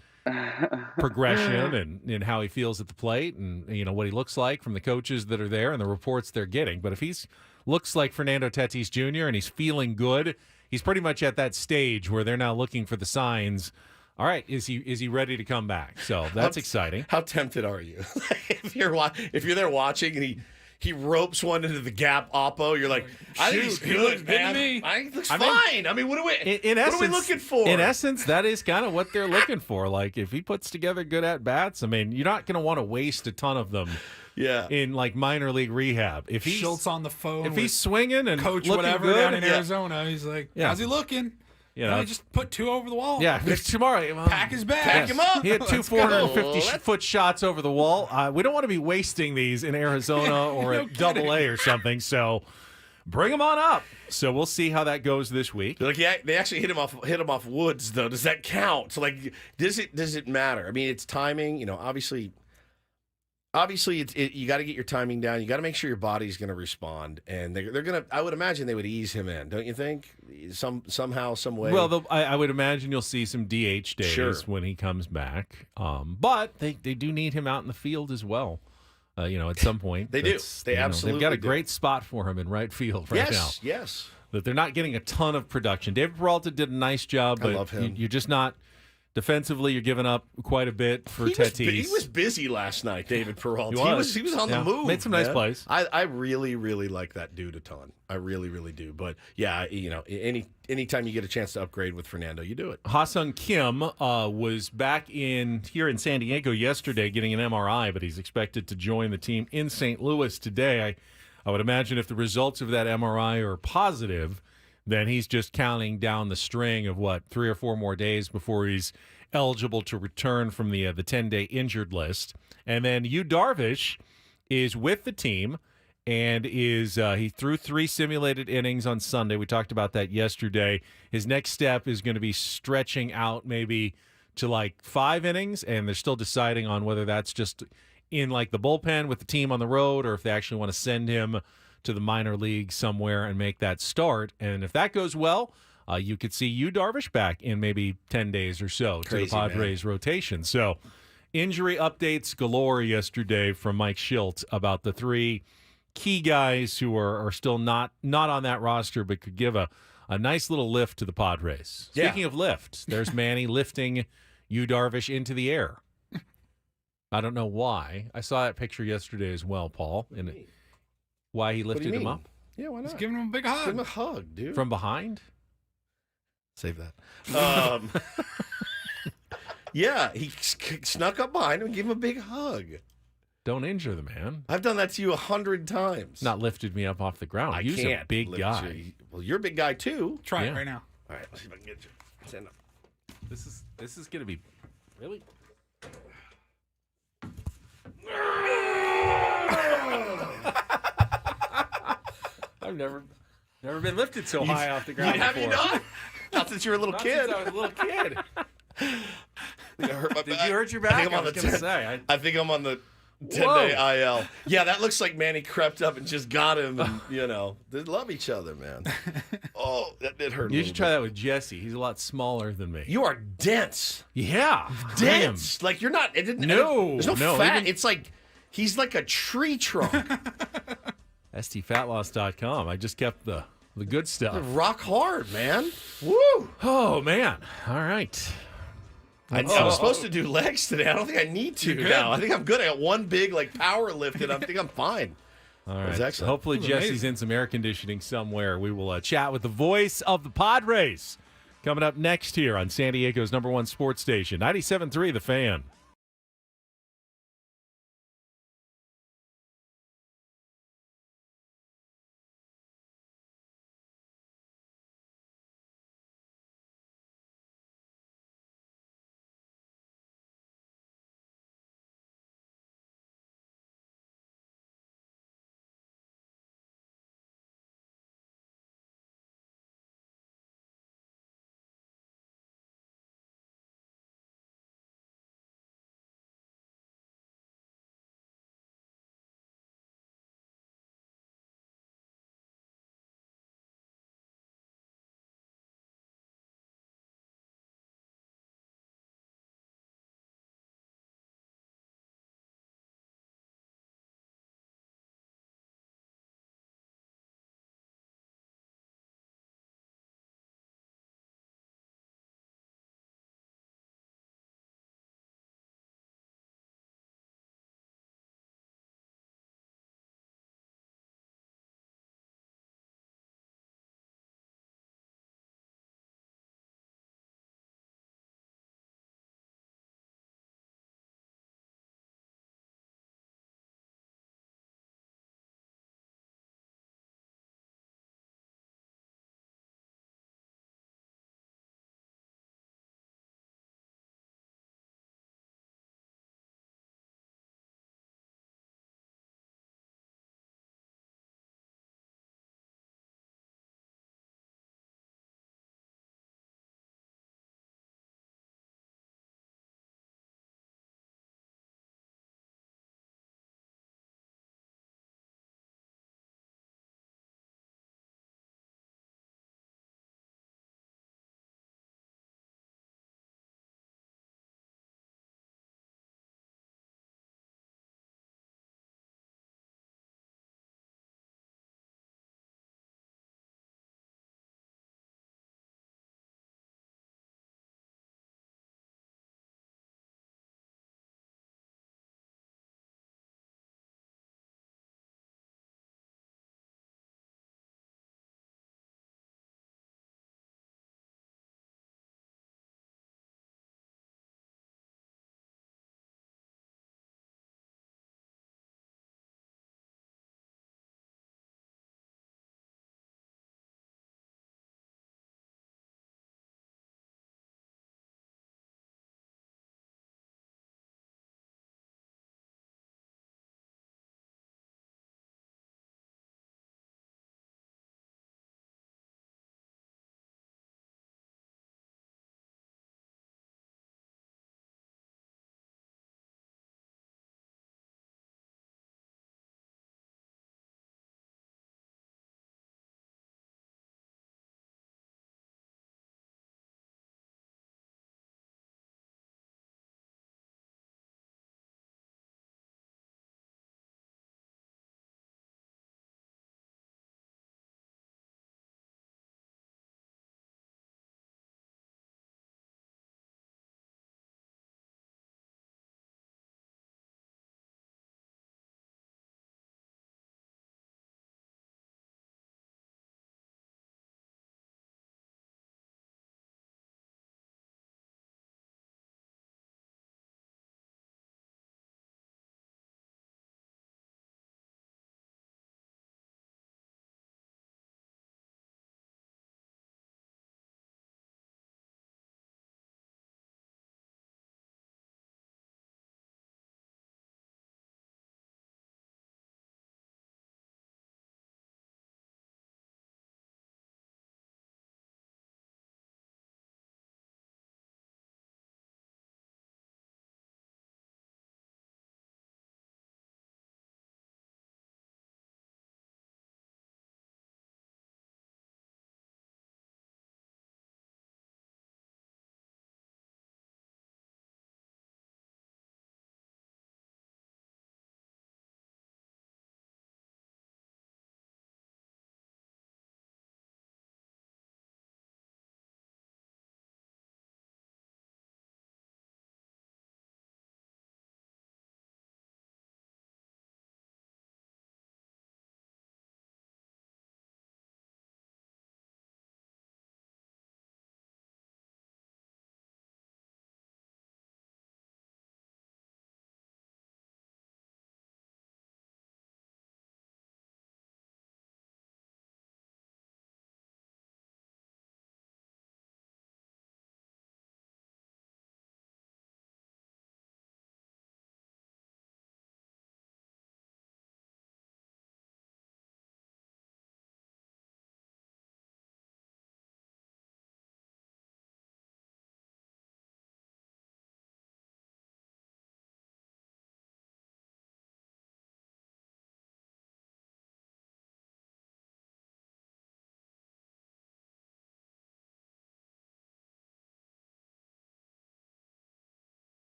progression and how he feels at the plate and, what he looks like from the coaches that are there and the reports they're getting. But if he's looks like Fernando Tatis Jr. and he's feeling good, he's pretty much at that stage where they're now looking for the signs. All right, is he ready to come back? So that's exciting. How tempted are you? if you're there watching and he ropes one into the gap oppo, you're like, I think he's good, man. I think looks fine. I mean, what are we looking for? In essence, that is kind of what they're looking for. Like, if he puts together good at-bats, I mean, you're not going to want to waste a ton of them in, like, minor league rehab. If he's Schultz on the phone. If he's swinging and coach looking whatever good, down in Arizona, he's like, how's he looking? He just put 2 over the wall. Yeah, tomorrow. Pack his bag. Pack him up. He had 2 450-foot shots over the wall. We don't want to be wasting these in Arizona or at Double-A or something, so bring them on up. So we'll see how that goes this week. Like, they actually hit him off Woods, though. Does that count? So, like, does it matter? I mean, it's timing. Obviously, you got to get your timing down. You got to make sure your body's going to respond, and they're going to. I would imagine they would ease him in, don't you think? Somehow, some way. Well, I would imagine you'll see some DH days when he comes back, but they do need him out in the field as well. At some point, they do. They absolutely. They've got a great spot for him in right field right now. Yes. That they're not getting a ton of production. David Peralta did a nice job, but I love him. You're just not. Defensively, you're giving up quite a bit for Tatis. He was busy last night, David Peralta. He was on the move. Made some nice plays. I really, really like that dude a ton. I really, really do. But, yeah, anytime you get a chance to upgrade with Fernando, you do it. Ha-Sung Kim was back here in San Diego yesterday getting an MRI, but he's expected to join the team in St. Louis today. I would imagine if the results of that MRI are positive, then he's just counting down the string of 3 or 4 more days before he's eligible to return from the 10-day injured list. And then Darvish is with the team and he threw 3 simulated innings on Sunday. We talked about that yesterday. His next step is going to be stretching out maybe to like 5 innings, and they're still deciding on whether that's just in like the bullpen with the team on the road or if they actually want to send him to the minor league somewhere and make that start. And if that goes well, you could see Darvish back in maybe 10 days or so to the Padres rotation. So Injury updates galore yesterday from Mike Shildt about the 3 key guys who are still not on that roster but could give a nice little lift to the Padres. Yeah. Speaking of lift, there's Manny lifting Darvish into the air. I don't know why. I saw that picture yesterday as well, Paul. And why he lifted him up? Yeah, why not? He's giving him a big hug. Give him a hug, dude. From behind? Save that. Yeah, he snuck up behind him and gave him a big hug. Don't injure the man. I've done that to you 100 times. Not lifted me up off the ground. I He's can't a big guy. you. Well, you're a big guy too. Try it right now. All right, let's see if I can get you. Stand up. This is going to be really. I've never been lifted so high off the ground Have before. you not? Not since you were a little kid. Since I was a little kid. I think I hurt my Did back. you hurt your back? I think I'm on the 10. I think I'm on the 10-day IL. Yeah, that looks like Manny crept up and just got him, and they love each other, man. Oh, that did hurt. You should try that with Jesse. He's a lot smaller than me. You are dense. Yeah, Dense. Like you're not. It didn't. No, there's no no, fat. even- It's like he's like a tree trunk. STFatloss.com. I just kept the good stuff. Rock hard, man. Woo. Oh man. All right. I was supposed to do legs today. I don't think I need to now. I think I'm good. I got one big power lift, and I think I'm fine. All right. Excellent. So hopefully Jesse's in some air conditioning somewhere. We will chat with the voice of the Padres coming up next here on San Diego's #1 sports station, 97.3 The Fan.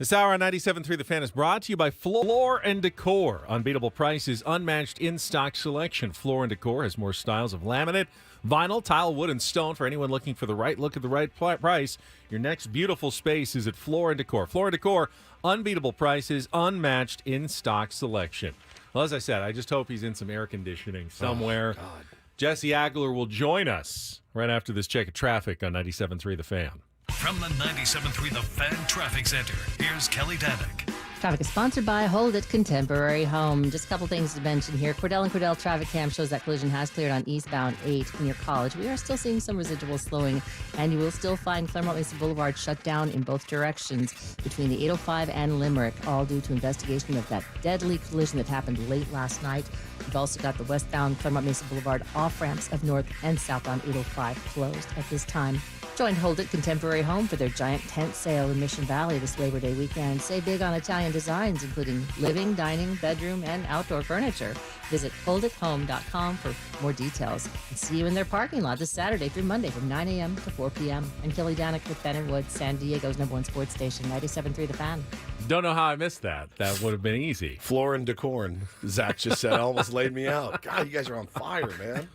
This hour on 97.3 The Fan is brought to you by Floor & Decor. Unbeatable prices, unmatched in-stock selection. Floor & Decor has more styles of laminate, vinyl, tile, wood, and stone for anyone looking for the right look at the right price. Your next beautiful space is at Floor & Decor. Floor & Decor, unbeatable prices, unmatched in-stock selection. Well, as I said, I just hope he's in some air conditioning somewhere. Oh, God. Jesse Agler will join us right after this check of traffic on 97.3 The Fan. From the 97.3 The Fan Traffic Center, here's Kelly Danick. Traffic is sponsored by Hold It Contemporary Home. Just a couple things to mention here. Cordell and Cordell traffic cam shows that collision has cleared on eastbound 8 near College. We are still seeing some residual slowing, and you will still find Claremont Mesa Boulevard shut down in both directions between the 805 and Limerick, all due to investigation of that deadly collision that happened late last night. We've also got the westbound Claremont Mesa Boulevard off-ramps of north and southbound 805 closed at this time. Join Hold It Contemporary Home for their giant tent sale in Mission Valley this Labor Day weekend. Save big on Italian designs, including living, dining, bedroom, and outdoor furniture. Visit holdithome.com for more details. And see you in their parking lot this Saturday through Monday from 9 a.m. to 4 p.m. And Kelly Danick with Ben and Wood, San Diego's #1 sports station, 97.3 The Fan. Don't know how I missed that. That would have been easy. Floor and Decor. Zach just said, almost laid me out. God, you guys are on fire, man.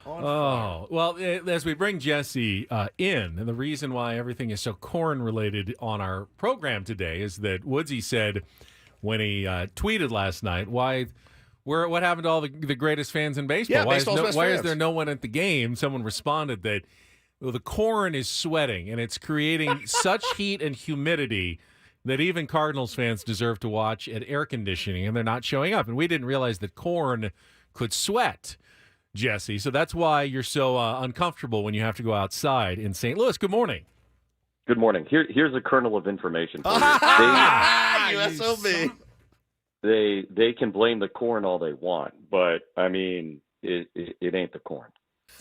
Well, as we bring Jesse in, and the reason why everything is so corn-related on our program today is that Woodsy said when he tweeted last night, what happened to all the greatest fans in baseball? Yeah, why is there no one at the game? Someone responded that the corn is sweating, and it's creating such heat and humidity that even Cardinals fans deserve to watch at air conditioning, and they're not showing up. And we didn't realize that corn could sweat, Jesse. So that's why you're so uncomfortable when you have to go outside in St. Louis. Good morning. Good morning. Here's a kernel of information for you. USOB. They can blame the corn all they want, but I mean, it ain't the corn.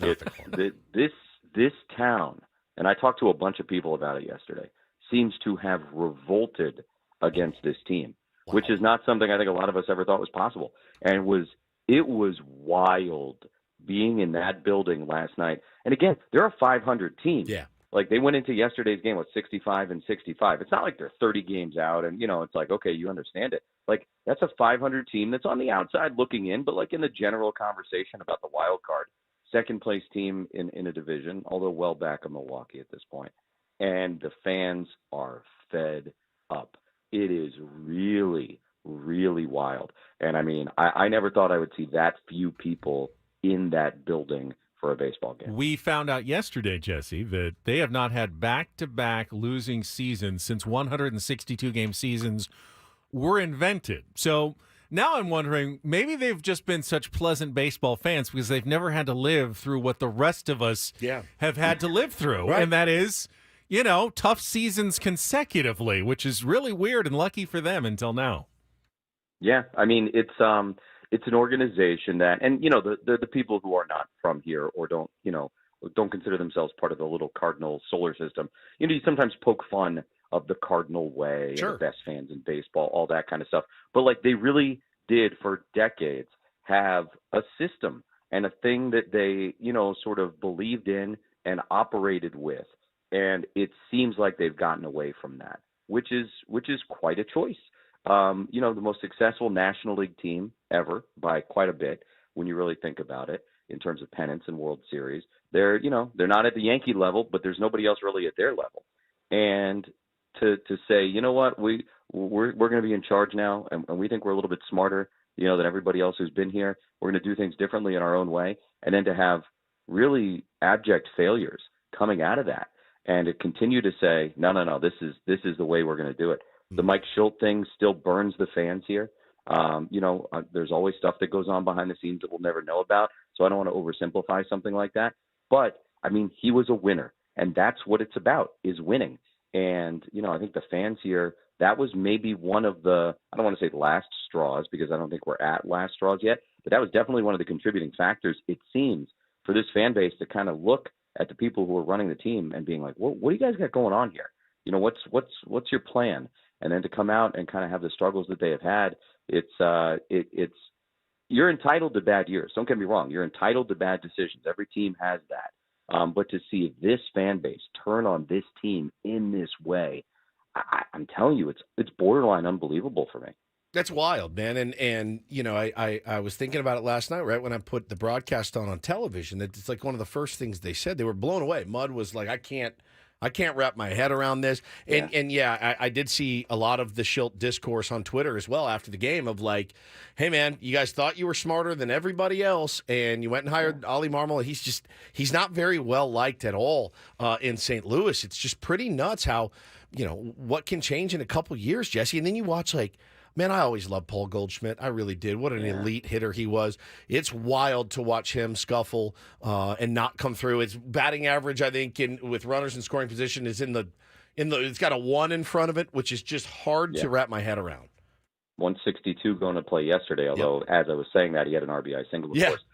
This town, and I talked to a bunch of people about it yesterday, seems to have revolted against this team, which is not something I think a lot of us ever thought was possible. And it was wild being in that building last night. And again, they're a 500 team. Yeah. Like they went into yesterday's game with 65 and 65. It's not like they're 30 games out and, it's like, okay, you understand it. Like that's a 500 team that's on the outside looking in, but like in the general conversation about the wild card, second place team in a division, although well back of Milwaukee at this point. And the fans are fed up. It is really, really wild. And I mean, I never thought I would see that few people in that building for a baseball game. We found out yesterday, Jesse, that they have not had back-to-back losing seasons since 162-game seasons were invented. So now I'm wondering, maybe they've just been such pleasant baseball fans because they've never had to live through what the rest of us have had to live through. Right. And that is, tough seasons consecutively, which is really weird and lucky for them until now. Yeah, I mean, it's an organization that, and the people who are not from here or don't consider themselves part of the little Cardinal solar system, you sometimes poke fun of the Cardinal way, sure, and the best fans in baseball, all that kind of stuff. But like they really did for decades have a system and a thing that they, sort of believed in and operated with. And it seems like they've gotten away from that, which is quite a choice. The most successful National League team ever by quite a bit when you really think about it in terms of pennants and World Series. They're not at the Yankee level, but there's nobody else really at their level. And to say, you know what, we're going to be in charge now, and we think we're a little bit smarter, than everybody else who's been here. We're going to do things differently in our own way, and then to have really abject failures coming out of that, and to continue to say, no, this is the way we're going to do it. The Mike Shildt thing still burns the fans here. There's always stuff that goes on behind the scenes that we'll never know about. So I don't want to oversimplify something like that. But I mean, he was a winner, and that's what it's about, is winning. And, I think the fans here, that was maybe one of the, I don't want to say last straws because I don't think we're at last straws yet, but that was definitely one of the contributing factors, it seems, for this fan base to kind of look at the people who are running the team and being like, what do you guys got going on here? What's your plan? And then to come out and kind of have the struggles that they have had, it's you're entitled to bad years. Don't get me wrong. You're entitled to bad decisions. Every team has that. But to see this fan base turn on this team in this way, I'm telling you, it's borderline unbelievable for me. That's wild, man. And you know, I was thinking about it last night, right when I put the broadcast on television. That it's like one of the first things they said. They were blown away. Mud was like, I can't wrap my head around this. And I did see a lot of the Shildt discourse on Twitter as well after the game of like, hey man, you guys thought you were smarter than everybody else, and you went and hired Ollie Marmol. He's not very well liked at all in St. Louis. It's just pretty nuts how, you know, what can change in a couple years, Jesse. And then you watch like, man, I always loved Paul Goldschmidt. I really did. What an elite hitter he was. It's wild to watch him scuffle and not come through. His batting average, I think, with runners in scoring position is in the. It's got a 1 in front of it, which is just hard to wrap my head around. 162 going to play yesterday, although as I was saying that, he had an RBI single, of course.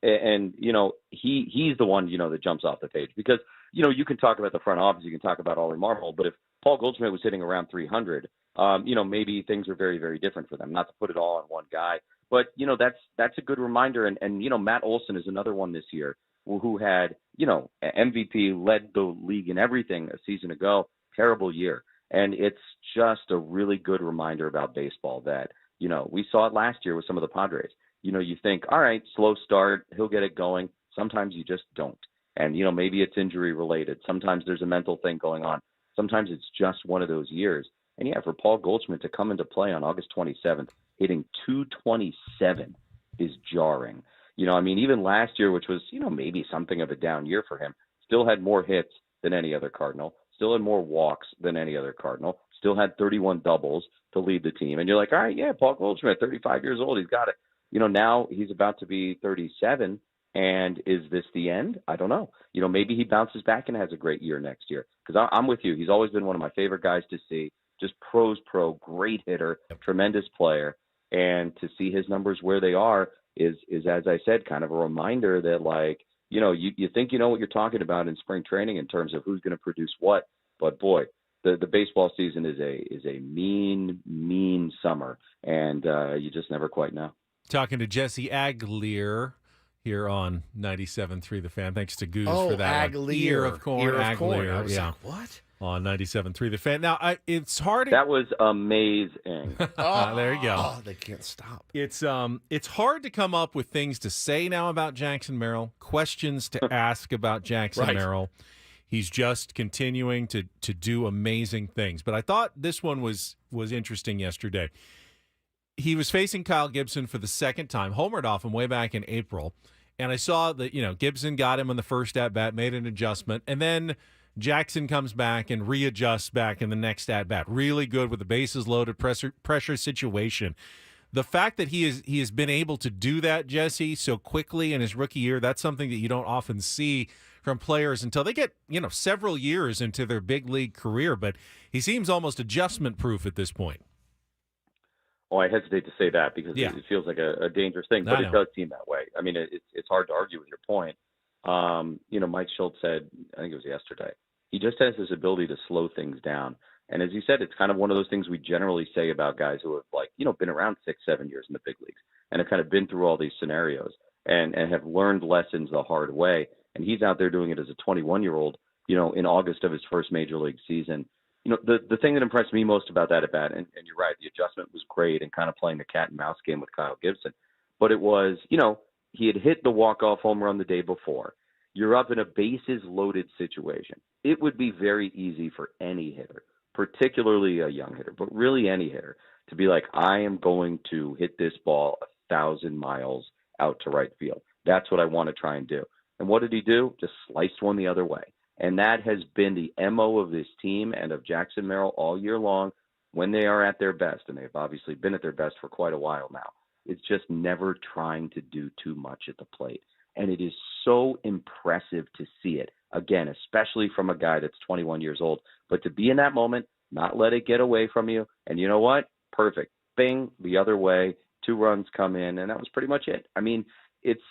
And you know, he's the one, you know, that jumps off the page because, you know, you can talk about the front office, you can talk about Ollie Marmol, but if Paul Goldschmidt was hitting around 300, you know, maybe things are very, very different for them. Not to put it all on one guy, but you know, that's a good reminder. And you know, Matt Olson is another one this year who had, you know, MVP, led the league in everything a season ago. Terrible year, and it's just a really good reminder about baseball that, you know, we saw it last year with some of the Padres. You know, you think, all right, slow start, he'll get it going. Sometimes you just don't. And, you know, maybe it's injury related. Sometimes there's a mental thing going on. Sometimes it's just one of those years. And yeah, for Paul Goldschmidt to come into play on August 27th, hitting 227 is jarring. You know, I mean, even last year, which was, you know, maybe something of a down year for him, still had more hits than any other Cardinal, still had more walks than any other Cardinal, still had 31 doubles to lead the team. And you're like, all right, yeah, Paul Goldschmidt, 35 years old, he's got it. You know, now he's about to be 37. And is this the end? I don't know. You know, maybe he bounces back and has a great year next year. Because I'm with you. He's always been one of my favorite guys to see. Just pro, great hitter, tremendous player. And to see his numbers where they are is, as I said, kind of a reminder that, like, you know, you think you know what you're talking about in spring training in terms of who's going to produce what. But, boy, the baseball season is a mean summer. And you just never quite know. Talking to Jesse Aglier here on 97.3 The Fan. Thanks to Goose for that. Aglier. Ear of corn. Aglier. I was like, what? On 97.3 The Fan. Now, it's hard. That was amazing. There you go. Oh, they can't stop. It's hard to come up with things to say now about Jackson Merrill, questions to ask about Jackson Merrill. He's just continuing to do amazing things. But I thought this one was interesting yesterday. He was facing Kyle Gibson for the second time, homered off him way back in April. And I saw that, you know, Gibson got him on the first at-bat, made an adjustment, and then Jackson comes back and readjusts back in the next at-bat. Really good with the bases loaded, pressure situation. The fact that he has been able to do that, Jesse, so quickly in his rookie year, that's something that you don't often see from players until they get, you know, several years into their big league career. But he seems almost adjustment-proof at this point. Oh, I hesitate to say that because it feels like a dangerous thing, but it does seem that way. I mean, it's hard to argue with your point. You know, Mike Shildt said, I think it was yesterday, he just has this ability to slow things down. And as you said, it's kind of one of those things we generally say about guys who have, like, you know, been around 6-7 years in the big leagues and have kind of been through all these scenarios and have learned lessons the hard way. And he's out there doing it as a 21-year-old, you know, in August of his first major league season. You know, the thing that impressed me most about that at bat, and you're right, the adjustment was great and kind of playing the cat and mouse game with Kyle Gibson. But it was, you know, he had hit the walk-off home run the day before. You're up in a bases-loaded situation. It would be very easy for any hitter, particularly a young hitter, but really any hitter, to be like, I am going to hit this ball 1,000 miles out to right field. That's what I want to try and do. And what did he do? Just sliced one the other way. And that has been the MO of this team and of Jackson Merrill all year long when they are at their best. And they've obviously been at their best for quite a while now. It's just never trying to do too much at the plate. And it is so impressive to see it, again, especially from a guy that's 21 years old. But to be in that moment, not let it get away from you. And you know what? Perfect. Bing, the other way. 2 runs come in, and that was pretty much it. I mean, it's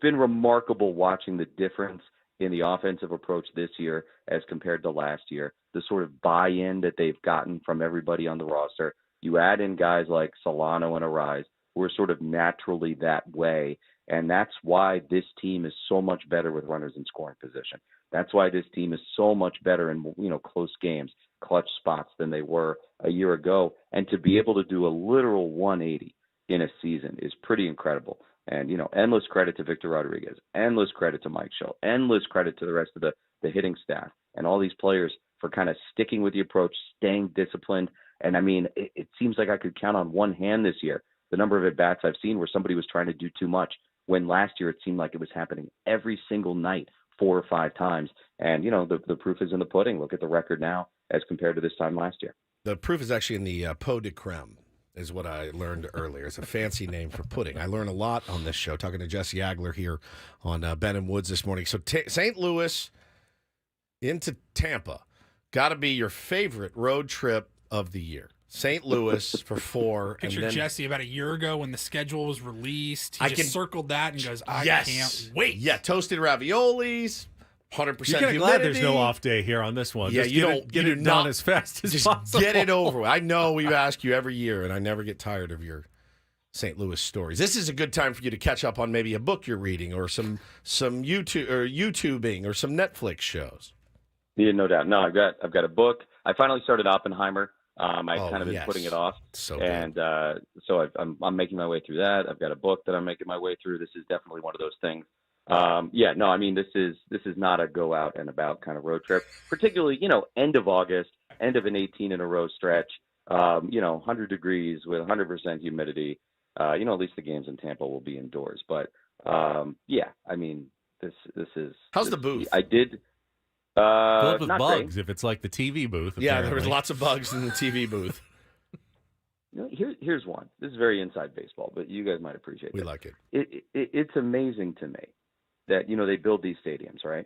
been remarkable watching the difference in the offensive approach this year as compared to last year, the sort of buy-in that they've gotten from everybody on the roster. You add in guys like Solano and Arise, who are sort of naturally that way, and that's why this team is so much better with runners in scoring position. That's why this team is so much better in, you know, close games. clutch spots than they were a year ago. And to be able to do a literal 180 in a season is pretty incredible. And, endless credit to Victor Rodriguez, endless credit to Mike Shildt, endless credit to the rest of the hitting staff and all these players for kind of sticking with the approach, staying disciplined. And, it seems like I could count on one hand this year the number of at-bats I've seen where somebody was trying to do too much, when last year it seemed like it was happening every single night 4 or 5 times. And, the proof is in the pudding. Look at the record now as compared to this time last year. The proof is actually in the pot de creme, is what I learned earlier. It's a fancy name for pudding. I learn a lot on this show, talking to Jesse Agler here on Ben and Woods this morning. So St. Louis into Tampa, got to be your favorite road trip of the year. St. Louis for 4. Picture and then, Jesse about a year ago when the schedule was released. He circled that and goes, I can't wait. Yeah, toasted raviolis, 100% You're kind of humidity. glad there's no off day here on this one. Yeah, just get it done as fast as possible. Get it over with. I know we ask you every year, and I never get tired of your St. Louis stories. This is a good time for you to catch up on maybe a book you're reading or some YouTube or YouTubing or some Netflix shows. Yeah, no doubt. No, I've got a book. I finally started Oppenheimer. I've kind of been putting it off, so I'm making my way through that. I've got a book that I'm making my way through. This is definitely one of those things. This is not a go out and about kind of road trip, particularly, end of August, end of an 18 in a row stretch, 100 degrees with 100% humidity. At least the games in Tampa will be indoors. But this is. How's the booth? I did. Filled with not bugs, great. if it's like the TV booth. Yeah, apparently. there was lots of bugs in the TV booth. Here's one. This is very inside baseball, but you guys might appreciate it. We like it. It's amazing to me that, they build these stadiums, right?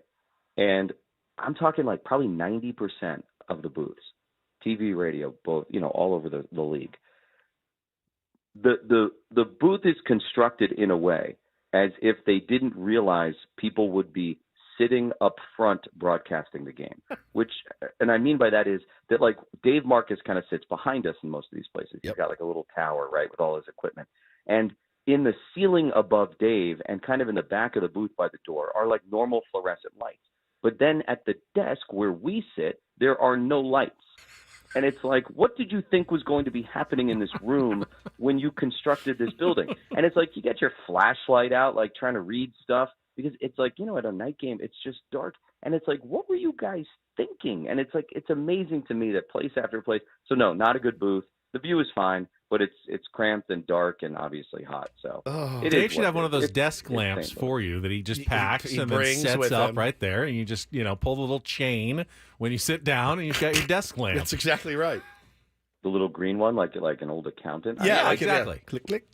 And I'm talking like probably 90% of the booths, TV, radio, both, all over the league. The booth is constructed in a way as if they didn't realize people would be sitting up front broadcasting the game, and I mean by that is that, like, Dave Marcus kind of sits behind us in most of these places. He's got like a little tower, right, with all his equipment. And in the ceiling above Dave and kind of in the back of the booth by the door are like normal fluorescent lights. But then at the desk where we sit, there are no lights. And it's like, what did you think was going to be happening in this room when you constructed this building? And it's like, you get your flashlight out, like trying to read stuff. Because it's like, at a night game, it's just dark. And it's like, what were you guys thinking? And it's like, it's amazing to me that place after place. So, no, not a good booth. The view is fine, but it's cramped and dark and obviously hot. So Dave should have one of those desk lamps for you that he just packs and then sets up right there. And you just, pull the little chain when you sit down and you've got your desk lamp. That's exactly right. The little green one, like an old accountant? Yeah, exactly. Click, click.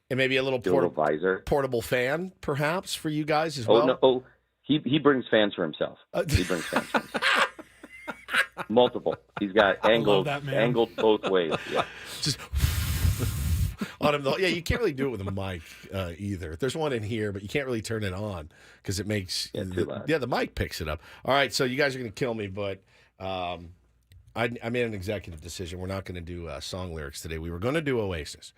And maybe a little visor. Portable fan, perhaps, for you guys as well. No, he brings fans for himself. He brings fans for himself. Multiple. He's got angled both ways. Yeah. Just on him. Yeah, you can't really do it with a mic either. There's one in here, but you can't really turn it on because it makes the mic picks it up. All right, so you guys are going to kill me, but I made an executive decision. We're not going to do song lyrics today. We were going to do Oasis.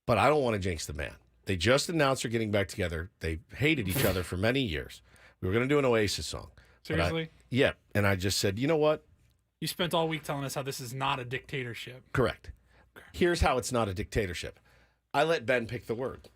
But I don't want to jinx the man. They just announced they're getting back together. They hated each other for many years. We were going to do an Oasis song. Seriously? Yeah. And I just said, you know what? You spent all week telling us how this is not a dictatorship. Correct. Here's how it's not a dictatorship. I let Ben pick the word.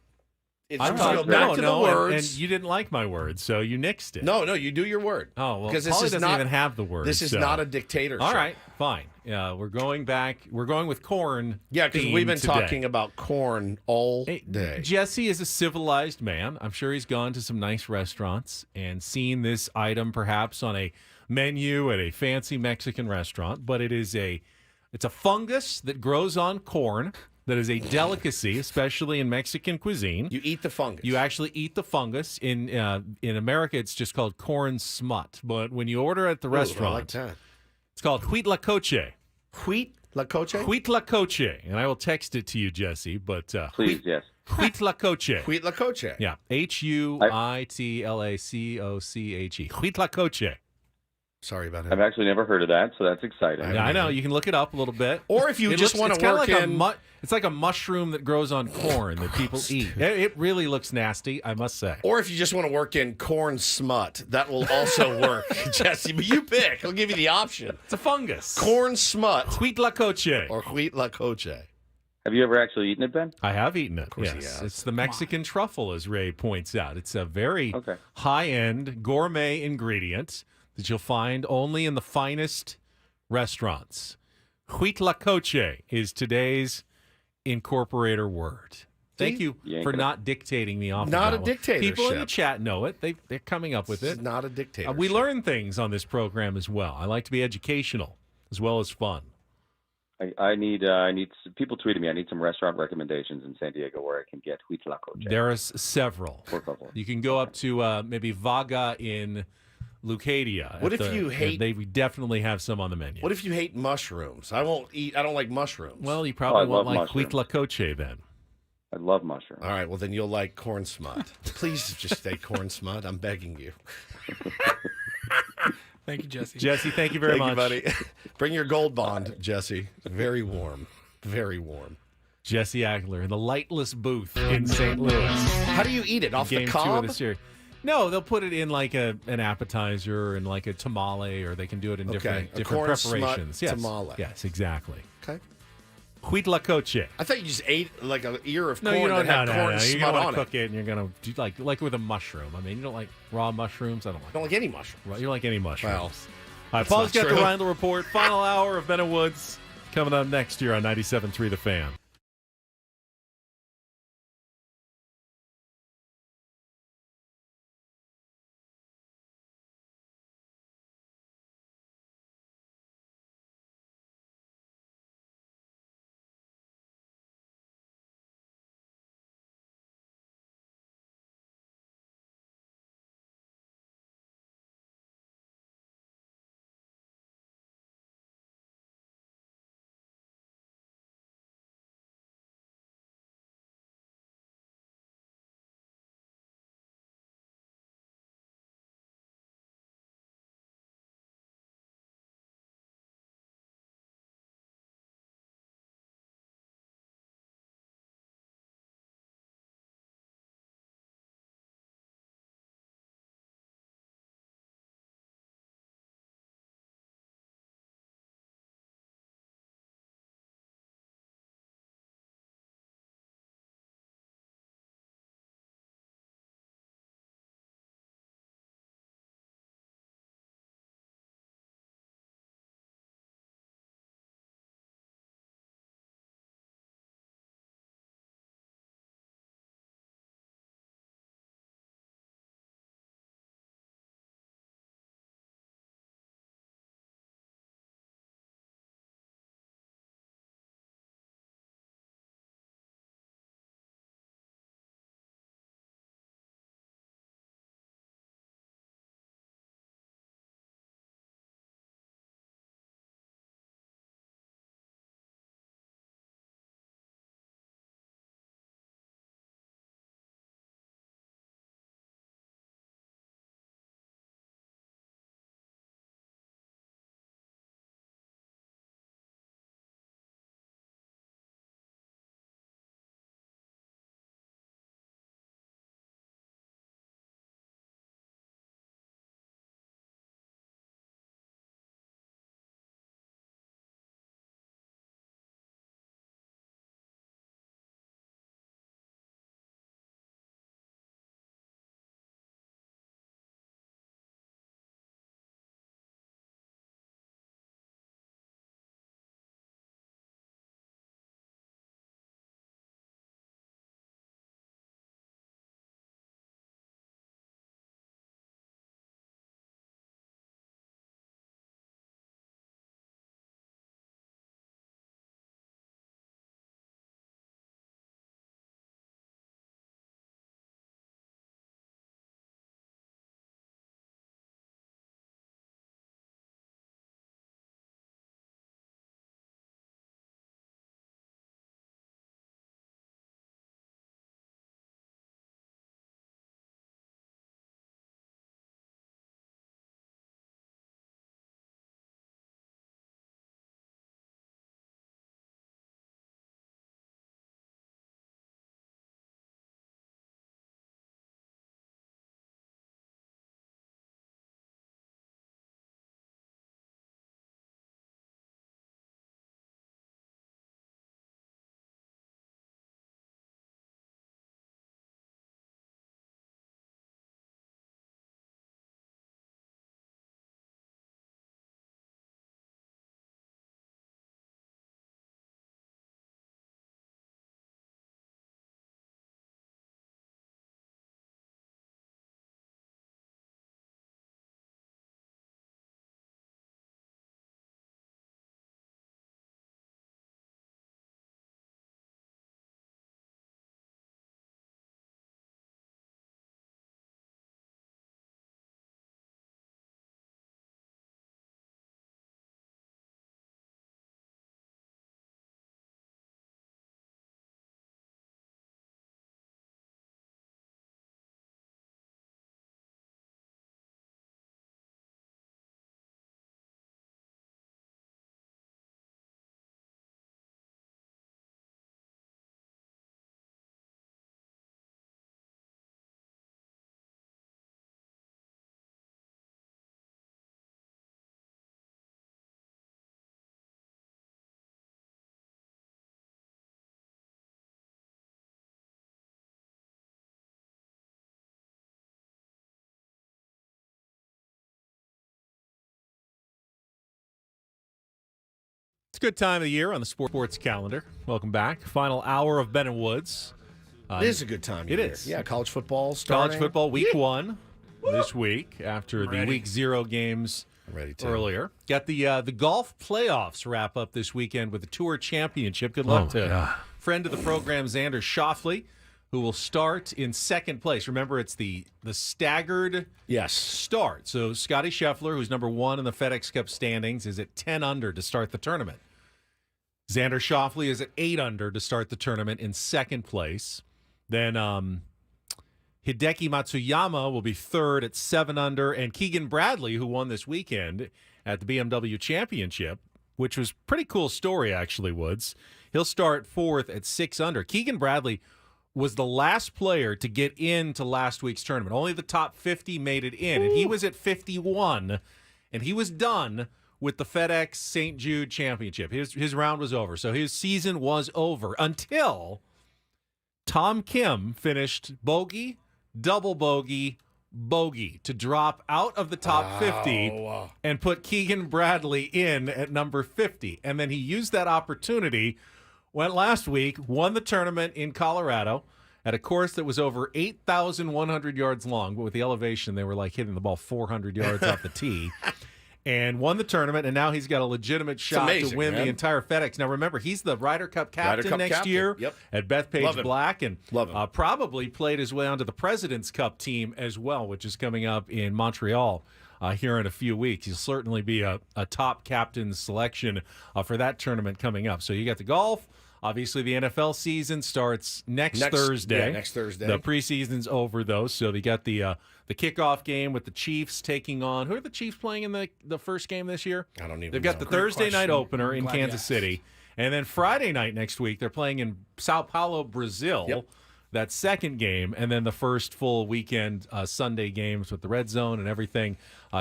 It's I go back to the words. And you didn't like my word, so you nixed it. No, you do your word. Oh, well, because this doesn't even have the word. This is not a dictatorship. All right, fine. We're going back. We're going with corn. Yeah, because we've been talking about corn all day. Jesse is a civilized man. I'm sure he's gone to some nice restaurants and seen this item perhaps on a menu at a fancy Mexican restaurant. But it's a fungus that grows on corn. That is a delicacy, especially in Mexican cuisine. You eat the fungus. You actually eat the fungus. In America, it's just called corn smut. But when you order at the restaurant, I like that. It's called Huitlacoche. Huitlacoche? Huitlacoche. And I will text it to you, Jesse. But please, yes. Huitlacoche. Huitlacoche. Yeah. Huitlacoche. Huitlacoche. Sorry about it. I've actually never heard of that, so that's exciting. Yeah, I know. You can look it up a little bit. Or if you just want to work in... It's like a mushroom that grows on corn that people eat. It really looks nasty, I must say. Or if you just want to work in corn smut, that will also work, Jesse. But you pick. I'll give you the option. It's a fungus. Corn smut. Huitlacoche. Or Huitlacoche. Have you ever actually eaten it, Ben? I have eaten it. Of course he yes. has. It's the Mexican truffle, as Ray points out. It's a very high-end gourmet ingredient that you'll find only in the finest restaurants. Huitlacoche is today's incorporator word. Thank you for not dictating me off. Not of a that dictatorship. People in the chat know it. They're coming up with It's it. not a dictatorship. We learn things on this program as well. I like to be educational as well as fun. I need people tweeting me. I need some restaurant recommendations in San Diego where I can get Huitlacoche. There are several. You can go up to maybe Vaga in Lucadia. What if you hate... They definitely have some on the menu. What if you hate mushrooms? I don't like mushrooms. Well, you probably won't like Huitlacoche then. I love mushrooms. All right, well, then you'll like corn smut. Please just say corn smut. I'm begging you. Thank you, Jesse. Jesse, thank you very much. Thank you, buddy. Bring your gold bond, Jesse. Very warm. Very warm. Jesse Agler in the lightless booth in St. Louis. How do you eat it? Off Game the cob? 2 of the series. No, they'll put it in like an appetizer and like a tamale, or they can do it in different corn preparations. Smut tamale. Yes, exactly. Okay. Huitlacoche. I thought you just ate like an ear of corn you don't, that had corn You're smut gonna on cook it, and you're gonna do like with a mushroom. I mean, you don't like raw mushrooms. I don't like any mushrooms. Right, you don't like any mushrooms. Well, all right, Paul's got the Rindle Report. Final hour of Ben and Woods coming up next year on 97.3 The Fan. It's a good time of the year on the sports calendar. Welcome back. Final hour of Ben and Woods. It is a good time of year. It is. Yeah, college football starting. College football week 1 this week after the week 0 games earlier. Got the golf playoffs wrap up this weekend with the Tour Championship. Good luck to friend of the program, Xander Schauffele, who will start in second place. Remember, it's the staggered start. So Scotty Scheffler, who's number 1 in the FedEx Cup standings, is at 10 under to start the tournament. Xander Schauffele is at 8 under to start the tournament in second place. Then Hideki Matsuyama will be third at 7 under. And Keegan Bradley, who won this weekend at the BMW Championship, which was a pretty cool story, actually, Woods. He'll start fourth at 6 under. Keegan Bradley was the last player to get into last week's tournament. Only the top 50 made it in, and he was at 51, and he was done with the FedEx St. Jude Championship. His round was over, so his season was over until Tom Kim finished bogey, double bogey, bogey to drop out of the top 50 and put Keegan Bradley in at number 50. And then he used that opportunity, went last week, won the tournament in Colorado at a course that was over 8,100 yards long, but with the elevation, they were like hitting the ball 400 yards off the tee. And won the tournament, and now he's got a legitimate shot to win the entire FedEx. Now, remember, he's the Ryder Cup captain next year at Bethpage Black, and probably played his way onto the President's Cup team as well, which is coming up in Montreal here in a few weeks. He'll certainly be a top captain selection for that tournament coming up. So you got the golf. Obviously, the NFL season starts next Thursday. Yeah, next Thursday. The preseason's over, though, so they got the kickoff game with the Chiefs taking on. Who are the Chiefs playing in the first game this year? I don't even know. They've got the Thursday night opener in Kansas City. And then Friday night next week, they're playing in Sao Paulo, Brazil. That second game. And then the first full weekend Sunday games with the Red Zone and everything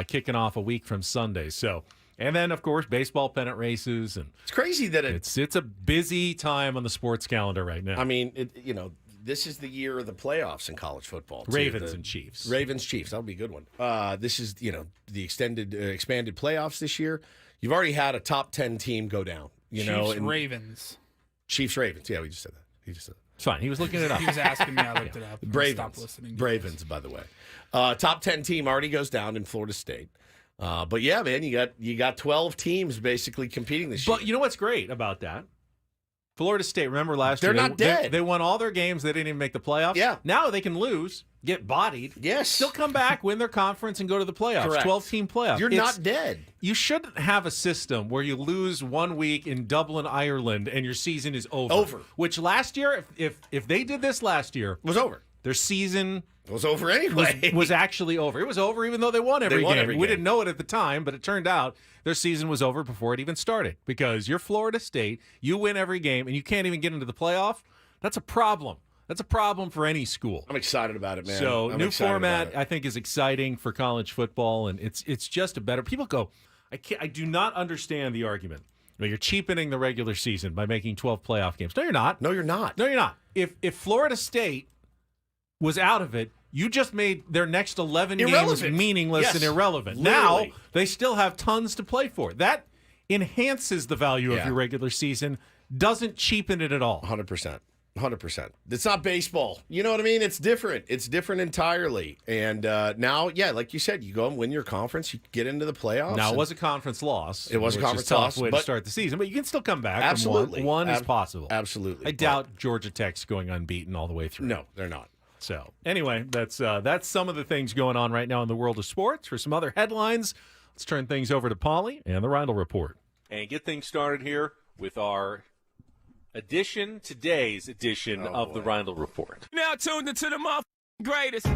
kicking off a week from Sunday. So... And then, of course, baseball pennant races, and it's crazy that it's a busy time on the sports calendar right now. I mean, this is the year of the playoffs in college football. Ravens and Chiefs. Ravens Chiefs. That'll be a good one. This is the expanded playoffs this year. You've already had a top 10 team go down. Ravens. Chiefs Ravens. Yeah, we just said that. He just said that. It's fine. He was looking it up. He was asking me. I looked it up. Ravens. Ravens, by the way. Top 10 team already goes down in Florida State. But yeah, man, you got 12 teams basically competing this year. But you know what's great about that? Florida State, remember last year? They're not dead. They won all their games. They didn't even make the playoffs. Yeah. Now they can lose, get bodied. Yes. Still come back, win their conference, and go to the playoffs. Correct. 12-team playoffs. You're not dead. You shouldn't have a system where you lose 1 week in Dublin, Ireland, and your season is over. Which last year, if they did this last year, was over. Their season was over anyway. Was actually over. It was over even though they won every game. We didn't know it at the time, but it turned out their season was over before it even started because you're Florida State, you win every game, and you can't even get into the playoff. That's a problem. That's a problem for any school. I'm excited about it, man. So new format, I think, is exciting for college football, and it's just a better. People go, I do not understand the argument. You're cheapening the regular season by making 12 playoff games. No, you're not. No, you're not. No, you're not. If Florida State was out of it, you just made their next 11 games meaningless and irrelevant. Literally. Now, they still have tons to play for. That enhances the value of your regular season, doesn't cheapen it at all. 100%. 100%. It's not baseball. You know what I mean? It's different. It's different entirely. And now, like you said, you go and win your conference, you get into the playoffs. Now, it was a conference loss. It was a conference loss. Way to start the season, but you can still come back. Absolutely. From one is possible. Absolutely. I doubt Georgia Tech's going unbeaten all the way through. No, they're not. So, anyway, that's some of the things going on right now in the world of sports. For some other headlines, let's turn things over to Paulie and the Reindl Report. And get things started here with our today's edition of the Reindl Report. Now tuned into the greatest.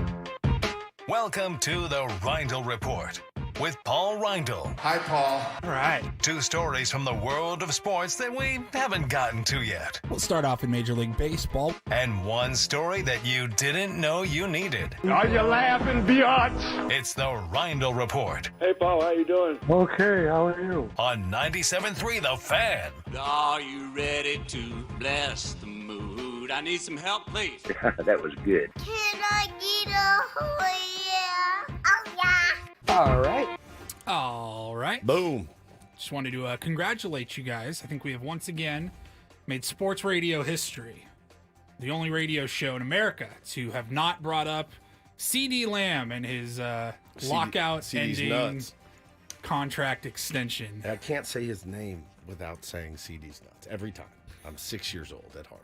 Welcome to the Reindl Report with Paul Reindl. Hi, Paul. All right. 2 stories from the world of sports that we haven't gotten to yet. We'll start off in Major League Baseball. And 1 story that you didn't know you needed. Are you laughing, biatch? It's the Reindl Report. Hey, Paul, how you doing? Okay, how are you? On 97.3 The Fan. Are you ready to bless the mood? I need some help, please. That was good. Can I get a oh yeah? Oh yeah. All right. All right. Boom. just wanted to congratulate you guys. I think we have once again made sports radio history. The only radio show in America to have not brought up CD Lamb and his lockout-ending contract extension. I can't say his name without saying CD's nuts every time. I'm 6 years old at heart.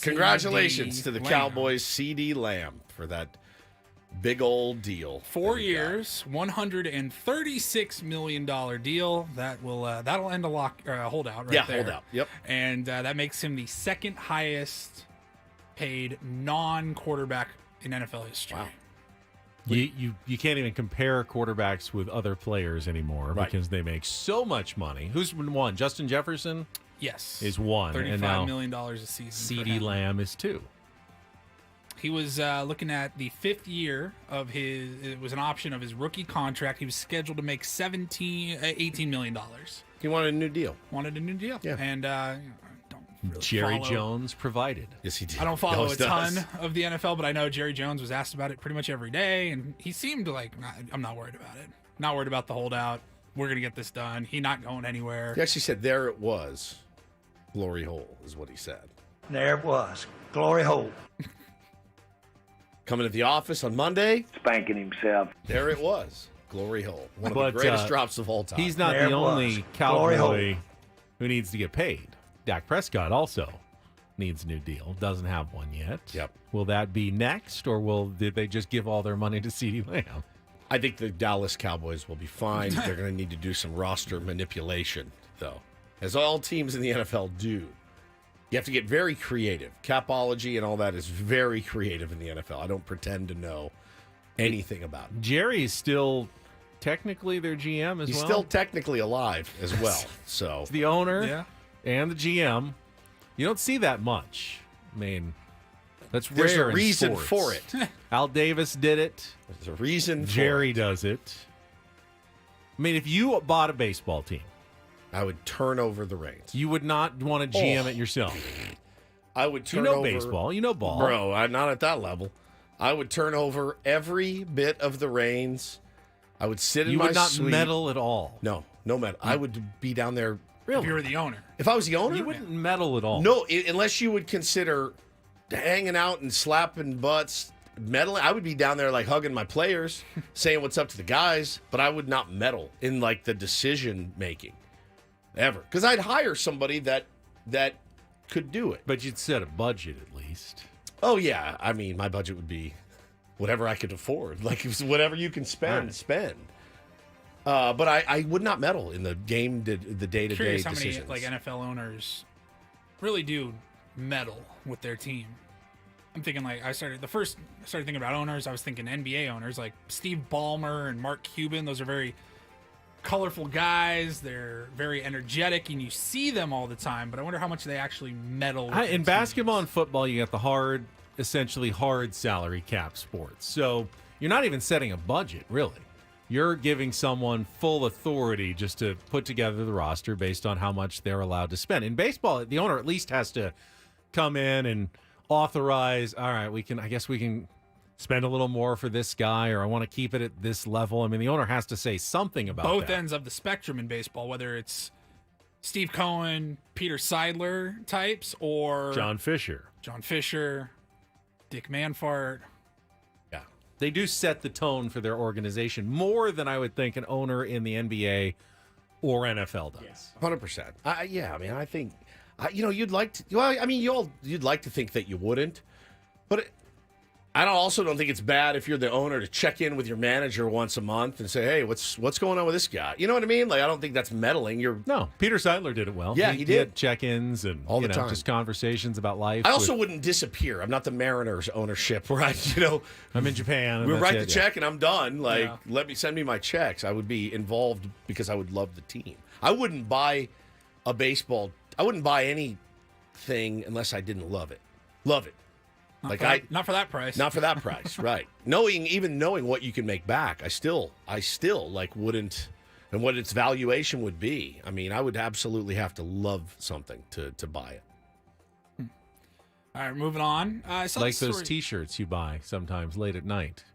Congratulations to the Cowboys, CD Lamb, for that big old deal. 4 years, $136 million deal. That'll end a holdout right there. Holdout. Yep. And that makes him the second highest paid non-quarterback in NFL history. Wow. You can't even compare quarterbacks with other players anymore because they make so much money. Who's one? Justin Jefferson? Yes. Is one. $35 million a season. CD Lamb is two. He was looking at the 5th year of it was an option of his rookie contract. He was scheduled to make $18 million. He wanted a new deal. Yeah. And don't really Jerry Jones provided. Yes, he did. I don't follow a ton of the NFL, but I know Jerry Jones was asked about it pretty much every day, and he seemed like, I'm not worried about it. Not worried about the holdout. We're going to get this done. He's not going anywhere. He actually said, there it was. Glory hole is what he said. There it was. Glory hole. Coming to the office on Monday. Spanking himself. There it was. Glory hole. One of the greatest drops of all time. He's not the only Cowboy who needs to get paid. Dak Prescott also needs a new deal. Doesn't have one yet. Yep. Will that be next, or did they just give all their money to CeeDee Lamb? I think the Dallas Cowboys will be fine. They're going to need to do some roster manipulation, though, as all teams in the NFL do. You have to get very creative. Capology and all that is very creative in the NFL. I don't pretend to know anything about it. Jerry is still technically their GM as He's well. still technically alive as well. So it's the owner and the GM. You don't see that much. I mean, that's rare. There's a in reason sports. for it. Al Davis did it. There's a reason for Jerry it. does it. I mean, if you bought a baseball team, I would turn over the reins. You would not want to GM it yourself. I would turn over... baseball. You know ball. Bro, I'm not at that level. I would turn over every bit of the reins. I would sit in my You would not suite. meddle at all. No meddle. I would be down there... If you were the owner. If I was the owner? You wouldn't meddle at all. No, unless you would consider hanging out and slapping butts, meddling. I would be down there like hugging my players, saying what's up to the guys, but I would not meddle in like the decision making. Ever. Because I'd hire somebody that could do it. But you'd set a budget at least. Oh, yeah. I mean, my budget would be whatever I could afford. Like, it was whatever you can spend. But I would not meddle in the game, the day-to-day Curious how decisions. many NFL owners really do meddle with their team. I'm thinking I started thinking about owners. I was thinking NBA owners like Steve Ballmer and Mark Cuban. Those are very colorful guys. They're very energetic, and you see them all the time. But I wonder how much they actually meddle with in basketball and football, you got the essentially hard salary cap sports. So you're not even setting a budget, really. You're giving someone full authority just to put together the roster based on how much they're allowed to spend. In baseball, the owner at least has to come in and authorize, all right, I guess we can spend a little more for this guy, or I want to keep it at this level. I mean, the owner has to say something about both that. ends of the spectrum in baseball, whether it's Steve Cohen, Peter Seidler types, or John Fisher, Dick Manfart. Yeah. They do set the tone for their organization more than I would think an owner in the NBA or NFL does. 100%. Yeah, I mean, I think, you'd like to, well, I mean, you'd like to think that you wouldn't, but I also don't think it's bad if you're the owner to check in with your manager once a month and say, hey, what's going on with this guy? You know what I mean? Like, I don't think that's meddling. No, Peter Seidler did it well. Yeah, he did. Had check-ins and all the time. Just conversations about life. I also wouldn't disappear. I'm not the Mariners ownership where I'm in Japan. We write the check and I'm done. Like, send me my checks. I would be involved because I would love the team. I wouldn't buy I wouldn't buy anything unless I didn't love it. Love it. Not for that price. Not for that price, right? Knowing what you can make back, I still wouldn't, and what its valuation would be. I mean, I would absolutely have to love something to buy it. All right, moving on. Like those T-shirts you buy sometimes late at night.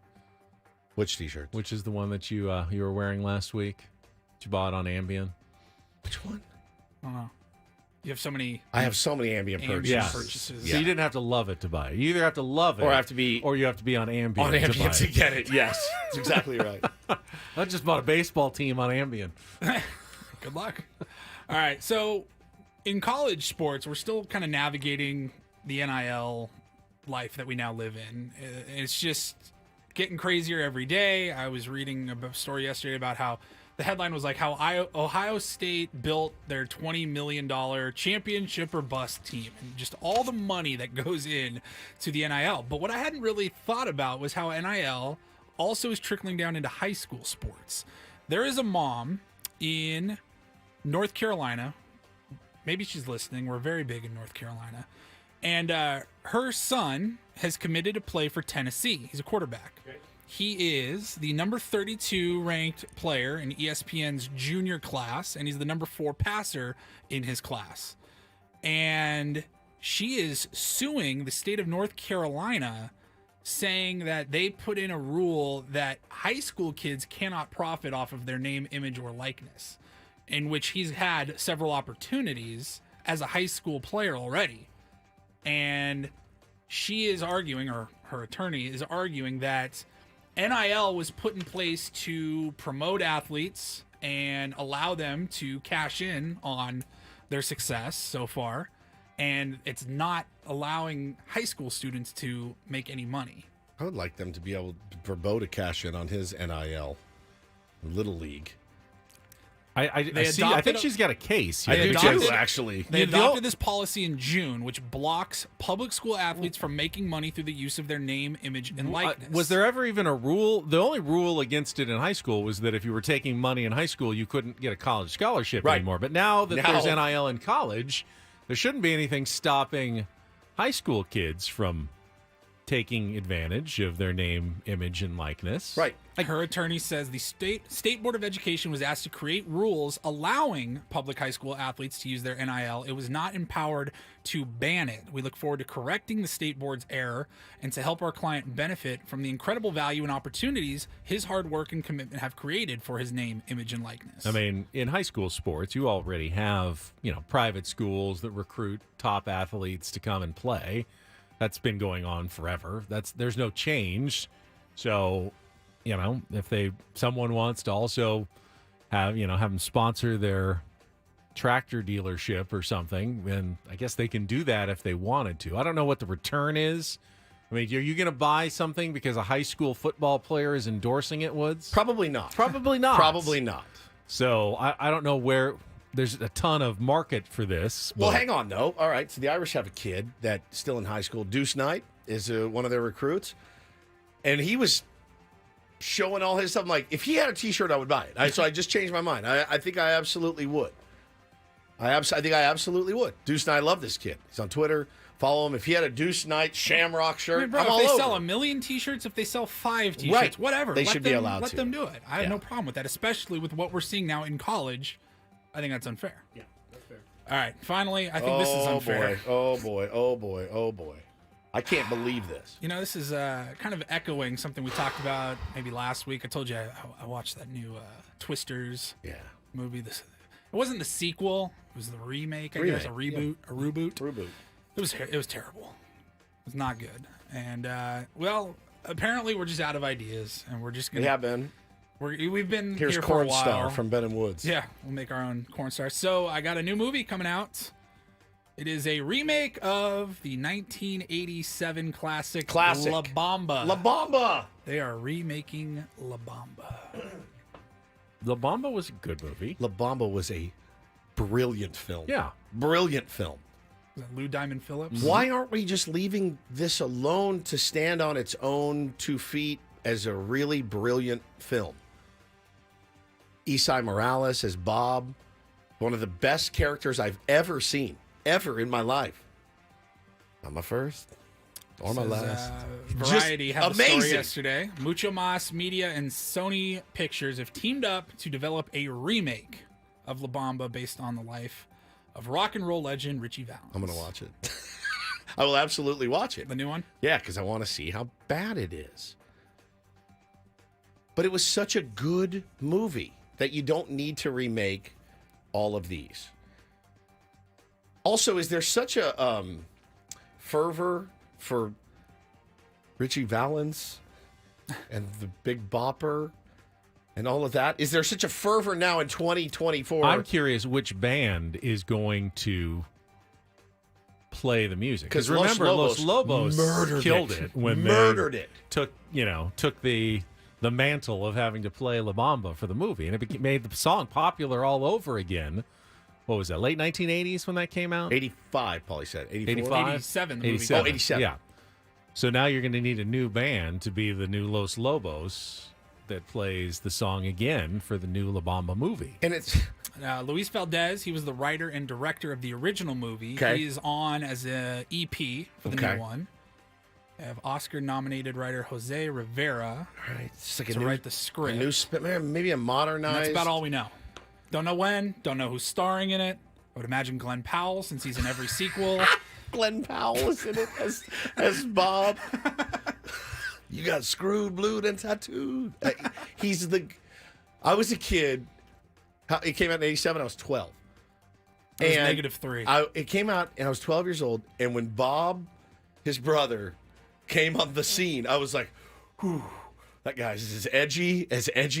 Which T-shirt? Which is the one that you were wearing last week? That you bought on Ambien. Which one? I don't know. You have so many. I have so many Ambien purchases. purchases. So you didn't have to love it to buy it. You either have to love it, or have to be, or you have to be on Ambien. On Ambien to to get it. Yes, that's exactly right. I just bought a baseball team on Ambien. Good luck. All right, so in college sports, we're still kind of navigating the NIL life that we now live in. It's just getting crazier every day. I was reading a story yesterday about how the headline was like how Ohio State built their $20 million championship or bust team, and just all the money that goes in to the NIL. But what I hadn't really thought about was how NIL also is trickling down into high school sports. There is a mom in North Carolina. Maybe she's listening. We're very big in North Carolina. And her son has committed to play for Tennessee. He's a quarterback. Okay. He is the number 32 ranked player in ESPN's junior class, and he's the number 4 passer in his class. And she is suing the state of North Carolina, saying that they put in a rule that high school kids cannot profit off of their name, image, or likeness, in which he's had several opportunities as a high school player already. And she is arguing, or her attorney is arguing, that NIL was put in place to promote athletes and allow them to cash in on their success so far, and it's not allowing high school students to make any money. I would like them to be able for Bo to cash in on his NIL Little League. I think she's got a case. I do too, actually. They adopted this policy in June, which blocks public school athletes from making money through the use of their name, image, and likeness. Was there ever even a rule? The only rule against it in high school was that if you were taking money in high school, you couldn't get a college scholarship anymore. But now that there's NIL in college, there shouldn't be anything stopping high school kids from taking advantage of their name, image, and likeness. Right. Her attorney says the State Board of Education was asked to create rules allowing public high school athletes to use their NIL. It was not empowered to ban it. We look forward to correcting the State Board's error and to help our client benefit from the incredible value and opportunities his hard work and commitment have created for his name, image, and likeness. I mean, in high school sports, you already have, private schools that recruit top athletes to come and play. That's been going on forever. There's no change. So, if someone wants to also have them sponsor their tractor dealership or something, then I guess they can do that if they wanted to. I don't know what the return is. I mean, are you going to buy something because a high school football player is endorsing it, Woods? Probably not. Probably not. Probably not. So I don't know where. There's a ton of market for this. Well, hang on, though. All right, so the Irish have a kid that's still in high school. Deuce Knight is one of their recruits. And he was showing all his stuff. I'm like, if he had a T-shirt, I would buy it. So I just changed my mind. I think I absolutely would. I think I absolutely would. Deuce Knight, I love this kid. He's on Twitter. Follow him. If he had a Deuce Knight Shamrock shirt, I mean, bro, I'm all if they over. sell 1 million T-shirts, if they sell 5 T-shirts, Right. whatever. They should be allowed let to. them do it. I have no problem with that, especially with what we're seeing now in college. I think that's unfair. Yeah, that's fair. All right, finally, I think this is unfair. Oh, boy. I can't believe this. This is kind of echoing something we talked about maybe last week. I told you I watched that new Twisters movie. It wasn't the sequel. It was the remake, I guess, a reboot, a reboot. It was terrible. It was not good. And, apparently we're just out of ideas, and we're just going to... We have been. We've been Here's here for a while. Cornstar from Ben and Woods. Yeah, we'll make our own cornstar. So I got a new movie coming out. It is a remake of the 1987 classic. Labomba. Labomba! They are remaking Labomba. Labomba was a good movie. Labomba was a brilliant film. Yeah. Brilliant film. Was that Lou Diamond Phillips? Why aren't we just leaving this alone to stand on its own 2 feet as a really brilliant film? Isai Morales as Bob, one of the best characters I've ever seen, ever in my life. Not my first or my last. Variety Just had the story amazing. yesterday. Mucho Mas Media and Sony Pictures have teamed up to develop a remake of Labomba based on the life of rock and roll legend Richie Valens. I'm going to watch it. I will absolutely watch it. The new one? Yeah, because I want to see how bad it is. But it was such a good movie that you don't need to remake all of these. Also, is there such a fervor for Richie Valens and the Big Bopper and all of that? Is there such a fervor now in 2024? I'm curious which band is going to play the music. Because remember, Los Lobos killed it when they took the mantle of having to play Labomba for the movie, and it made the song popular all over again. What was that, late 1980s when that came out? 85, Paulie said. 85? 87, the movie. 87. Oh, 87. Yeah. So now you're going to need a new band to be the new Los Lobos that plays the song again for the new Labomba movie. And it's... Luis Valdez, he was the writer and director of the original movie. Okay. He is on as an EP for the new one. I have Oscar-nominated writer Jose Rivera It's like to write the script. Maybe a modernized... And that's about all we know. Don't know when. Don't know who's starring in it. I would imagine Glenn Powell, since he's in every sequel. Glenn Powell is in it as Bob. You got screwed, blued, and tattooed. I was a kid. It came out in 87. I was 12. It was -3. It came out, and I was 12 years old. And when Bob, his brother, came on the scene, I was like, whew, that guy's as edgy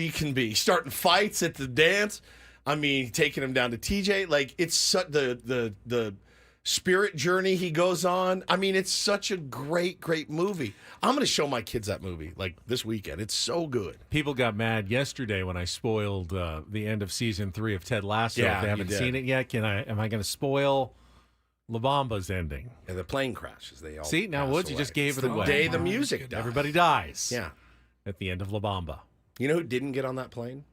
can be. Starting fights at the dance. I mean, taking him down to TJ. Like, it's the spirit journey he goes on. I mean, it's such a great, great movie. I'm going to show my kids that movie, like, this weekend. It's so good. People got mad yesterday when I spoiled the end of season 3 of Ted Lasso. Yeah, if they haven't seen it yet, am I going to spoil Labomba's ending? And the plane crashes. They all see, now, pass Woods, away. you just gave it's it the away. day the music dies. Everybody dies. Yeah. At the end of Labomba. You know who didn't get on that plane?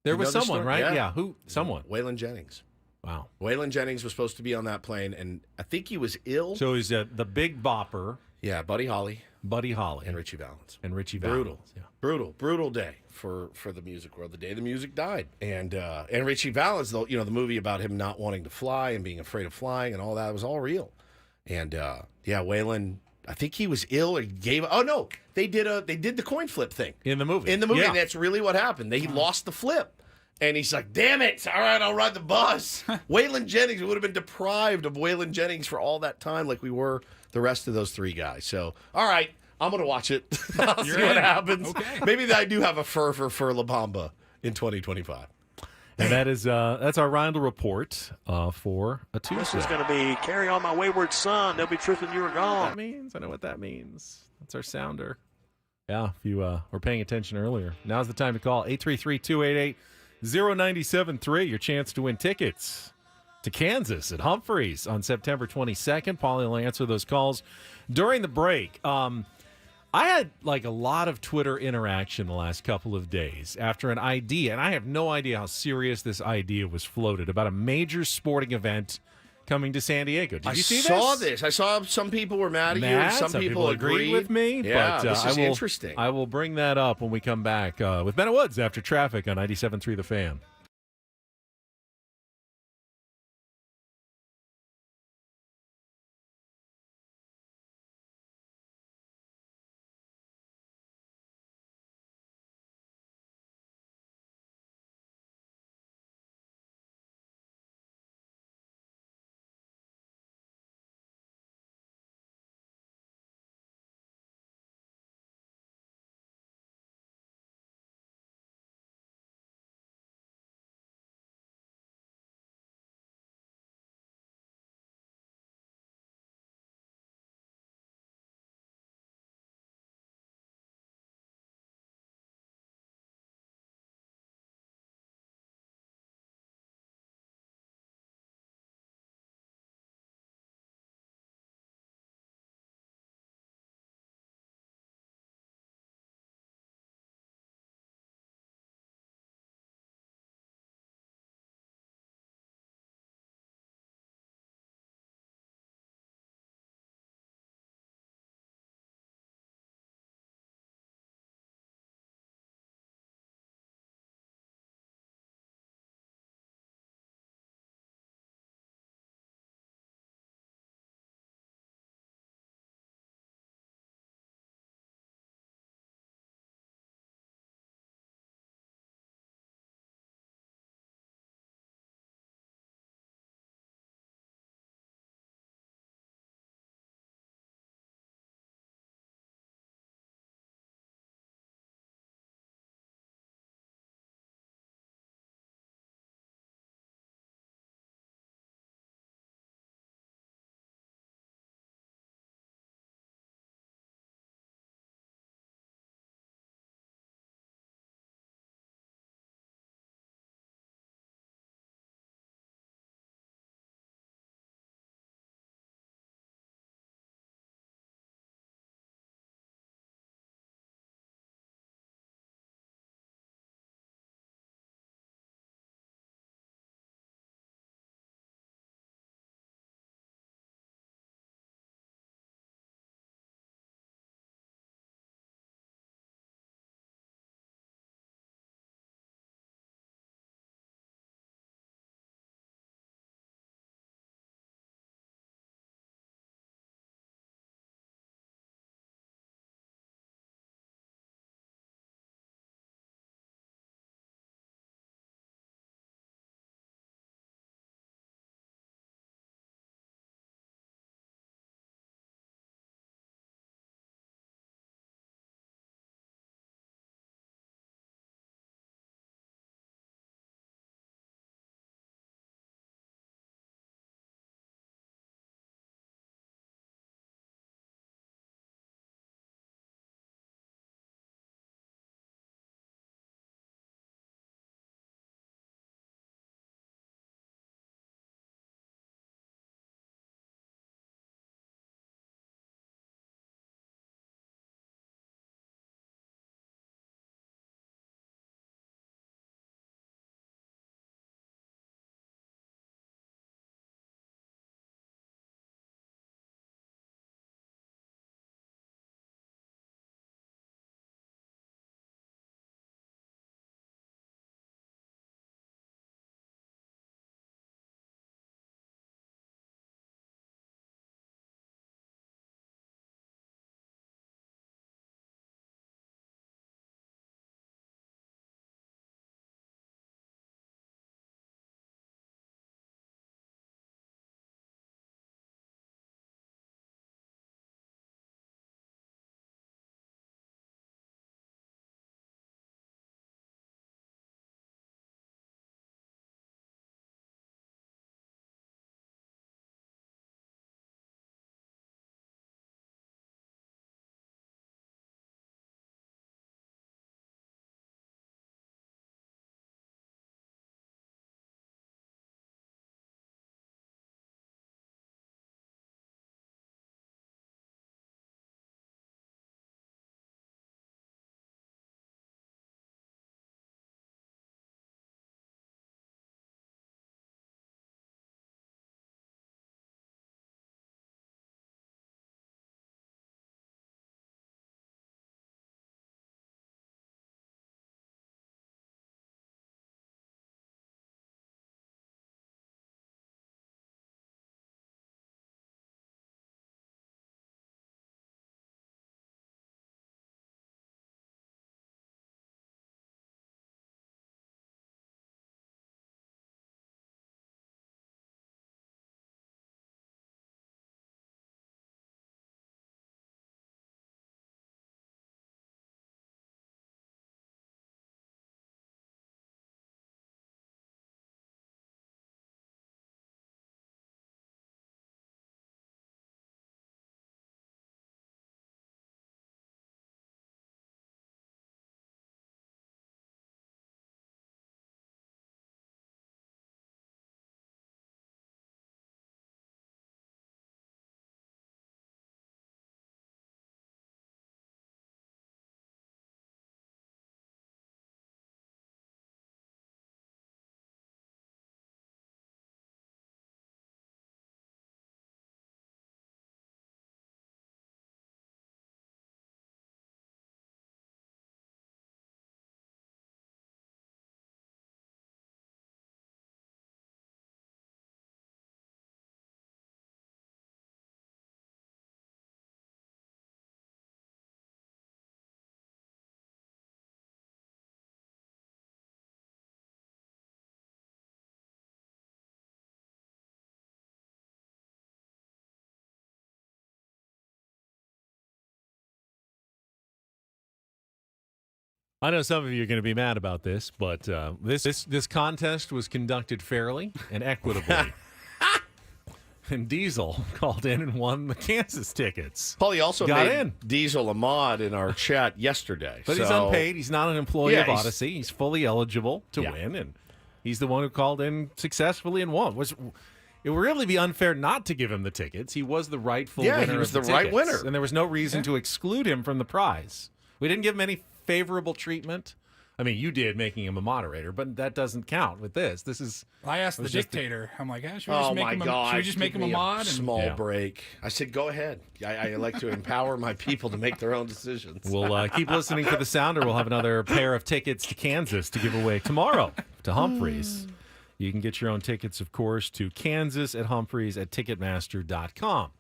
There was someone, right? Yeah. Who? Someone. Waylon Jennings. Wow. Waylon Jennings was supposed to be on that plane, and I think he was ill. So he's the Big Bopper. Yeah, Buddy Holly. And Richie Valens. Brutal. Yeah. Brutal day for the music world. The day the music died. And Richie Valens, though, the movie about him not wanting to fly and being afraid of flying and all that was all real. And Waylon, I think he was ill or gave. Oh no, they did the coin flip thing in the movie. Yeah. And that's really what happened. He lost the flip. And he's like, damn it. All right, I'll ride the bus. Waylon Jennings, we would have been deprived of Waylon Jennings for all that time like we were the rest of those three guys. So, all right, I'm going to watch it. I'll see what happens. Okay. Maybe I do have a fervor for Labomba in 2025. And that's our Rindle report for a Tuesday. This is going to be Carry On My Wayward Son. They'll be truthing you are gone. That means? I know what that means. That's our sounder. Yeah, if you were paying attention earlier. Now's the time to call 833-288-0973. Your chance to win tickets to Kansas at Humphreys on September 22nd. Paulie will answer those calls during the break. I had a lot of Twitter interaction the last couple of days after an idea, and I have no idea how serious this idea was floated, about a major sporting event coming to San Diego. Did you see this? I saw this. I saw some people were mad at you. Some people agreed with me. Yeah, but, this is interesting. I will bring that up when we come back with Bennett Woods after traffic on 97.3 The Fan. I know some of you are going to be mad about this, but this contest was conducted fairly and equitably. And Diesel called in and won the Kansas tickets. Paulie also got made in. Diesel a mod in our chat yesterday. But he's unpaid. He's not an employee of Odyssey. He's fully eligible to win, and he's the one who called in successfully and won. It would really be unfair not to give him the tickets. He was the rightful winner. He was of the right tickets, winner. And there was no reason to exclude him from the prize. We didn't give him any favorable treatment. I mean, you did, making him a moderator, but that doesn't count with this. This is. I asked the dictator. I'm like, should we just make him a Give me mod? Small break. I said, go ahead. I like to empower my people to make their own decisions. We'll keep listening to the sounder. We'll have another pair of tickets to Kansas to give away tomorrow to Humphreys. You can get your own tickets, of course, to Kansas at Humphreys at Ticketmaster.com.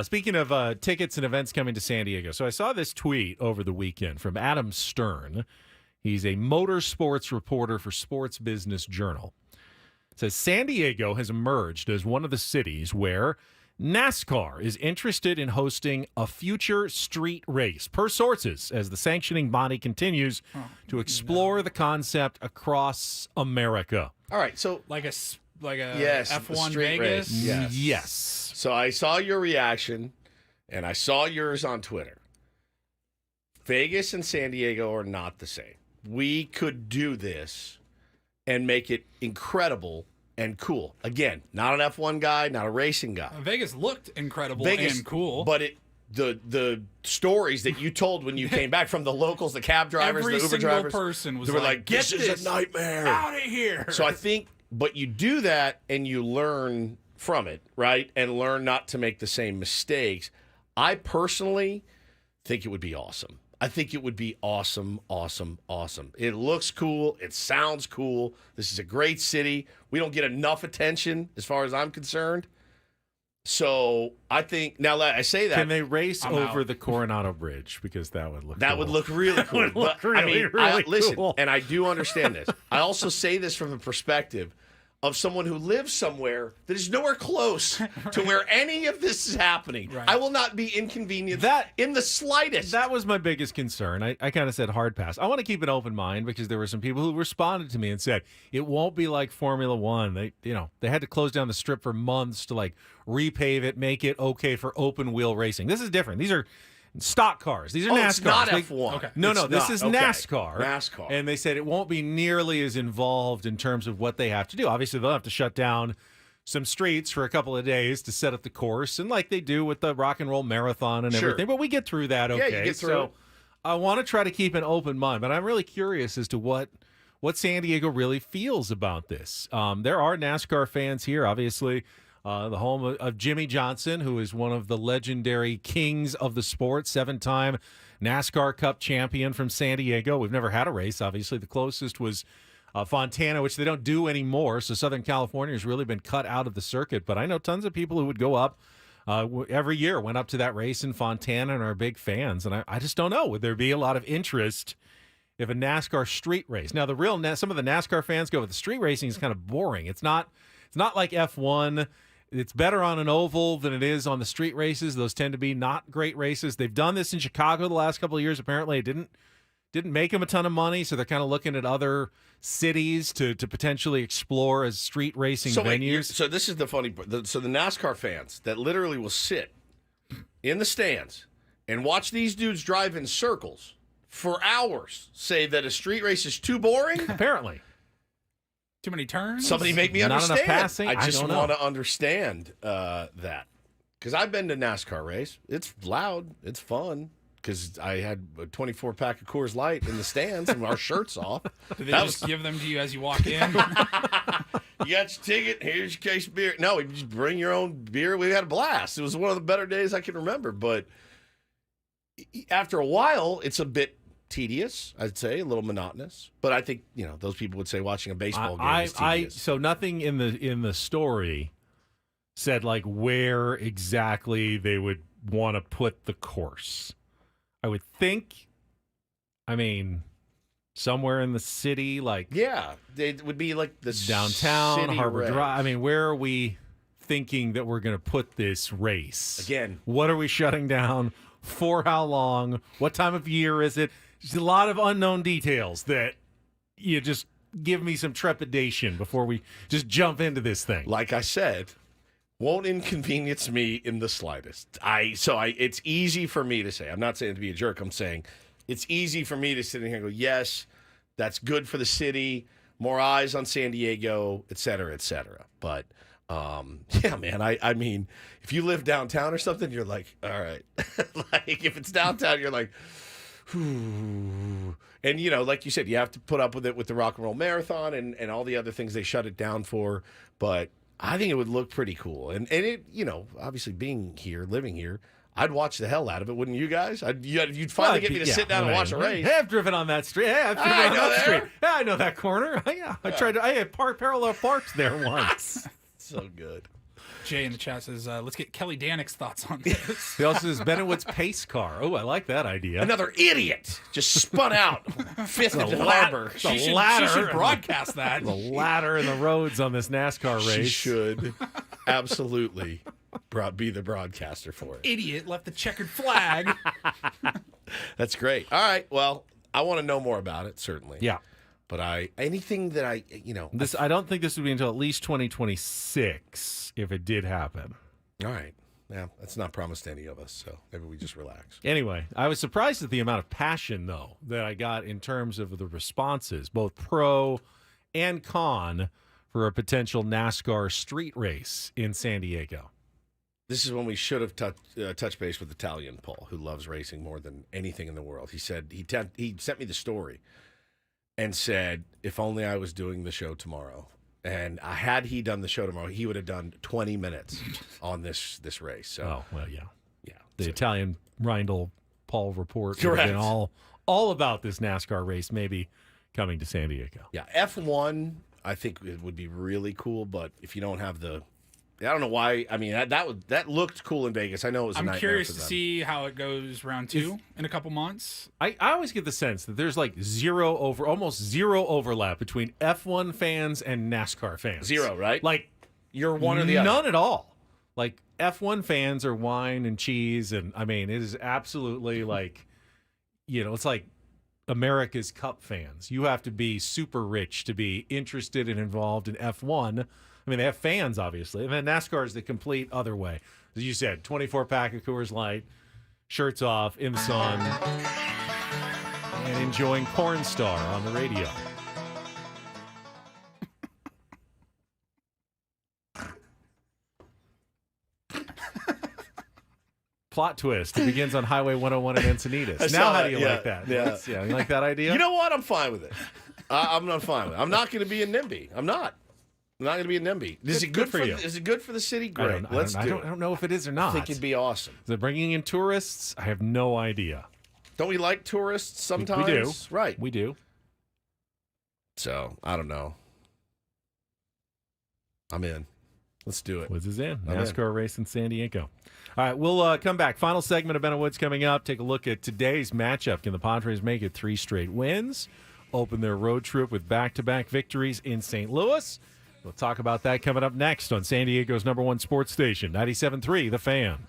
Speaking of tickets and events coming to San Diego, so I saw this tweet over the weekend from Adam Stern. He's a motorsports reporter for Sports Business Journal. It says San Diego has emerged as one of the cities where NASCAR is interested in hosting a future street race, per sources, as the sanctioning body continues to explore the concept across America. All right, so like a yes, F1 street Vegas. race. Yes. So I saw your reaction, and I saw yours on Twitter. Vegas and San Diego are not the same. We could do this and make it incredible and cool. Again, not an F1 guy, not a racing guy. Vegas looked incredible and cool. But the stories that you told when you came back from the locals, the cab drivers, the Uber drivers. Every single person was they were like, this is a nightmare. Out of here. So I think, but you do that and you learn from it, right? And learn not to make the same mistakes. I personally think it would be awesome. I think it would be awesome, awesome, awesome. It looks cool. It sounds cool. This is a great city. We don't get enough attention as far as I'm concerned. So I think, now I say that. Can they race over the Coronado Bridge? Because that would look That cool. would look really cool. That would look But, I mean, really listen, cool. and I do understand this. I also say this from the perspective of someone who lives somewhere that is nowhere close to where any of this is happening. Right. I will not be inconvenienced in the slightest. That was my biggest concern. I kind of said hard pass. I want to keep an open mind because there were some people who responded to me and said it won't be like Formula One. They had to close down the strip for months to repave it, make it okay for open wheel racing. This is different. These are stock cars. These are NASCAR. It's not F1. Okay. No, this is NASCAR. NASCAR. And they said it won't be nearly as involved in terms of what they have to do. Obviously, they'll have to shut down some streets for a couple of days to set up the course, and like they do with the rock and roll marathon and everything. But we get through that okay. Yeah, you get through so it. I want to try to keep an open mind, but I'm really curious as to what San Diego really feels about this. There are NASCAR fans here, obviously. The home of Jimmy Johnson, who is one of the legendary kings of the sport, 7-time NASCAR Cup champion from San Diego. We've never had a race, obviously. The closest was Fontana, which they don't do anymore, so Southern California has really been cut out of the circuit. But I know tons of people who would go up every year, went up to that race in Fontana and are big fans. And I just don't know. Would there be a lot of interest if a NASCAR street race? Now, some of the NASCAR fans go, the street racing is kind of boring. It's not like F1. It's better on an oval than it is on the street races. Those tend to be not great races. They've done this in Chicago the last couple of years. Apparently, it didn't make them a ton of money, so they're kind of looking at other cities to potentially explore as street racing venues. So this is the funny part. So the NASCAR fans that literally will sit in the stands and watch these dudes drive in circles for hours say that a street race is too boring? Apparently. Too many turns? Somebody make me Not understand. enough passing? I just don't know. want to understand that. Because I've been to NASCAR race. It's loud. It's fun. Because I had a 24-pack of Coors Light in the stands and our shirts off. Do they just give them to you as you walk in? You got your ticket. Here's your case of beer. No, you just bring your own beer. We had a blast. It was one of the better days I can remember. But after a while, it's a bit tedious, I'd say, a little monotonous. But I think, those people would say watching a baseball game is tedious. So nothing in the story said where exactly they would want to put the course. I would think, somewhere in the city, yeah, it would be like the downtown, city Harbor red. Drive. Where are we thinking that we're going to put this race? Again. What are we shutting down? For how long? What time of year is it? There's a lot of unknown details that you just give me some trepidation before we just jump into this thing. Like I said, won't inconvenience me in the slightest. It's easy for me to say. I'm not saying to be a jerk. I'm saying it's easy for me to sit in here and go, yes, that's good for the city, more eyes on San Diego, et cetera, et cetera. But, yeah, man, I mean, if you live downtown or something, you're like, all right. Like, if it's downtown, you're like, whew. And, like you said, you have to put up with it with the Rock and Roll Marathon and all the other things they shut it down for. But I think it would look pretty cool. And it, obviously being here, living here, I'd watch the hell out of it, wouldn't you guys? You'd finally get me to sit down and watch a race. Hey, I've driven on that street. Hey, I've driven on that street. Yeah, I know that corner. Yeah, I tried to. I had parallel parks there once. So good. Jay in the chat says, let's get Kelly Danick's thoughts on this. He also says Bennewood's pace car. Oh, I like that idea. Another idiot just spun out. Fifth into the harbor. She should broadcast that. The ladder and the roads on this NASCAR race. She should absolutely be the broadcaster for it. Idiot left the checkered flag. That's great. All right. Well, I want to know more about it, certainly. Yeah. But anything that I don't think this would be until at least 2026 if it did happen. All right. Yeah, that's not promised to any of us, so maybe we just relax. Anyway, I was surprised at the amount of passion, though, that I got in terms of the responses, both pro and con, for a potential NASCAR street race in San Diego. This is when we should have touched base with Italian Paul, who loves racing more than anything in the world. He said he sent me the story and said, if only I was doing the show tomorrow. And had he done the show tomorrow, he would have done 20 minutes on this race. So, oh, well, yeah. Yeah. The Italian Reindl Paul report would Correct. have been all about this NASCAR race maybe coming to San Diego. Yeah, F1, I think it would be really cool, but if you don't have I don't know why. I mean, that looked cool in Vegas. I know it was a nightmare. I'm curious for to them. see how it goes round 2 in a couple months. I always get the sense that there's like almost zero overlap between F1 fans and NASCAR fans. Zero, right? Like you're one or the other. None at all. Like F1 fans are wine and cheese, and I mean, it is absolutely like, it's like America's Cup fans. You have to be super rich to be interested and involved in F1. I mean, they have fans, obviously. And then NASCAR is the complete other way. As you said, 24-pack of Coors Light, shirts off, in the sun, and enjoying Cornstar on the radio. Plot twist. It begins on Highway 101 in Encinitas. Now, how do you like that? Yeah. You like that idea? You know what? I'm fine with it. I'm not fine with it. I'm not going to be a NIMBY. I'm not going to be a NIMBY. Is it good for you? Is it good for the city? Great. Let's do it. I don't know if it is or not. I think it'd be awesome. Is it bringing in tourists? I have no idea. Don't we like tourists sometimes? We do. Right. We do. So, I don't know. I'm in. Let's do it. Wiz is in. NASCAR race in San Diego. All right, we'll come back. Final segment of Ben and Woods coming up. Take a look at today's matchup. Can the Padres make it 3 straight wins? Open their road trip with back-to-back victories in St. Louis. We'll talk about that coming up next on San Diego's #1 sports station, 97.3 The Fan.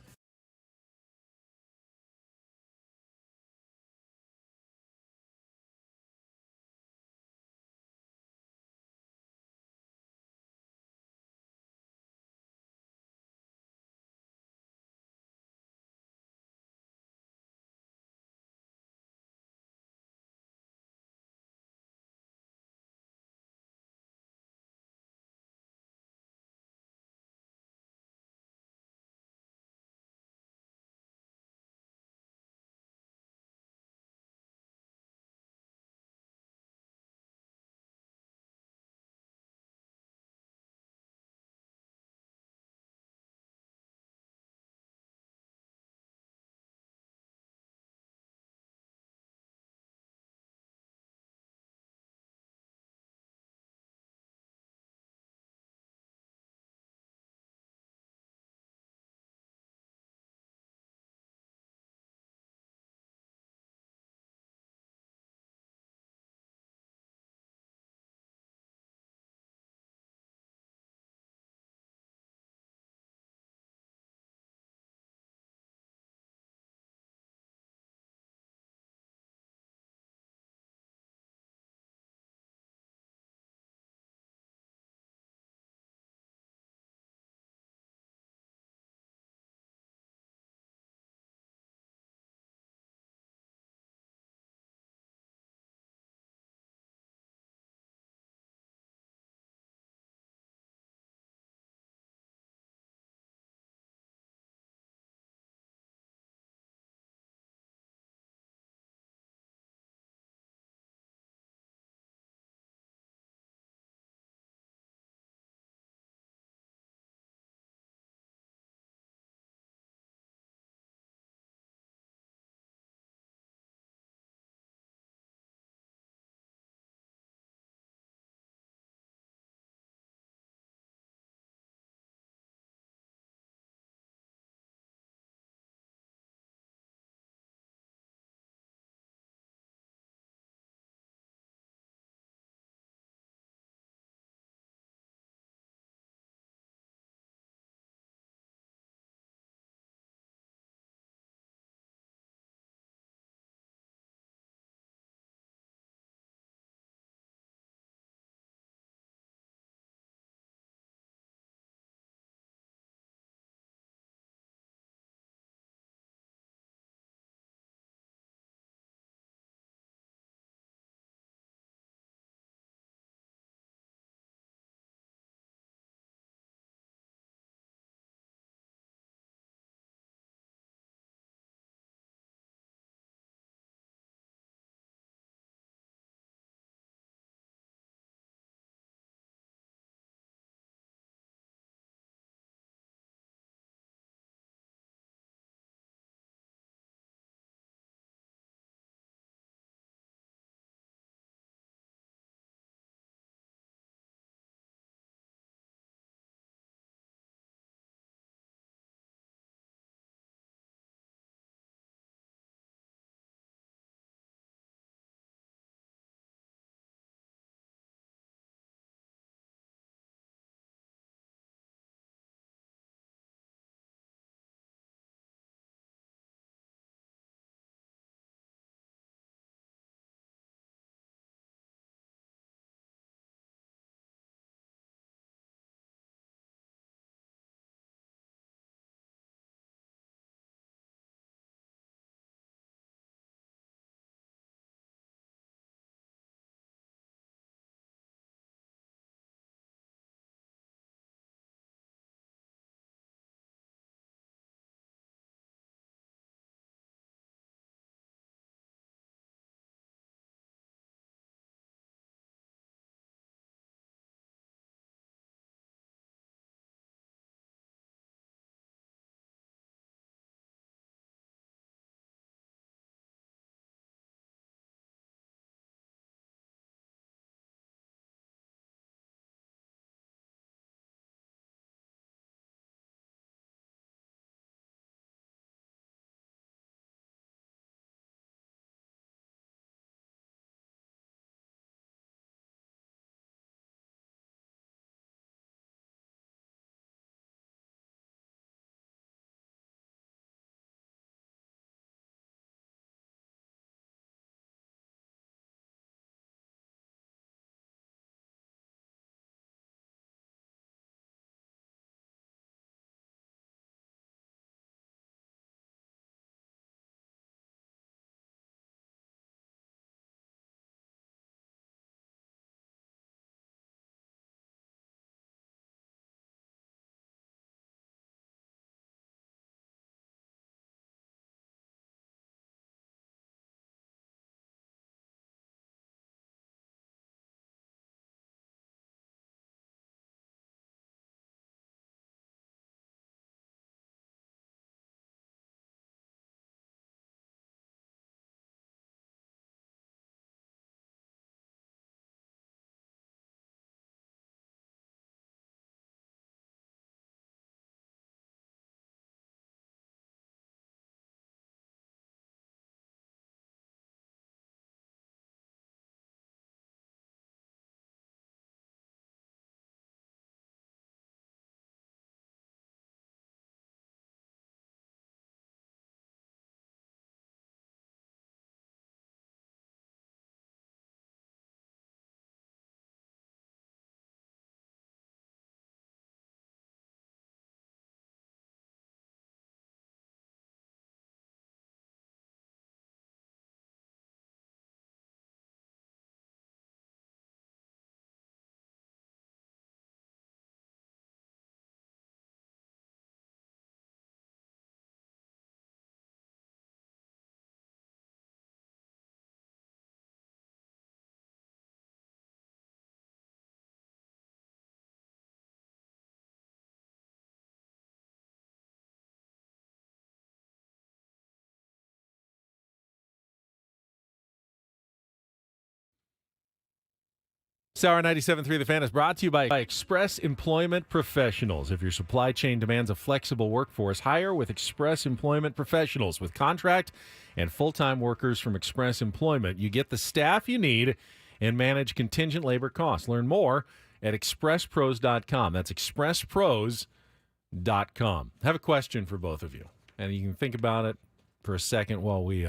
Sour 97.3 The Fan is brought to you by Express Employment Professionals. If your supply chain demands a flexible workforce, hire with Express Employment Professionals. With contract and full-time workers from Express Employment, you get the staff you need and manage contingent labor costs. Learn more at expresspros.com. That's expresspros.com. I have a question for both of you, and you can think about it for a second while we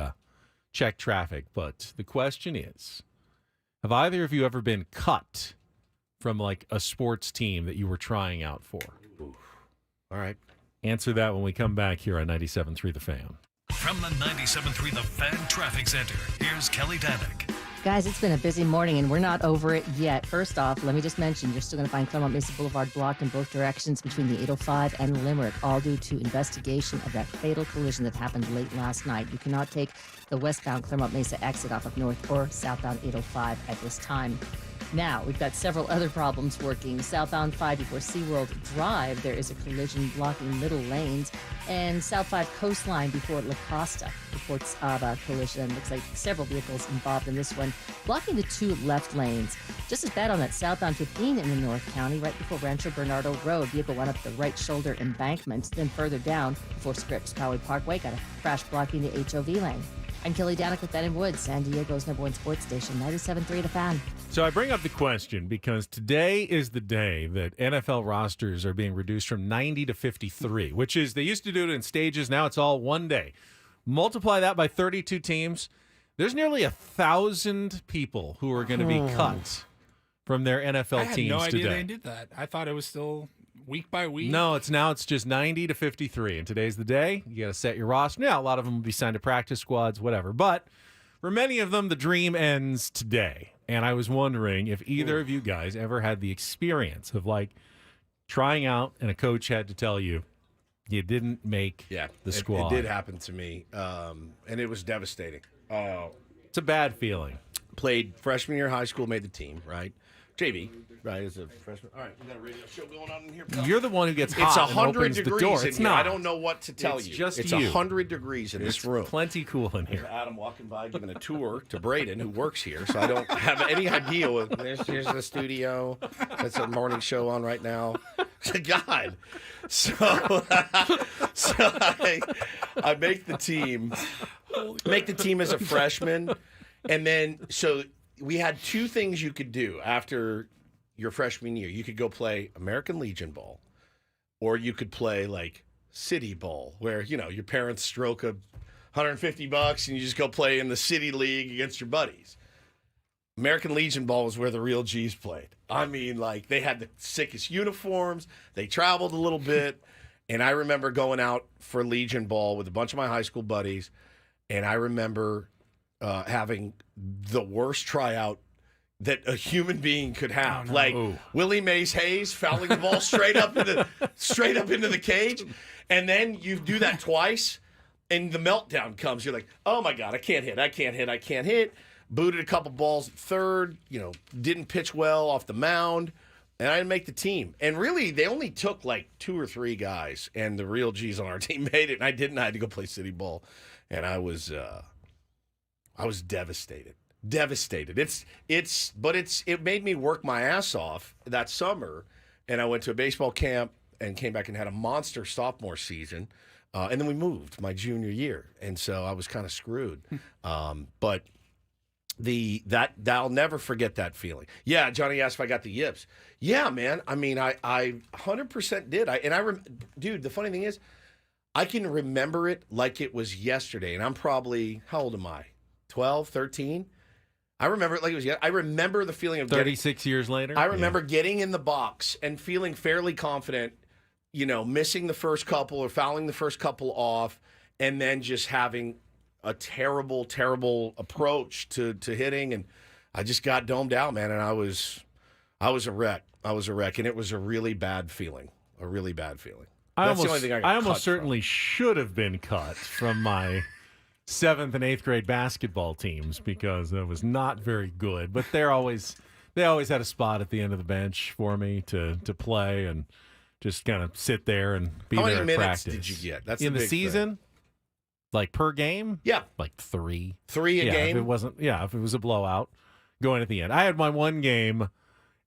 check traffic. But the question is, have either of you ever been cut from like a sports team that you were trying out for? Oof. All right. Answer that when we come back here on 97.3 The Fan. From the 97.3 The Fan Traffic Center, here's Kelly Danick. Guys, it's been a busy morning, and we're not over it yet. First off, let me just mention, you're still going to find Claremont Mesa Boulevard blocked in both directions between the 805 and Limerick, all due to investigation of that fatal collision that happened late last night. You cannot take the westbound Claremont Mesa exit off of north or southbound 805 at this time. Now, we've got several other problems working. Southbound 5 before SeaWorld Drive, there is a collision blocking middle lanes. And South 5 Coastline before La Costa reports of a collision. Looks like several vehicles involved in this one, blocking the two left lanes. Just as bad on that southbound 15 in the North County, right before Rancho Bernardo Road. Vehicle went up the right shoulder embankment. Then further down before Scripps Poway Parkway, got a crash blocking the HOV lane. I'm Kelly Danick with Ben and Woods, San Diego's #1 sports station, 97.3 The Fan. So I bring up the question because today is the day that NFL rosters are being reduced from 90 to 53, which is, they used to do it in stages. Now it's all one day. Multiply that by 32 teams. There's nearly 1,000 people who are going to be cut from their NFL teams today. I had no idea they did that. I thought it was still week by week. No, it's just 90 to 53, and today's the day. You got to set your roster. Now, a lot of them will be signed to practice squads, whatever. But for many of them, the dream ends today. And I was wondering if either of you guys ever had the experience of like trying out, and a coach had to tell you didn't make the squad. It did happen to me, and it was devastating. It's a bad feeling. Played freshman year of high school, made the team, right? JV, right, as a freshman. All right, we got a radio show going on in here. You're the one who gets It's hot 100 and opens degrees the door. in It's here. not. I don't know what to tell you. Just it's you. 100 degrees in this room. Plenty cool in here. Adam walking by giving a tour to Braden, who works here, so I don't have any idea what here's the studio. That's a morning show on right now. God. So I make the team. Make the team as a freshman. And then so we had two things you could do after your freshman year. You could go play American Legion ball, or you could play like city ball, where your parents stroke $150 and you just go play in the city league against your buddies. American Legion ball was where the real G's played. I mean, like, they had the sickest uniforms. They traveled a little bit. And I remember going out for Legion ball with a bunch of my high school buddies. And I remember having the worst tryout that a human being could have. Oh, no. Like Willie Mays Hayes fouling the ball straight up into the cage. And then you do that twice, and the meltdown comes. You're like, oh, my God, I can't hit. Booted a couple balls at third, didn't pitch well off the mound, and I didn't make the team. And really, they only took like 2 or 3 guys, and the real G's on our team made it, and I didn't. I had to go play city ball, and I was devastated. It made me work my ass off that summer, and I went to a baseball camp and came back and had a monster sophomore season, and then we moved my junior year, and so I was kind of screwed. But I'll never forget that feeling. Yeah, Johnny asked if I got the yips. Yeah, man. I mean, I 100% did. Dude, the funny thing is, I can remember it like it was yesterday, and I'm probably, how old am I? 12, 13? I remember it like it was yesterday. I remember the feeling of 36 years later. I remember getting in the box and feeling fairly confident, missing the first couple or fouling the first couple off, and then just having a terrible, terrible approach to hitting, and I just got domed out, man, and I was a wreck. And it was a really bad feeling. That's the only thing I almost certainly should have been cut from my 7th and 8th grade basketball teams because it was not very good. But they always had a spot at the end of the bench for me to play and just kind of sit there and be there at practice. How many minutes did you get? That's in the big season. Thing. Like per game? Yeah. Like 3. 3 a game? If it was a blowout going at the end. I had my one game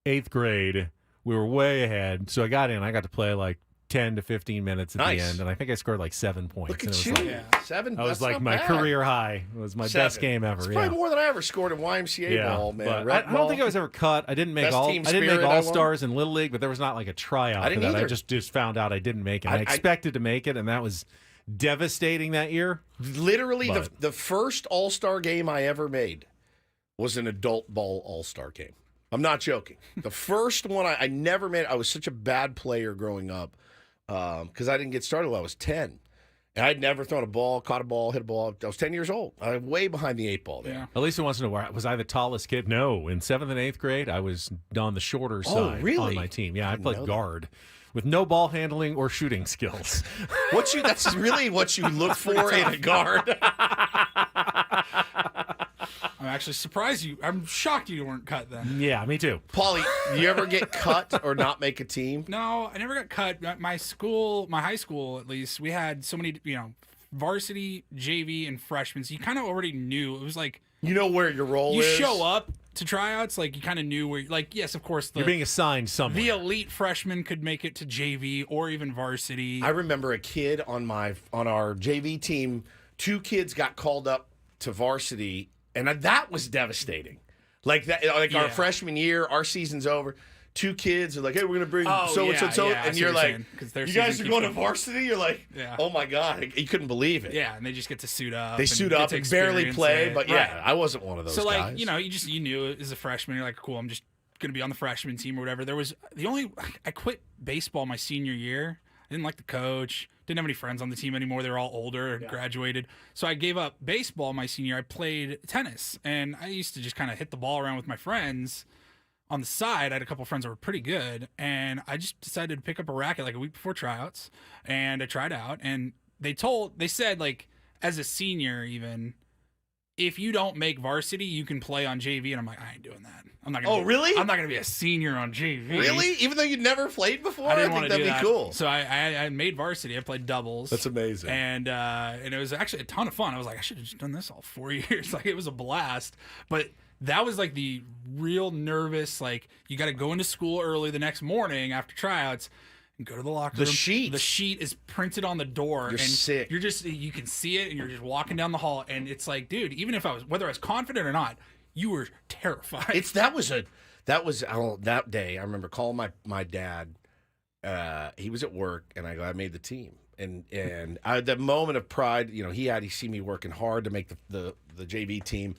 8th grade. We were way ahead. So I got in. I got to play like 10 to 15 minutes at the end, and I think I scored like 7 points. Look at and you. it was like, Yeah. 7. That was like my bad. career high. It was my 7. best game ever. It's yeah. probably more than I ever scored in YMCA ball, man. I don't think I was ever cut. I didn't make Best all. I team didn't make spirit I all won. stars in Little League, but there was not like a tryout. I didn't for that. either. I just found out I didn't make it. I expected to make it, and that was devastating that year. Literally, But- the first All-Star game I ever made was an adult ball All-Star game. I'm not joking. The first one I never made. I was such a bad player growing up because I didn't get started till I was 10. And I'd never thrown a ball, caught a ball, hit a ball. I was 10 years old. I was way behind the 8 ball there. At least wants to know, was I the tallest kid? No. In 7th and 8th grade, I was on the shorter side really? on my team. Yeah, I didn't played know guard with no ball handling or shooting skills. That's really what you look for in a guard. I'm actually surprised I'm shocked you weren't cut then. Yeah, me too. Paulie, you ever get cut or not make a team? No, I never got cut. My high school at least, we had so many, varsity, JV, and freshmen. So you kind of already knew. It was like you know where your role you is. show up to tryouts, like you kind of knew where. Like yes, of course, You're being assigned somewhere. The elite freshman could make it to JV or even varsity. I remember a kid on our JV team. 2 kids got called up to varsity, and that was devastating. Like that, our freshman year, our season's over. 2 kids are like, "Hey, we're gonna bring so and so," and you're like, "You guys are going to varsity?" You're like, "Oh my god!" You couldn't believe it. Yeah, and they just get to suit up. They suit up and barely play, but right. I wasn't one of those. So guys. you knew as a freshman, you're like, cool, I'm just gonna be on the freshman team or whatever. I quit baseball my senior year. I didn't like the coach. Didn't have any friends on the team anymore. They were all older and graduated. So I gave up baseball my senior year. I played tennis, and I used to just kind of hit the ball around with my friends. On the side, I had a couple friends that were pretty good, and I just decided to pick up a racket like a week before tryouts, and I tried out, and they said, like, as a senior even, if you don't make varsity, you can play on JV, and I'm like, I ain't doing that. I'm not gonna really? I'm not going to be a senior on JV. Really? Even though you'd never played before? I didn't think want to do that'd that. be cool. So I made varsity. I played doubles. That's amazing. And it was actually a ton of fun. I was like, I should have just done this all 4 years. Like, it was a blast. But that was like the real nervous, like, you got to go into school early the next morning after tryouts and go to the locker room. The sheet is printed on the door. You're and sick. You can see it, and you're just walking down the hall. And it's like, dude, even if whether I was confident or not, you were terrified. That day, I remember calling my dad. He was at work, and I made the team. And I had that moment of pride. He seen me working hard to make the JV team.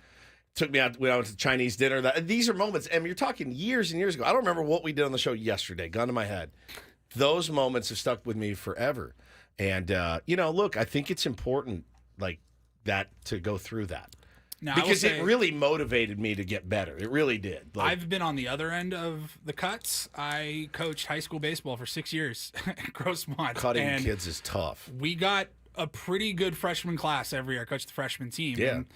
Took me out. We went to Chinese dinner. These are moments, and you're talking years and years ago. I don't remember what we did on the show yesterday. Gun to my head. Those moments have stuck with me forever. And look, I think it's important like that to go through that. Now, because it really motivated me to get better. It really did. I've been on the other end of the cuts. I coached high school baseball for 6 years at Grossmont. Cutting kids is tough. We got a pretty good freshman class every year. I coached the freshman team. Yeah. And,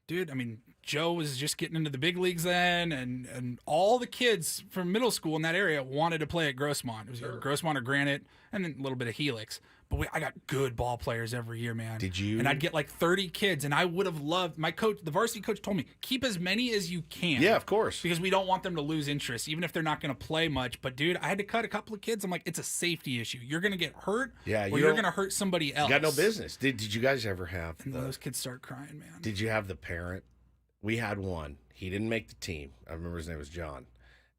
dude, I mean, Joe was just getting into the big leagues then, and all the kids from middle school in that area wanted to play at Grossmont. It was either Grossmont or Granite, and then a little bit of Helix. But I got good ball players every year, man. Did you? And I'd get like 30 kids, and I would have loved my coach. The varsity coach told me, keep as many as you can. Yeah, of course. Because we don't want them to lose interest, even if they're not going to play much. But, dude, I had to cut a couple of kids. I'm like, it's a safety issue. You're going to get hurt, or you're going to hurt somebody else. You got no business. Did you guys ever have and those kids start crying, man. Did you have the parent? We had one. He didn't make the team. I remember his name was John.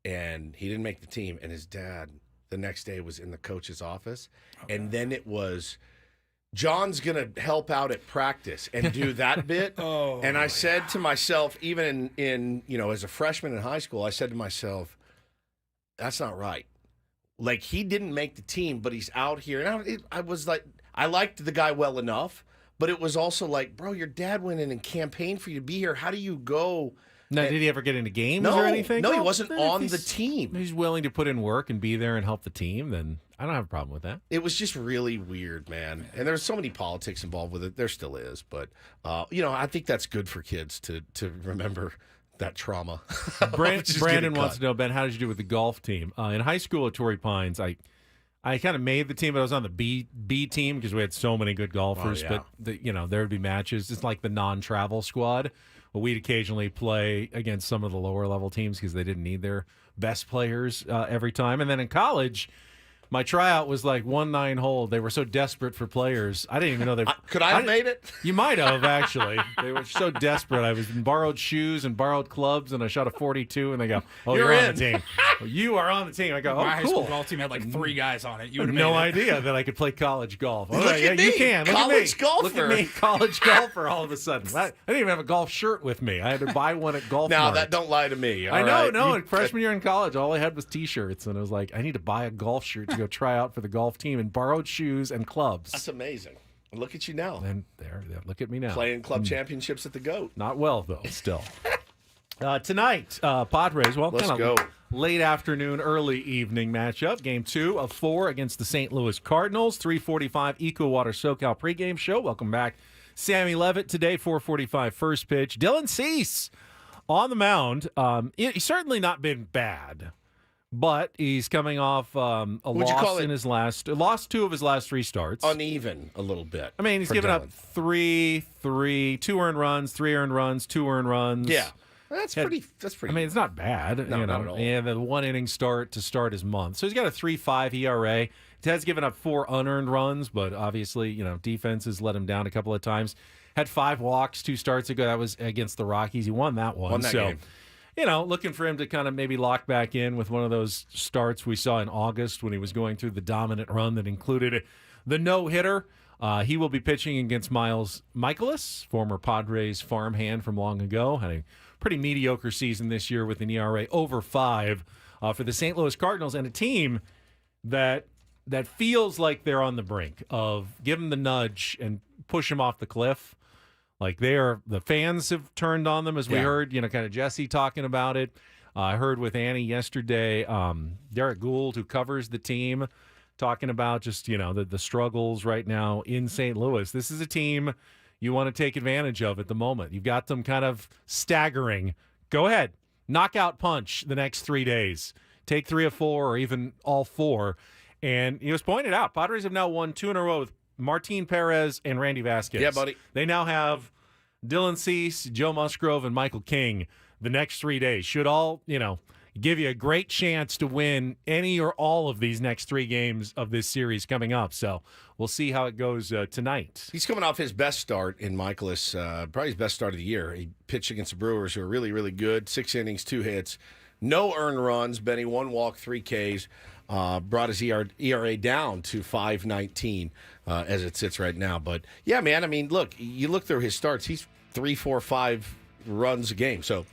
And he didn't make the team. And his dad, the next day, was in the coach's office. Okay. And then it was, John's going to help out at practice and do that bit. And I said to myself, even in as a freshman in high school, I said to myself, that's not right. Like, he didn't make the team, but he's out here. And I was like, I liked the guy well enough. But it was also like, bro, your dad went in and campaigned for you to be here. How do you go? Now, did he ever get into games or anything? No, he wasn't on the team. He's willing to put in work and be there and help the team, then I don't have a problem with that. It was just really weird, man. And there's so many politics involved with it. There still is. But, I think that's good for kids to remember that trauma. Brandon wants to know, Ben, how did you do with the golf team? In high school at Torrey Pines, I kind of made the team, but I was on the B team because we had so many good golfers. Oh, yeah. But there would be matches. It's like the non-travel squad. But we'd occasionally play against some of the lower level teams because they didn't need their best players every time. And then in college, my tryout was like 1-9 hole. They were so desperate for players. I didn't even know they could I have made it? You might have, actually. They were so desperate. I was in borrowed shoes and borrowed clubs, and I shot a 42, and they go, "Oh, you're on the team. You are on the team." I go, "Oh, My high cool." school golf team had like 3 guys on it. You would have no made it. idea that I could play college golf. Look at me. You can. Look College at me. golfer. Look at me, college golfer. All of a sudden, I didn't even have a golf shirt with me. I had to buy one at Golf Now Mart. that don't lie to me. I all know, right? no. Freshman year in college, all I had was T-shirts, and I was like, I need to buy a golf shirt to go try out for the golf team, and borrowed shoes and clubs. That's amazing. Look at you now. And there, look at me now. Playing club championships at the GOAT. Not well, though, still. Tonight, Padres, well, Let's kind go. of late afternoon, early evening matchup. Game 2 of 4 against the St. Louis Cardinals. 3:45 EcoWater SoCal pregame show. Welcome back. Sammy Levitt today, 4:45 first pitch. Dylan Cease on the mound. He's certainly not been bad, but he's coming off a loss in his lost 2 of his last 3 starts. Uneven a little bit. I mean, he's given up 2 earned runs, 3 earned runs, 2 earned runs. Yeah. That's pretty. I mean, it's not bad. No, not at all. And the 1-inning start to start his month. So he's got a 3.5 ERA. He has given up 4 unearned runs, but obviously, defense has let him down a couple of times. Had 5 walks 2 starts ago. That was against the Rockies. He won that one. Won that game. Looking for him to kind of maybe lock back in with one of those starts we saw in August when he was going through the dominant run that included the no-hitter. He will be pitching against Miles Michaelis, former Padres farmhand from long ago. Had a pretty mediocre season this year with an ERA over 5 for the St. Louis Cardinals, and a team that feels like they're on the brink of give them the nudge and push them off the cliff. Like the fans have turned on them, as we heard, kind of Jesse talking about it. I heard with Annie yesterday, Derek Gould, who covers the team, talking about just, the struggles right now in St. Louis. This is a team you want to take advantage of at the moment. You've got them kind of staggering. Go ahead. Knockout punch the next 3 days. Take 3 of 4 or even all 4. And it was pointed out, Padres have now won 2 in a row with Martin Perez and Randy Vasquez. Yeah, buddy. They now have Dylan Cease, Joe Musgrove, and Michael King the next 3 days. Should all, give you a great chance to win any or all of these next 3 games of this series coming up. So we'll see how it goes tonight. He's coming off his best start in Michaelis, probably his best start of the year. He pitched against the Brewers, who are really, really good. 6 innings, 2 hits, no earned runs. Benny, 1 walk, 3 Ks. Brought his ERA down to 5.19 as it sits right now. But, yeah, man, I mean, look, you look through his starts. He's 3, 4, 5 runs a game. So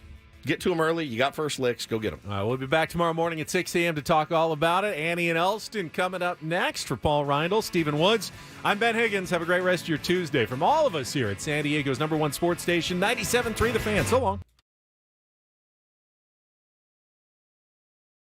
get to him early. You got first licks. Go get him. All right, we'll be back tomorrow morning at 6 a.m. to talk all about it. Annie and Elston coming up next. For Paul Reindl, Stephen Woods, I'm Ben Higgins. Have a great rest of your Tuesday. From all of us here at San Diego's #1 sports station, 97.3 The Fan. So long.